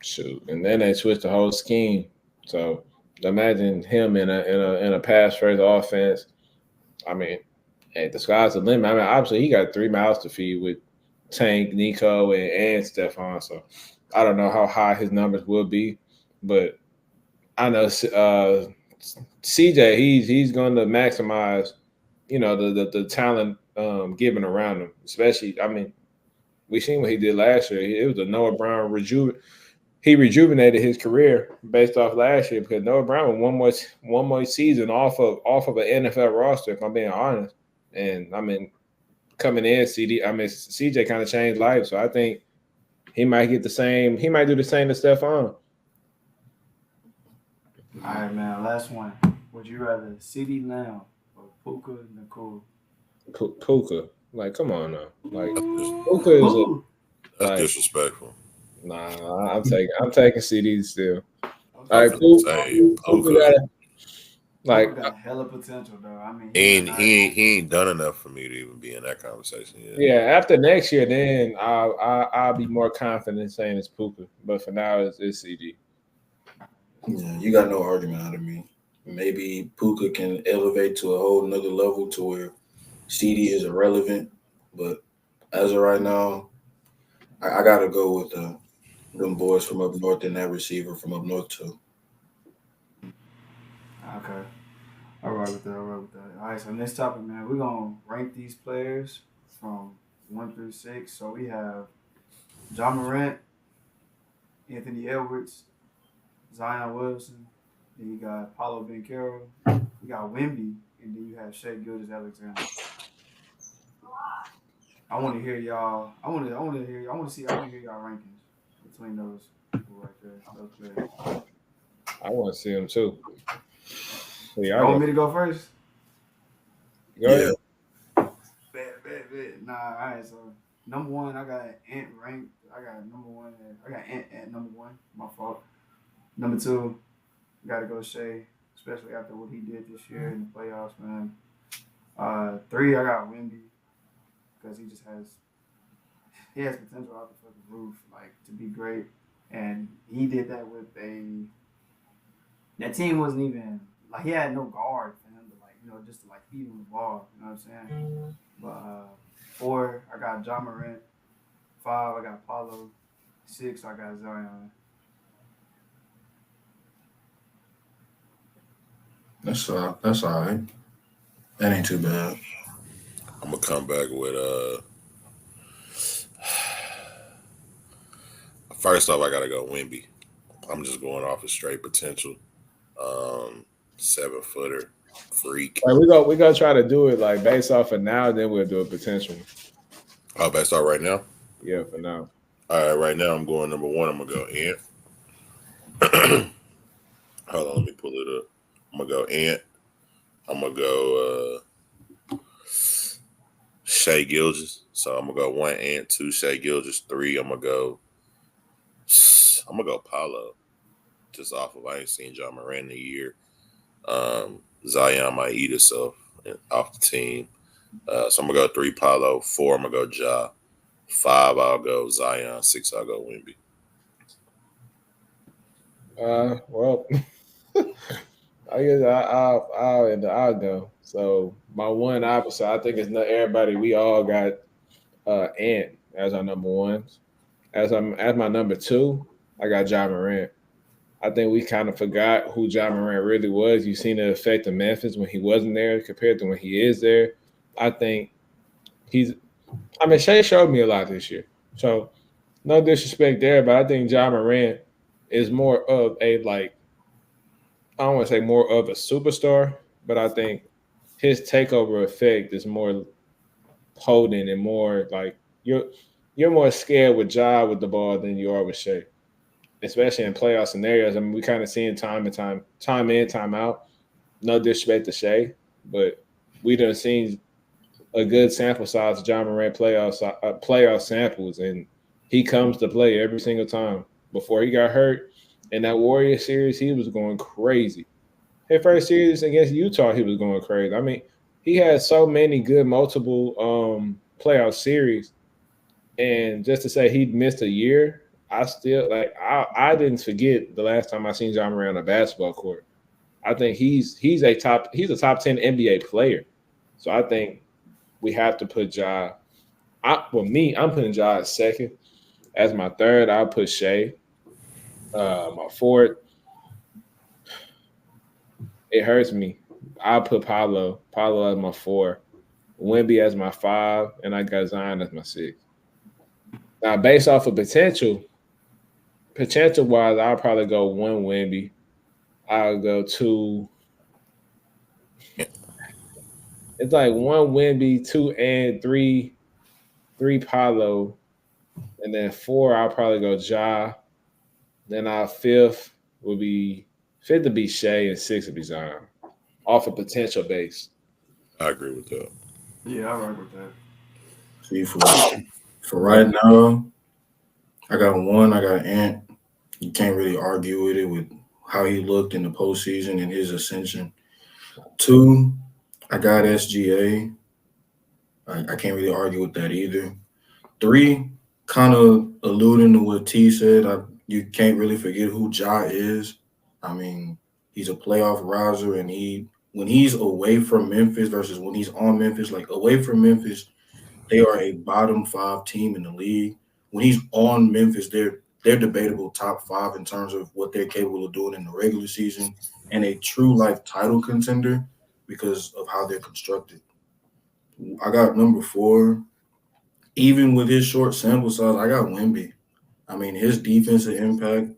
Shoot, and then they switched the whole scheme. So imagine him in a pass first offense. I mean, hey, the sky's the limit. I mean, obviously he got 3 miles to feed with Tank, Nico, and Stephon. So I don't know how high his numbers will be, but I know CJ. He's going to maximize, the talent given around him. Especially, I mean, we seen what he did last year. It was a Noah Brown he rejuvenated his career based off last year because Noah Brown won one more season off of an NFL roster. If I'm being honest, and I mean coming in, CJ kind of changed life, so I think he might get the same. He might do the same to Stephon. All right, man. Last one. Would you rather CeeDee Lamb or Puka Nicole? Puka, like, come on now, like That's, Puka is Ooh. that's like, disrespectful. nah. I'm taking CD still. All I'm right, Okay. finna say Puka Puka. got Puka like got hella potential, though. I mean, He he might ain't, not. he ain't he ain't done enough for me to even be in that conversation yet. yeah. After next year, then I'll be more confident saying it's Puka, but for now it's CD. Yeah, you got no argument out of me. Maybe Puka can elevate to a whole nother level to where CD is irrelevant. But as of right now, I gotta go with them boys from up north and that receiver from up north too. Okay. All right with that. All right with that. All right. So next topic, man. We're gonna rank these players from 1 through 6. So we have John Morant, Anthony Edwards, Zion Wilson. Then you got Paulo Banchero. You got Wimby, and then you have Shea Gilgeous Alexander. I want to hear y'all. I want to hear y'all rankings between those people right there. Those players. I want to see him too. So y'all Y'all want go. me to go first? Go Yeah, ahead. Bet. Nah, all right. So number one, I got Ant ranked. I got number one. I got Ant at number one. My fault. Number two, got to go Shea, especially after what he did this year in the playoffs, man. Three, I got Wimby because he has potential out the fucking roof, like to be great, and he did that with that team wasn't even like he had no guard for him to just to feed him the ball. You know what I'm saying? But four, I got John Morant. Five, I got Paulo. Six, I got Zion. that's all right. That ain't too bad. I'm gonna come back with first off I gotta go Wimby. I'm just going off of straight potential. 7-footer, freak. Like we gonna try to do it like based off of now, then we'll do a potential. Oh, best start right now. Yeah, for now. All right, right now I'm going number one. I'm gonna go Ant. Hold on, let me pull it up. I'm gonna go Ant. I'm gonna go Shea Gilgeous. So I'm gonna go one Ant, two Shea Gilgeous, three. I'm gonna go Paulo. Just off of I ain't seen John Moran in a year. Zion might eat himself off the team. So I'm gonna go three Paulo. Four, I'm gonna go Ja. Five, I'll go Zion. Six, I'll go Wimby. Well, I guess I'll go. So my one opposite, I think it's not everybody. We all got Ant as our number ones. As my number two, I got John Morant. I think we kind of forgot who John Morant really was. You've seen the effect of Memphis when he wasn't there compared to when he is there. I think he's. I mean, Shea showed me a lot this year. So no disrespect there, but I think John Morant is more of a like I don't want to say more of a superstar, but I think his takeover effect is more potent and more like you're more scared with Ja with the ball than you are with Shea, especially in playoff scenarios. We kind of seeing time and time in, time out. No disrespect to Shea, but we done seen a good sample size of John Morant playoff samples, and he comes to play every single time. Before he got hurt in that Warriors series, he was going crazy. His first series against Utah, he was going crazy. I mean, he had so many good multiple playoff series, and just to say he'd missed a year, I still like I didn't forget the last time I seen John Morant on a basketball court. I think he's a top 10 NBA player. So I think we have to put Ja. I'm putting Ja at second. As my third, I'll put Shea. My fourth, it hurts me. I'll put Paolo. Paolo as my four. Wemby as my five, and I got Zion as my six. Now, based off of potential wise, I'll probably go one Wemby. I'll go two. It's like one Wemby, two and three Paolo, and then four. I'll probably go Ja. Then our fifth would be Shea, and six would be Zion. Off a potential base. I agree with that. Yeah, I rock with that. See, for right now, I got one. I got Ant. You can't really argue with it with how he looked in the postseason and his ascension. Two, I got SGA. I can't really argue with that either. Three, kind of alluding to what T said, you can't really forget who Ja is. I mean, he's a playoff rouser, and when he's away from Memphis versus when he's on Memphis, like away from Memphis, they are a bottom 5 team in the league. When he's on Memphis, they're debatable top 5 in terms of what they're capable of doing in the regular season, and a true life title contender because of how they're constructed. I got number 4. Even with his short sample size, I got Wemby. I mean, his defensive impact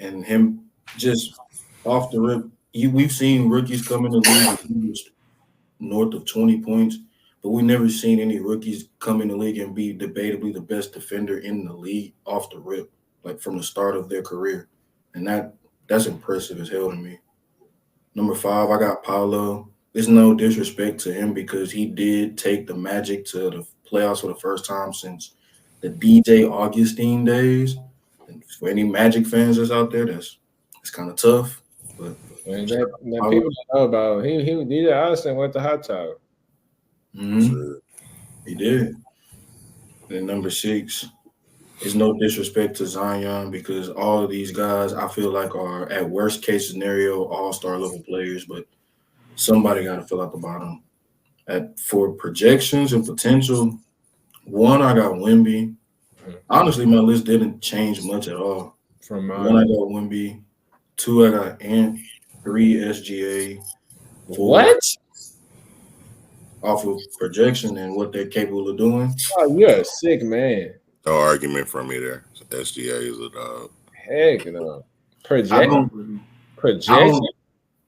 and him just off the rip. We've seen rookies come in the league north of 20 points, but we've never seen any rookies come in the league and be debatably the best defender in the league off the rip, like from the start of their career. And that's impressive as hell to me. Number 5, I got Paolo. There's no disrespect to him because he did take the Magic to the playoffs for the first time since the DJ Augustine days. And for any Magic fans that's out there, it's kind of tough. But And that people don't know about him. He DJ Austin went to hot tub. Sure. He did. And number 6 is no disrespect to Zion because all of these guys I feel like are at worst case scenario all-star level players, but somebody got to fill out the bottom. For projections and potential, 1, I got Wemby. Honestly, my list didn't change much at all. From 1, I got Wemby. 2, I got Ant. 3, SGA. 4, what? Off of projection and what they're capable of doing. Oh, you're a sick man. No argument from me there. SGA is a dog. Heck no. Projection.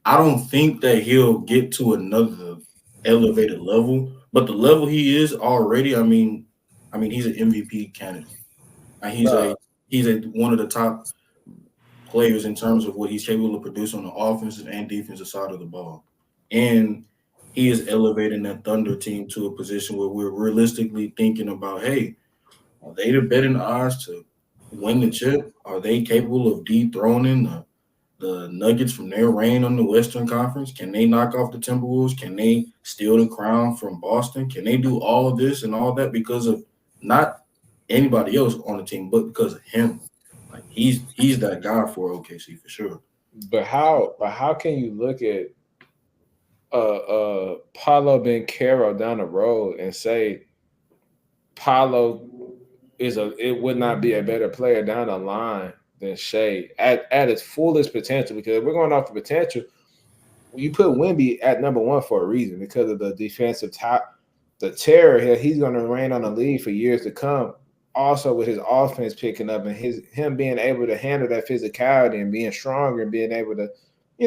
I don't think that he'll get to another elevated level, but the level he is already, I mean, he's an MVP candidate. He's one of the top players in terms of what he's capable of producing on the offensive and defensive side of the ball. And he is elevating that Thunder team to a position where we're realistically thinking about, hey, are they the betting odds to win the chip? Are they capable of dethroning the Nuggets from their reign on the Western Conference? Can they knock off the Timberwolves? Can they steal the crown from Boston? Can they do all of this and all that because of not anybody else on the team, but because of him? Like he's that guy for OKC for sure. But how can you look at Paolo Banchero down the road and say Paolo it would not be a better player down the line than Shea at its fullest potential? Because we're going off the potential. You put Wemby at number 1 for a reason because of the defensive top, the terror here. He's going to reign on the league for years to come. Also, with his offense picking up and him being able to handle that physicality and being stronger and being able to, we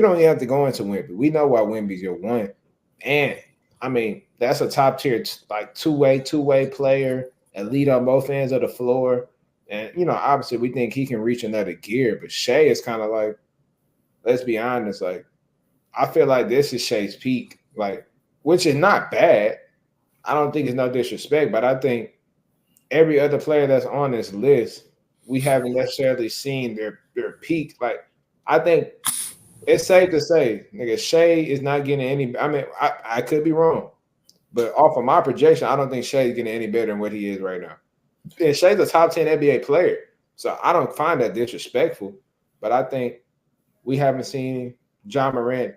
don't even have to go into Wemby. We know why Wemby's your 1. And I mean, that's a top tier, like two-way player, elite on both ends of the floor. And, obviously we think he can reach another gear, but Shea is kind of like, let's be honest, like, I feel like this is Shea's peak. Like, which is not bad. I don't think it's no disrespect, but I think every other player that's on this list, we haven't necessarily seen their peak. Like, I think it's safe to say, nigga, Shea is not getting any. I mean, I could be wrong, but off of my projection, I don't think Shea is getting any better than what he is right now. And Shea's a top 10 NBA player, so I don't find that disrespectful. But I think we haven't seen John Morant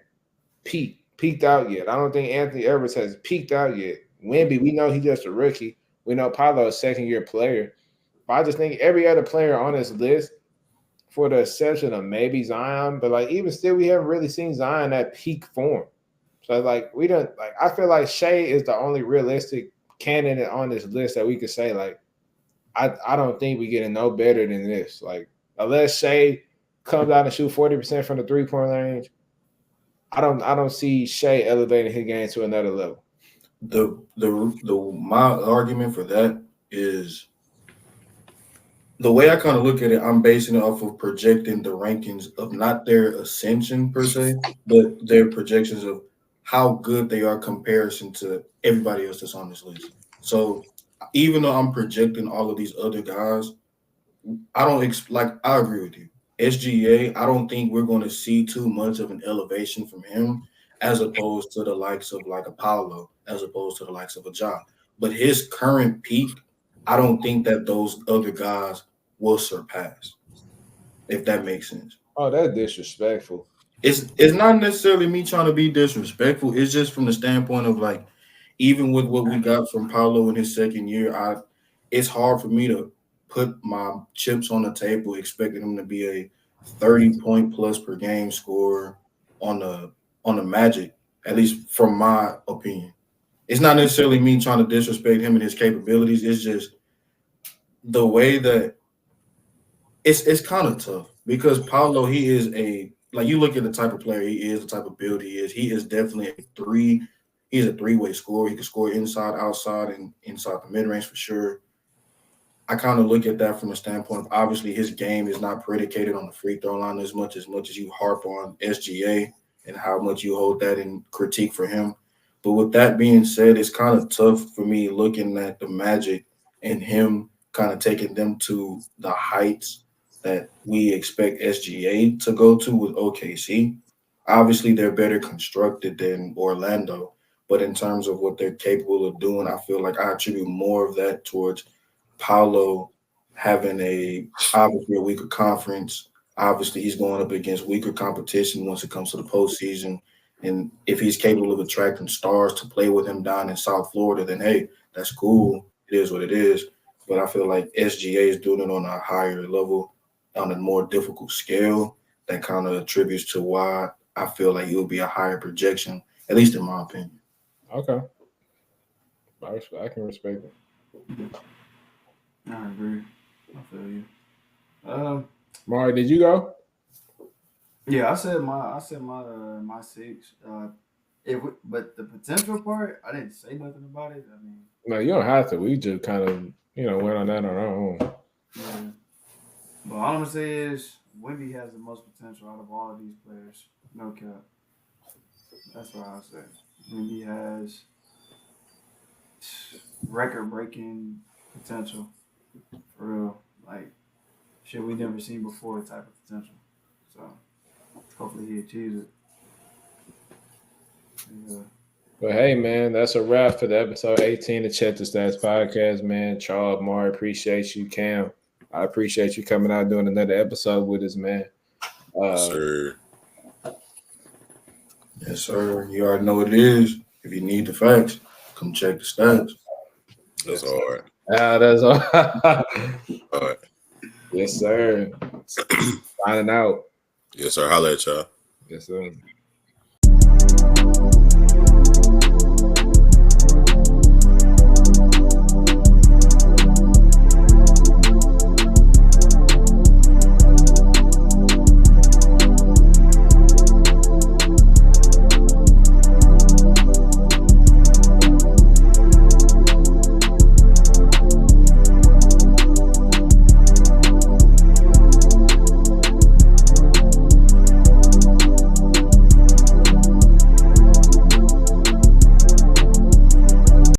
peaked out yet. I don't think Anthony Edwards has peaked out yet. Wemby, we know he's just a rookie. We know Paolo is a second-year player. But I just think every other player on this list, for the exception of maybe Zion, but like even still, we haven't really seen Zion at peak form. So like we don't like. I feel like Shea is the only realistic candidate on this list that we could say like, I don't think we getting no better than this. Like unless Shea comes out and shoot 40% from the 3-point range, I don't see Shea elevating his game to another level. My argument for that is the way I kind of look at it. I'm basing it off of projecting the rankings of not their ascension per se, but their projections of how good they are comparison to everybody else that's on this list. So even though I'm projecting all of these other guys, I agree with you. SGA, I don't think we're going to see too much of an elevation from him as opposed to the likes of like Apollo, as opposed to the likes of a Ja. But his current peak, I don't think that those other guys will surpass, if that makes sense. Oh, that's disrespectful. It's not necessarily me trying to be disrespectful. It's just from the standpoint of like, even with what we got from Paolo in his second year, it's hard for me to put my chips on the table expecting him to be a 30-point plus per game scorer on the Magic, at least from my opinion. It's not necessarily me trying to disrespect him and his capabilities. It's just the way that it's kind of tough because Paolo, he is you look at the type of player he is, the type of build he is. He is definitely he's a three-way scorer. He can score inside, outside, and inside the mid-range for sure. I kind of look at that from the standpoint of obviously his game is not predicated on the free throw line as much as you harp on SGA and how much you hold that in critique for him. But with that being said, it's kind of tough for me looking at the Magic and him kind of taking them to the heights that we expect SGA to go to with OKC. Obviously, they're better constructed than Orlando, but in terms of what they're capable of doing, I feel like I attribute more of that towards Paolo having obviously a weaker conference. Obviously, he's going up against weaker competition once it comes to the postseason. And if he's capable of attracting stars to play with him down in South Florida, then, hey, that's cool. It is what it is. But I feel like SGA is doing it on a higher level, on a more difficult scale. That kind of attributes to why I feel like he'll be a higher projection, at least in my opinion. Okay. I can respect it. I agree. I feel you. Mari, did you go? Yeah, I said my 6. But the potential part, I didn't say nothing about it. I mean, No, you don't have to. We just kind of, went on that on our own. Yeah. But all I'm gonna say is Wemby has the most potential out of all of these players. No cap. That's what I say. Wemby has record-breaking potential. For real. Like, shit we never seen before type of potential. So, hopefully he achieves it. Yeah. But hey, man, that's a wrap for the episode 18 of Check the Stats podcast, man. Charles, Mari, appreciate you. Cam, I appreciate you coming out doing another episode with us, man. Sir. Yes, sir. You already know what it is. If you need the facts, come check the stats. That's all right. That's all. All right. Yes, sir. Signing out. Yes, sir. Holla at y'all. Yes, sir.